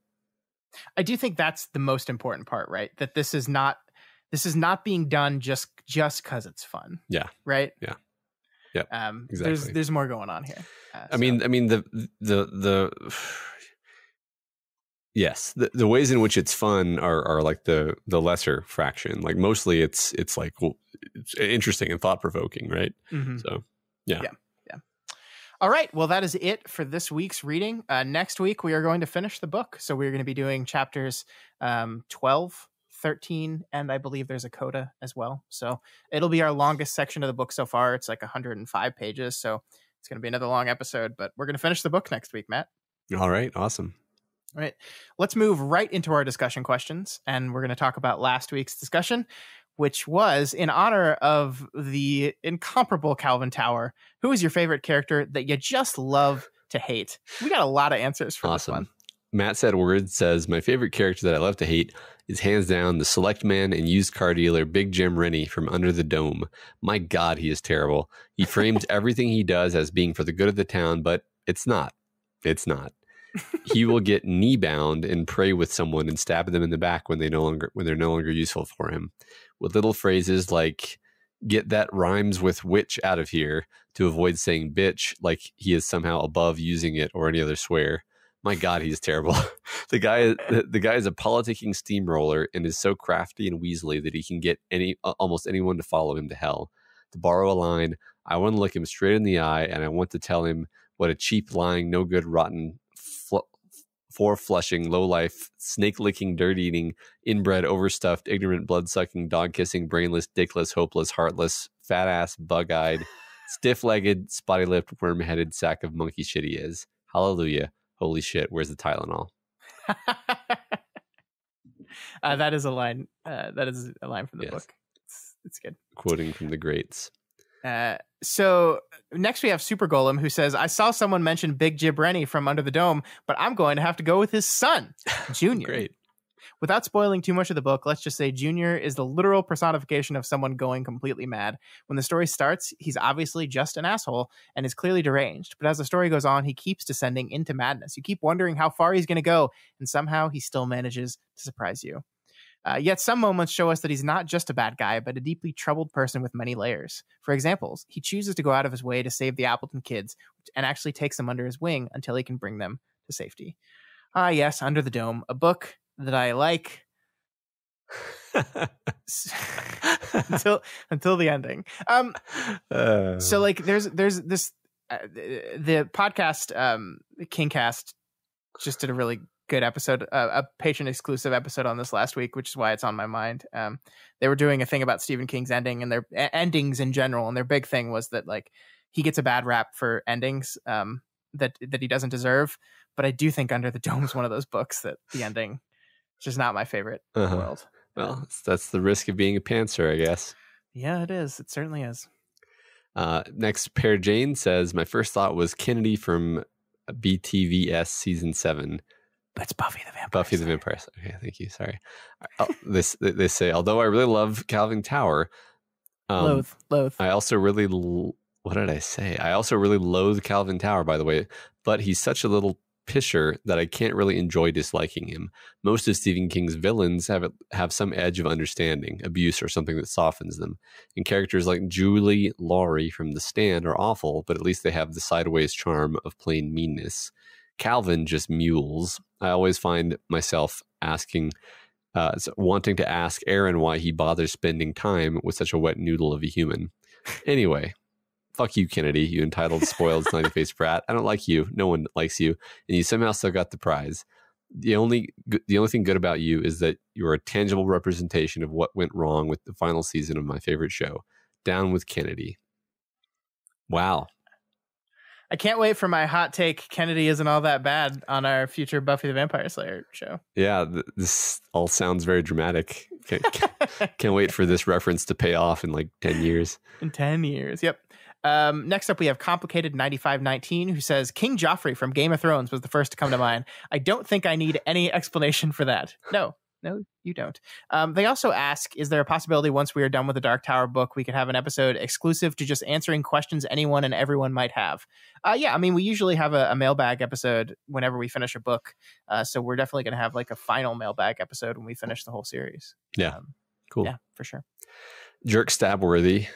I do think that's the most important part, right? That this is not being done just because it's fun. Yeah. Right. Yeah. Yeah. Exactly. There's more going on here. I mean yes, the ways in which it's fun are like the lesser fraction. Like mostly it's like, well, it's interesting and thought provoking, right? Mm-hmm. So yeah. All right. Well, that is it for this week's reading. Next week we are going to finish the book, so we're going to be doing chapters 12 13, and I believe there's a coda as well. So it'll be our longest section of the book so far. It's like 105 pages, so it's going to be another long episode, but we're going to finish the book next week, Matt. All right, awesome. All right, let's move right into our discussion questions, and we're going to talk about last week's discussion, which was in honor of the incomparable Calvin Tower. Who is your favorite character that you just love to hate? We got a lot of answers for this one. Matt Said Word says, my favorite character that I love to hate is hands down the select man and used car dealer Big Jim Rennie from Under the Dome. My God, he is terrible. He frames everything he does as being for the good of the town, but it's not. It's not. He will get knee bound and pray with someone and stab them in the back when they're no longer useful for him, with little phrases like "get that rhymes with witch out of here" to avoid saying bitch, like he is somehow above using it or any other swear. My God, he's terrible. The guy is a politicking steamroller and is so crafty and weaselly that he can get almost anyone to follow him to hell. To borrow a line, I want to look him straight in the eye and I want to tell him what a cheap, lying, no good, rotten, four-flushing, low-life, snake-licking, dirt-eating, inbred, overstuffed, ignorant, blood-sucking, dog-kissing, brainless, dickless, hopeless, heartless, fat-ass, bug-eyed, stiff-legged, spotty-lipped, worm-headed sack of monkey shit he is. Hallelujah. Holy shit, where's the Tylenol? That is a line. That is a line from the book. It's good. Quoting from the greats. So next we have Super Golem, who says, I saw someone mention Big Jib Rennie from Under the Dome, but I'm going to have to go with his son, Junior. Great. Without spoiling too much of the book, let's just say Junior is the literal personification of someone going completely mad. When the story starts, he's obviously just an asshole and is clearly deranged. But as the story goes on, he keeps descending into madness. You keep wondering how far he's going to go, and somehow he still manages to surprise you. Yet some moments show us that he's not just a bad guy, but a deeply troubled person with many layers. For example, he chooses to go out of his way to save the Appleton kids and actually takes them under his wing until he can bring them to safety. Yes, Under the Dome, a book that I like until the ending. So like there's this the podcast Kingcast just did a really good episode, a patron exclusive episode on this last week, which is why it's on my mind. They were doing a thing about Stephen King's ending and their endings in general, and their big thing was that like he gets a bad rap for endings that he doesn't deserve. But I do think Under the Dome is one of those books that the ending is just not my favorite in the world. Well, that's the risk of being a pantser, I guess. Yeah, it is. It certainly is. Next, Pear Jane says, my first thought was Kennedy from BTVS season 7. That's Buffy the Vampire. Buffy the Vampire. Okay, thank you. Sorry. They say, although I really love Calvin Tower, loathe. I also really, what did I say? I also really loathe Calvin Tower, by the way, but he's such a little pisher that I can't really enjoy disliking him. Most of Stephen King's villains have some edge of understanding, abuse, or something that softens them. And characters like Julie Laurie from The Stand are awful, but at least they have the sideways charm of plain meanness. Calvin just mules. I always find myself wanting to ask Aaron why he bothers spending time with such a wet noodle of a human. Anyway, fuck you, Kennedy, you entitled, spoiled, snotty-faced brat. I don't like you. No one likes you. And you somehow still got the prize. The only thing good about you is that you're a tangible representation of what went wrong with the final season of my favorite show. Down with Kennedy. Wow. I can't wait for my hot take, Kennedy isn't all that bad, on our future Buffy the Vampire Slayer show. Yeah, this all sounds very dramatic. Can't wait for this reference to pay off in like 10 years. In 10 years, yep. Next up, we have Complicated 9519, who says, King Joffrey from Game of Thrones was the first to come to mind. I don't think I need any explanation for that. No, you don't. They also ask, is there a possibility once we are done with the Dark Tower book, we could have an episode exclusive to just answering questions anyone and everyone might have? Yeah, I mean, we usually have a mailbag episode whenever we finish a book. So we're definitely going to have like a final mailbag episode when we finish the whole series. Yeah, cool. Yeah, for sure. Jerk Stabworthy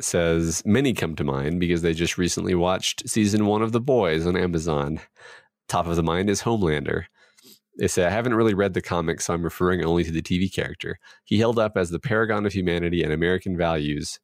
says, many come to mind because they just recently watched season 1 of The Boys on Amazon. Top of the mind is Homelander. They say, I haven't really read the comics, so I'm referring only to the TV character. He held up as the paragon of humanity and American values,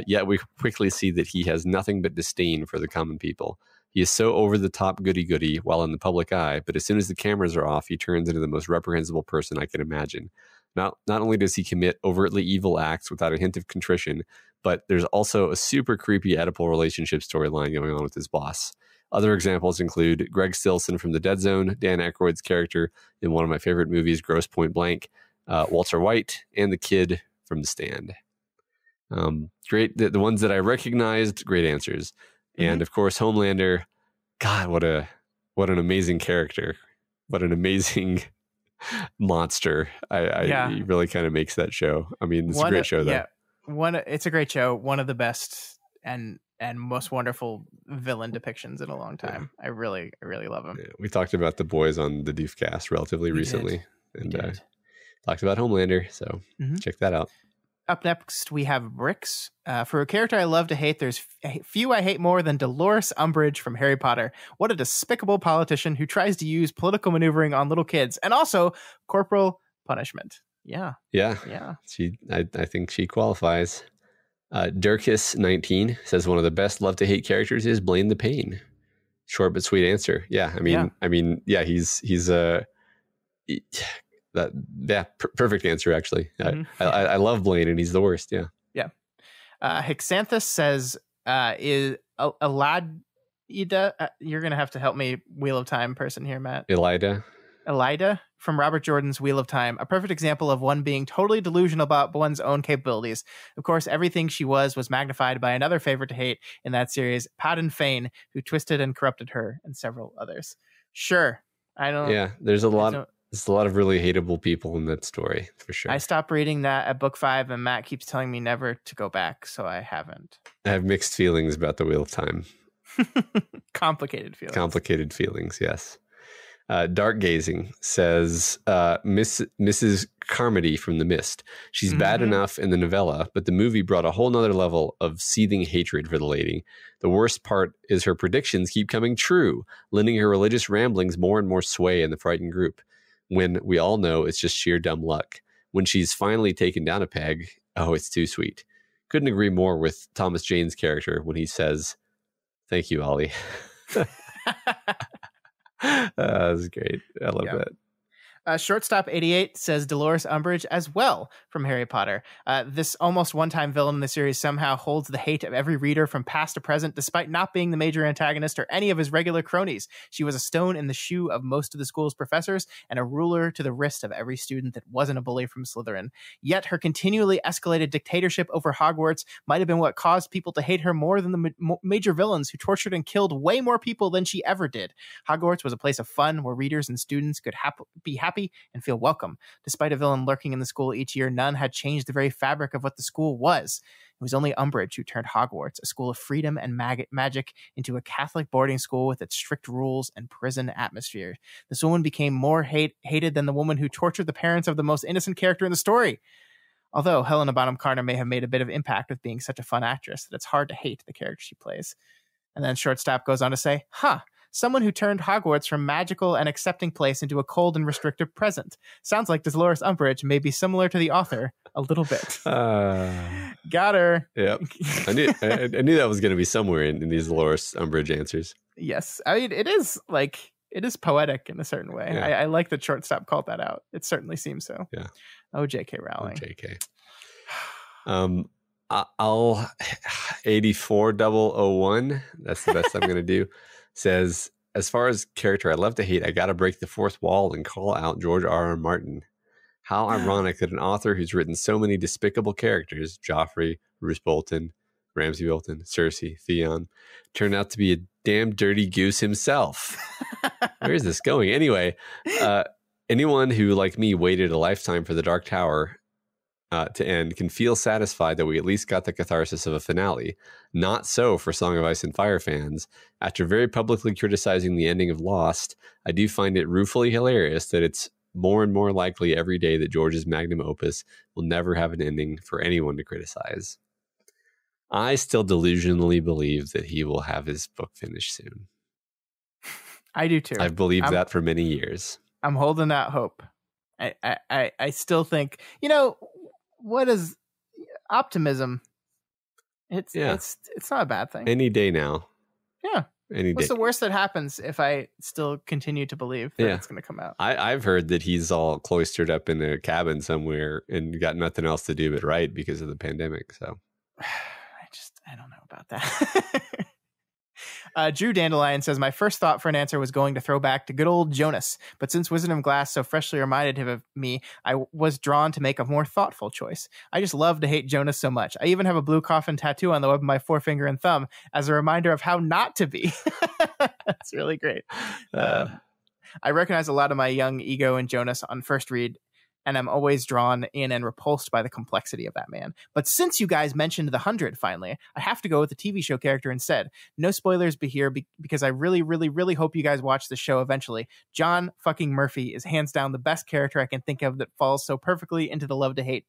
yet we quickly see that he has nothing but disdain for the common people. He is so over-the-top goody-goody while in the public eye, but as soon as the cameras are off, he turns into the most reprehensible person I can imagine. Not only does he commit overtly evil acts without a hint of contrition, but there's also a super creepy Oedipal relationship storyline going on with his boss. Other examples include Greg Stillson from The Dead Zone, Dan Aykroyd's character in one of my favorite movies, Gross Point Blank, Walter White, and the kid from The Stand. Great. The ones that I recognized, great answers. And of course, Homelander. God, what an amazing character. What an amazing monster. He really kind of makes that show. I mean, it's a great show, though. Yeah, it's a great show. One of the best and most wonderful villain depictions in a long time. Yeah. I really love him. Yeah, we talked about The Boys on the Doofcast relatively recently. And talked about Homelander, so check that out. Up next, we have Bricks. For a character I love to hate, there's few I hate more than Dolores Umbridge from Harry Potter. What a despicable politician who tries to use political maneuvering on little kids, and also corporal punishment. Yeah. I think she qualifies. Durkis19 says one of the best love to hate characters is Blaine the Pain. Short but sweet answer. Yeah, perfect answer, actually. I love Blaine, and he's the worst. Yeah. Hexanthus says, is Elida, you're going to have to help me, Wheel of Time person here, Matt. Elida from Robert Jordan's Wheel of Time, a perfect example of one being totally delusional about one's own capabilities. Of course, everything she was magnified by another favorite to hate in that series, Padan Fane, who twisted and corrupted her, and several others. Sure. There's a lot of really hateable people in that story, for sure. I stopped reading that at book 5, and Matt keeps telling me never to go back, so I haven't. I have mixed feelings about the Wheel of Time. Complicated feelings, yes. Dark Gazing says, Mrs. Carmody from The Mist. She's bad enough in the novella, but the movie brought a whole nother level of seething hatred for the lady. The worst part is her predictions keep coming true, lending her religious ramblings more and more sway in the frightened group, when we all know it's just sheer dumb luck. When she's finally taken down a peg, oh, it's too sweet. Couldn't agree more with Thomas Jane's character when he says, "Thank you, Ollie." That was great. I love that. Shortstop 88 says Dolores Umbridge as well from Harry Potter. This almost one-time villain in the series somehow holds the hate of every reader from past to present, despite not being the major antagonist or any of his regular cronies. She was a stone in the shoe of most of the school's professors and a ruler to the wrist of every student that wasn't a bully from Slytherin. Yet her continually escalated dictatorship over Hogwarts might have been what caused people to hate her more than the major villains who tortured and killed way more people than she ever did. Hogwarts was a place of fun where readers and students could be happy and feel welcome. Despite a villain lurking in the school each year, none had changed the very fabric of what the school was. It was only Umbridge who turned Hogwarts, a school of freedom and magic, into a Catholic boarding school with its strict rules and prison atmosphere. This woman became more hated than the woman who tortured the parents of the most innocent character in the story. Although Helena Bonham Carter may have made a bit of impact with being such a fun actress that it's hard to hate the character she plays. And then Shortstop goes on to say, someone who turned Hogwarts from magical and accepting place into a cold and restrictive present. Sounds like Dolores Umbridge may be similar to the author a little bit. Got her. Yep. I knew that was going to be somewhere in these Dolores Umbridge answers. Yes. I mean, it is poetic in a certain way. Yeah. I like that Shortstop called that out. It certainly seems so. Yeah. Oh, J.K. Rowling. J.K. I'll 84001. That's the best I'm going to do. Says, as far as character I love to hate, I got to break the fourth wall and call out George R.R. Martin. How ironic that an author who's written so many despicable characters, Joffrey, Roose Bolton, Ramsay Bolton, Cersei, Theon, turned out to be a damn dirty goose himself. Where is this going? Anyway, anyone who, like me, waited a lifetime for the Dark Tower to end can feel satisfied that we at least got the catharsis of a finale. Not so for Song of Ice and Fire fans. After very publicly criticizing the ending of Lost, I do find it ruefully hilarious that it's more and more likely every day that George's magnum opus will never have an ending for anyone to criticize. I still delusionally believe that he will have his book finished soon. I do too. I've believed that for many years. I'm holding out hope. I still think, what is optimism? It's not a bad thing. Any day now. Yeah. any What's day. the worst that happens if I still continue to believe that it's going to come out? I've heard that he's all cloistered up in a cabin somewhere and got nothing else to do but write because of the pandemic. So I don't know about that. Drew Dandelion says, my first thought for an answer was going to throw back to good old Jonas, but since Wizard of Glass so freshly reminded him of me, I was drawn to make a more thoughtful choice. I just love to hate Jonas so much. I even have a blue coffin tattoo on the web of my forefinger and thumb as a reminder of how not to be. That's really great. I recognize a lot of my young ego in Jonas on first read, and I'm always drawn in and repulsed by the complexity of that man. But since you guys mentioned the 100 finally, I have to go with the TV show character instead. No spoilers be here because I really, really, really hope you guys watch the show eventually. John fucking Murphy is hands down the best character I can think of that falls so perfectly into the love to hate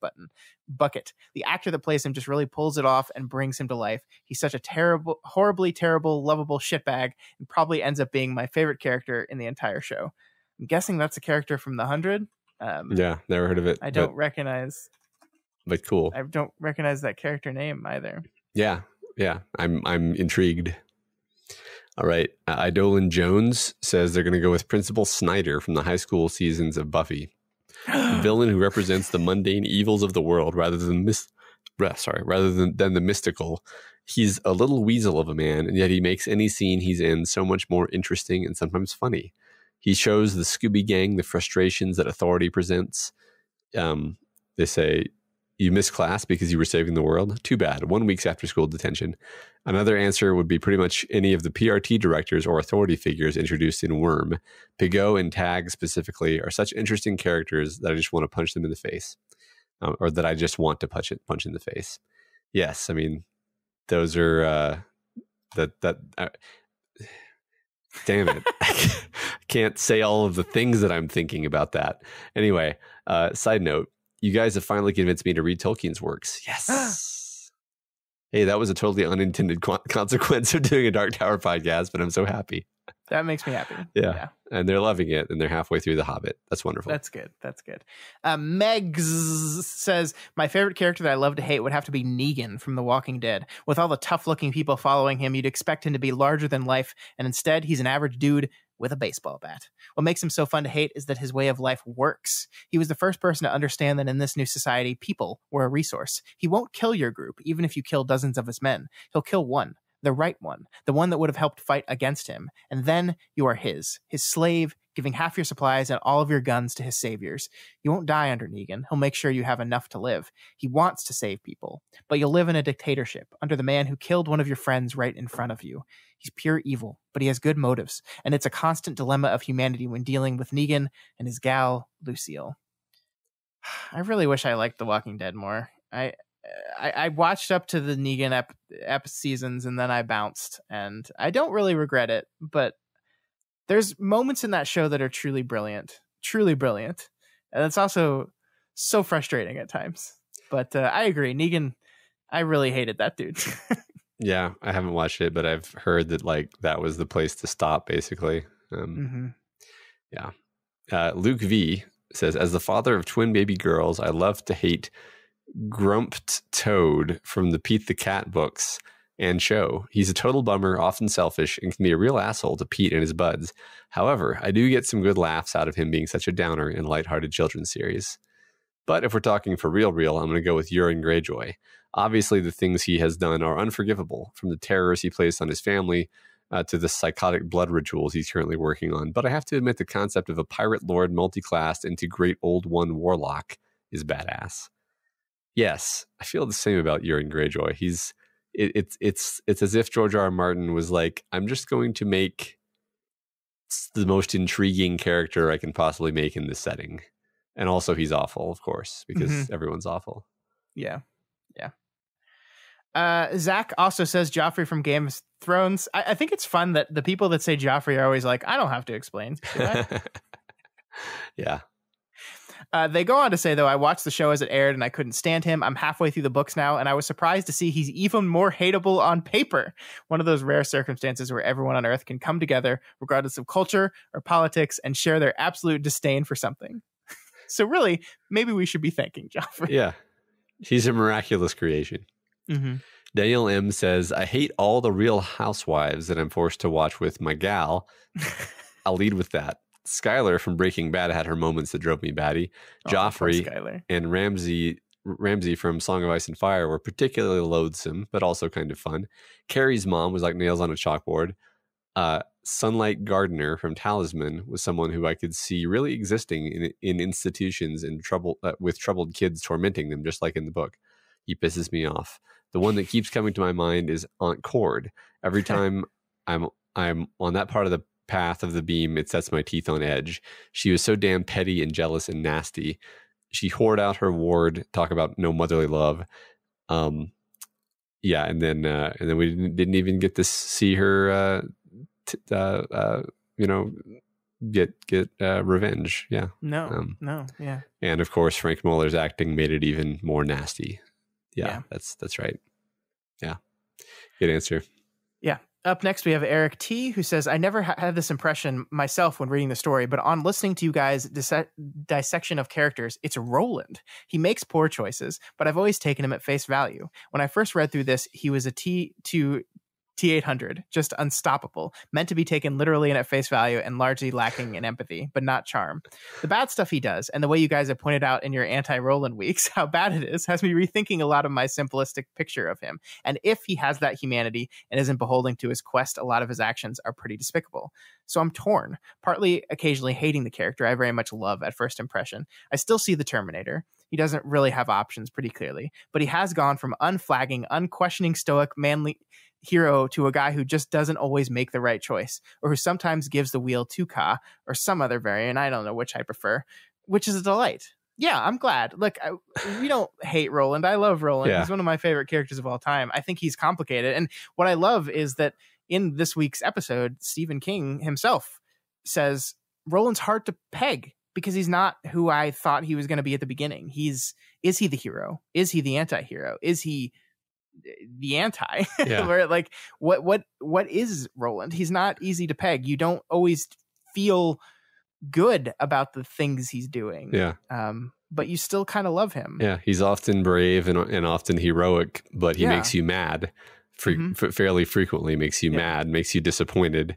bucket. The actor that plays him just really pulls it off and brings him to life. He's such a terrible, horribly terrible, lovable shitbag and probably ends up being my favorite character in the entire show. I'm guessing that's a character from the 100. Yeah, never heard of it. I don't recognize, but cool. I don't recognize that character name either. Yeah, I'm intrigued. All right, Idolin Jones says they're going to go with Principal Snyder from the high school seasons of Buffy, the villain who represents the mundane evils of the world rather than the mystical. He's a little weasel of a man, and yet he makes any scene he's in so much more interesting and sometimes funny. He shows the Scooby Gang the frustrations that authority presents. They say, you missed class because you were saving the world? Too bad. 1 week's after school detention. Another answer would be pretty much any of the PRT directors or authority figures introduced in Worm. Pigot and Tag specifically are such interesting characters that I just want to punch them in the face. Or that I just want to punch in the face. Yes, I mean, those are... Damn it. I can't say all of the things that I'm thinking about that. Anyway, side note, you guys have finally convinced me to read Tolkien's works. Yes. Hey, that was a totally unintended consequence of doing a Dark Tower podcast, but I'm so happy. That makes me happy. Yeah. And they're loving it, and they're halfway through The Hobbit. That's wonderful. That's good. Megs says, my favorite character that I love to hate would have to be Negan from The Walking Dead. With all the tough-looking people following him, you'd expect him to be larger than life, and instead, he's an average dude with a baseball bat. What makes him so fun to hate is that his way of life works. He was the first person to understand that in this new society, people were a resource. He won't kill your group, even if you kill dozens of his men. He'll kill one. The right one, the one that would have helped fight against him. And then you are his slave, giving half your supplies and all of your guns to his saviors. You won't die under Negan. He'll make sure you have enough to live. He wants to save people, but you'll live in a dictatorship under the man who killed one of your friends right in front of you. He's pure evil, but he has good motives, and it's a constant dilemma of humanity when dealing with Negan and his gal, Lucille. I really wish I liked The Walking Dead more. I watched up to the Negan ep seasons and then I bounced, and I don't really regret it, but there's moments in that show that are truly brilliant. And it's also so frustrating at times. But I agree. Negan, I really hated that dude. Yeah, I haven't watched it, but I've heard that that was the place to stop, basically. Yeah. Luke V says, as the father of twin baby girls, I love to hate Grumped Toad from the Pete the Cat books and show. He's a total bummer, often selfish, and can be a real asshole to Pete and his buds. However, I do get some good laughs out of him being such a downer in a lighthearted children's series. But if we're talking for real, I'm going to go with Euron Greyjoy. Obviously, the things he has done are unforgivable, from the terrors he placed on his family to the psychotic blood rituals he's currently working on. But I have to admit the concept of a pirate lord multi-classed into Great Old One Warlock is badass. Yes, I feel the same about Euron Greyjoy. It's as if George R. R. Martin was like, I'm just going to make the most intriguing character I can possibly make in this setting. And also he's awful, of course, because everyone's awful. Yeah. Zach also says Joffrey from Game of Thrones. I think it's fun that the people that say Joffrey are always like, I don't have to explain. Yeah. They go on to say, though, I watched the show as it aired and I couldn't stand him. I'm halfway through the books now, and I was surprised to see he's even more hateable on paper. One of those rare circumstances where everyone on Earth can come together, regardless of culture or politics, and share their absolute disdain for something. So really, maybe we should be thanking Joffrey. Yeah. He's a miraculous creation. Daniel M says, I hate all the Real Housewives that I'm forced to watch with my gal. I'll lead with that. Skylar from Breaking Bad had her moments that drove me batty. Joffrey and Ramsay from Song of Ice and Fire were particularly loathsome, but also kind of fun. Carrie's mom was like nails on a chalkboard. Sunlight Gardener from Talisman was someone who I could see really existing in institutions and with troubled kids tormenting them, just like in the book. He pisses me off. The one that keeps coming to my mind is Aunt Cord. Every time I'm on that part of the path of the beam, it sets my teeth on edge. She was so damn petty and jealous and nasty. She whored out her ward. Talk about no motherly love. Yeah, and then we didn't even get to see her. Get revenge. Yeah. No. Yeah. And of course, Frank Muller's acting made it even more nasty. Yeah. That's right. Yeah. Good answer. Yeah. Up next, we have Eric T, who says, I never had this impression myself when reading the story, but on listening to you guys' dissection of characters, it's Roland. He makes poor choices, but I've always taken him at face value. When I first read through this, he was a T800, just unstoppable, meant to be taken literally and at face value and largely lacking in empathy, but not charm. The bad stuff he does, and the way you guys have pointed out in your anti-Roland weeks, how bad it is, has me rethinking a lot of my simplistic picture of him. And if he has that humanity and isn't beholden to his quest, a lot of his actions are pretty despicable. So I'm torn, partly occasionally hating the character I very much love at first impression. I still see the Terminator. He doesn't really have options pretty clearly, but he has gone from unflagging, unquestioning, stoic, manly hero to a guy who just doesn't always make the right choice, or who sometimes gives the wheel to Ka or some other variant. I don't know which I prefer, which is a delight. Yeah, I'm glad. Look, we don't hate Roland. I love Roland. Yeah. He's one of my favorite characters of all time. I think he's complicated. And what I love is that in this week's episode, Stephen King himself says Roland's hard to peg because he's not who I thought he was going to be at the beginning. Is he the hero? Is he the anti-hero? Is he the anti? Yeah. Where, like, what is Roland? He's not easy to peg. You don't always feel good about the things he's doing. Yeah. But you still kind of love him. Yeah. He's often brave and often heroic, but he makes you mad fairly frequently, makes you mad, makes you disappointed,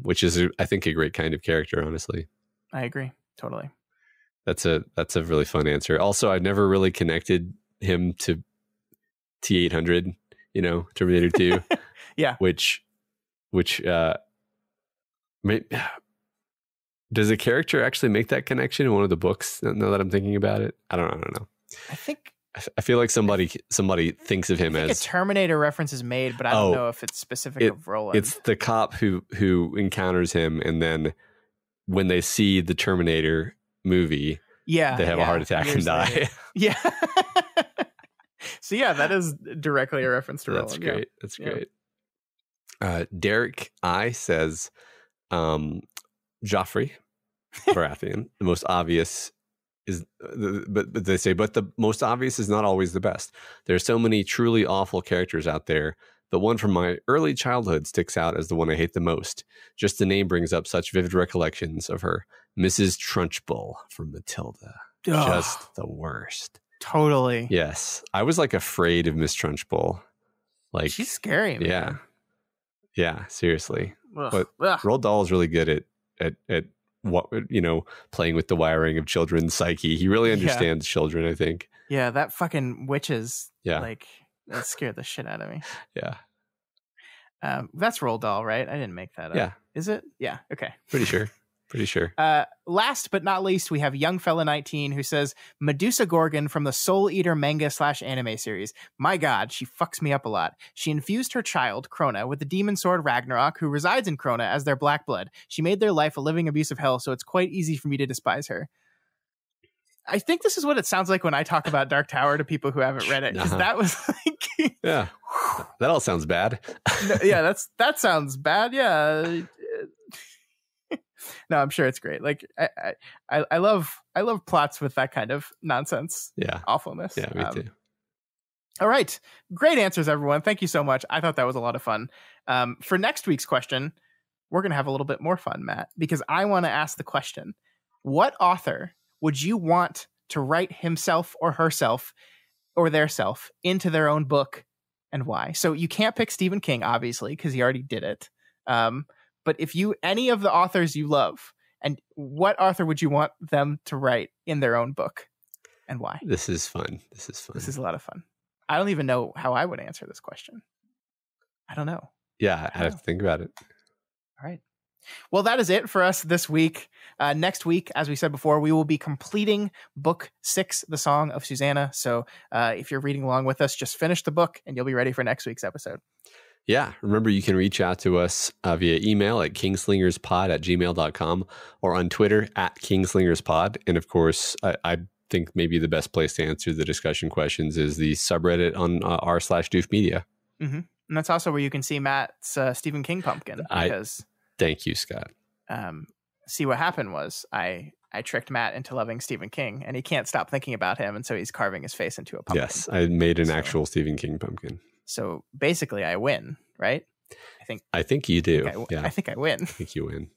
which is, I think, a great kind of character, honestly. I agree. Totally. That's a really fun answer. Also, I've never really connected him to T800, Terminator 2. Yeah. Which does a character actually make that connection in one of the books? Now that I'm thinking about it, I don't know. I feel like somebody thinks of him as a Terminator reference is made, but I don't know if it's specific of Roland. It's the cop who encounters him, and then when they see the Terminator movie, they have a heart attack and die. Yeah. So that is directly a reference to Roland. That's great. Yeah. That's great. Derek I says, Joffrey Baratheon, the most obvious is, but they say, but the most obvious is not always the best. There are so many truly awful characters out there, but one from my early childhood sticks out as the one I hate the most. Just the name brings up such vivid recollections of her, Mrs. Trunchbull from Matilda. Ugh. Just the worst. Totally. Yes. I was like afraid of Miss Trunchbull. Like, she's scary, man. Yeah. Yeah, seriously. Ugh. But Roald Dahl is really good at what, playing with the wiring of children's psyche. He really understands children, I think. Yeah, that fucking witches. Yeah. Like, that scared the shit out of me. Yeah. That's Roald Dahl, right? I didn't make that up. Yeah. Is it? Yeah. Okay. Pretty sure. Last but not least, we have Young Fella 19 who says Medusa Gorgon from the Soul Eater manga/anime series. My God, she fucks me up a lot. She infused her child, Krona, with the demon sword Ragnarok, who resides in Krona as their black blood. She made their life a living abuse of hell, so it's quite easy for me to despise her. I think this is what it sounds like when I talk about Dark Tower to people who haven't read it, because that was like... Yeah, that all sounds bad. Yeah, that sounds bad. Yeah. No, I'm sure it's great. Like I love plots with that kind of nonsense. Yeah. Awfulness. Yeah, me too. All right. Great answers, everyone. Thank you so much. I thought that was a lot of fun. For next week's question, we're going to have a little bit more fun, Matt, because I want to ask the question, what author would you want to write himself or herself or their self into their own book and why? So you can't pick Stephen King, obviously, because he already did it. But if any of the authors you love, and what author would you want them to write in their own book, and why? This is fun. This is a lot of fun. I don't even know how I would answer this question. I don't know. Yeah, I have to think about it. All right. Well, that is it for us this week. Next week, as we said before, we will be completing book 6, The Song of Susannah. So if you're reading along with us, just finish the book and you'll be ready for next week's episode. Yeah. Remember, you can reach out to us via email at kingslingerspod@gmail.com or on Twitter @kingslingerspod. And of course, I think maybe the best place to answer the discussion questions is the subreddit on r/doofmedia. Mm-hmm. And that's also where you can see Matt's Stephen King pumpkin. Because thank you, Scott. See, what happened was I tricked Matt into loving Stephen King, and he can't stop thinking about him, and so he's carving his face into a pumpkin. Yes, I made an actual Stephen King pumpkin. So basically, I win, right? I think you do. I think I win. I think you win.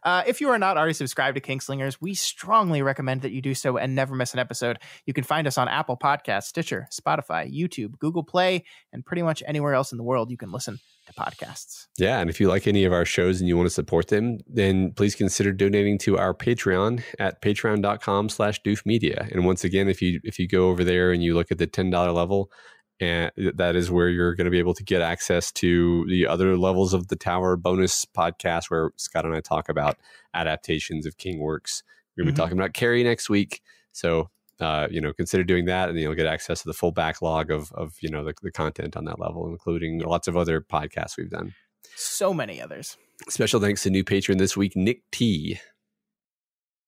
If you are not already subscribed to Kingslingers, we strongly recommend that you do so and never miss an episode. You can find us on Apple Podcasts, Stitcher, Spotify, YouTube, Google Play, and pretty much anywhere else in the world you can listen to podcasts. Yeah, and if you like any of our shows and you want to support them, then please consider donating to our Patreon at patreon.com/doofmedia. And once again, if you go over there and you look at the $10 level, and that is where you're going to be able to get access to the other levels of the Tower bonus podcast where Scott and I talk about adaptations of King works. We're going to be talking about Carrie next week. So, consider doing that, and you'll get access to the full backlog of the content on that level, including lots of other podcasts we've done. So many others. Special thanks to new patron this week, Nick T.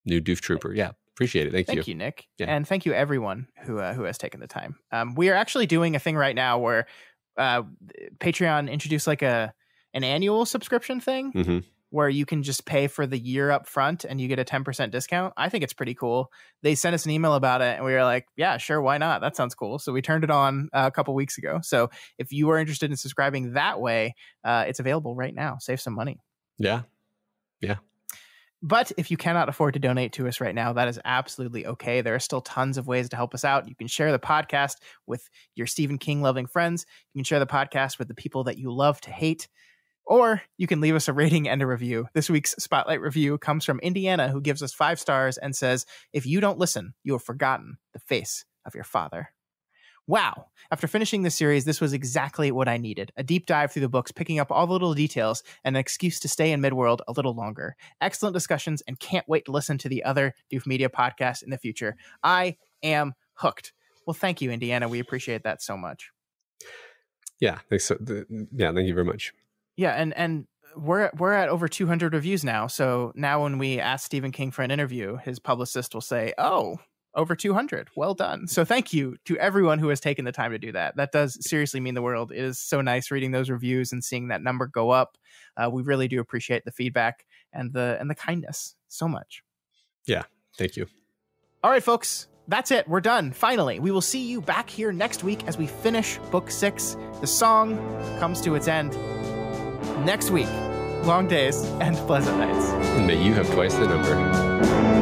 New Doof Trooper. Yeah. Appreciate it. Thank you. Thank you, Nick. Yeah. And thank you, everyone who has taken the time. We are actually doing a thing right now where Patreon introduced like an annual subscription thing where you can just pay for the year up front and you get a 10% discount. I think it's pretty cool. They sent us an email about it and we were like, yeah, sure. Why not? That sounds cool. So we turned it on a couple weeks ago. So if you are interested in subscribing that way, it's available right now. Save some money. Yeah. Yeah. But if you cannot afford to donate to us right now, that is absolutely okay. There are still tons of ways to help us out. You can share the podcast with your Stephen King loving friends. You can share the podcast with the people that you love to hate. Or you can leave us a rating and a review. This week's Spotlight review comes from Indiana, who gives us 5 stars and says, "If you don't listen, you have forgotten the face of your father." Wow. After finishing this series, this was exactly what I needed. A deep dive through the books, picking up all the little details, and an excuse to stay in Midworld a little longer. Excellent discussions, and can't wait to listen to the other Doof Media podcasts in the future. I am hooked. Well, thank you, Indiana. We appreciate that so much. Yeah. Thanks. Yeah. Thank you very much. Yeah. And we're at over 200 reviews now. So now when we ask Stephen King for an interview, his publicist will say, "Oh, over 200. Well done." So thank you to everyone who has taken the time to do that. That does seriously mean the world. It is so nice reading those reviews and seeing that number go up. We really do appreciate the feedback and the kindness so much. Yeah. Thank you. All right, folks. That's it. We're done. Finally, we will see you back here next week as we finish book 6. The song comes to its end next week. Long days and pleasant nights. And may you have twice the number.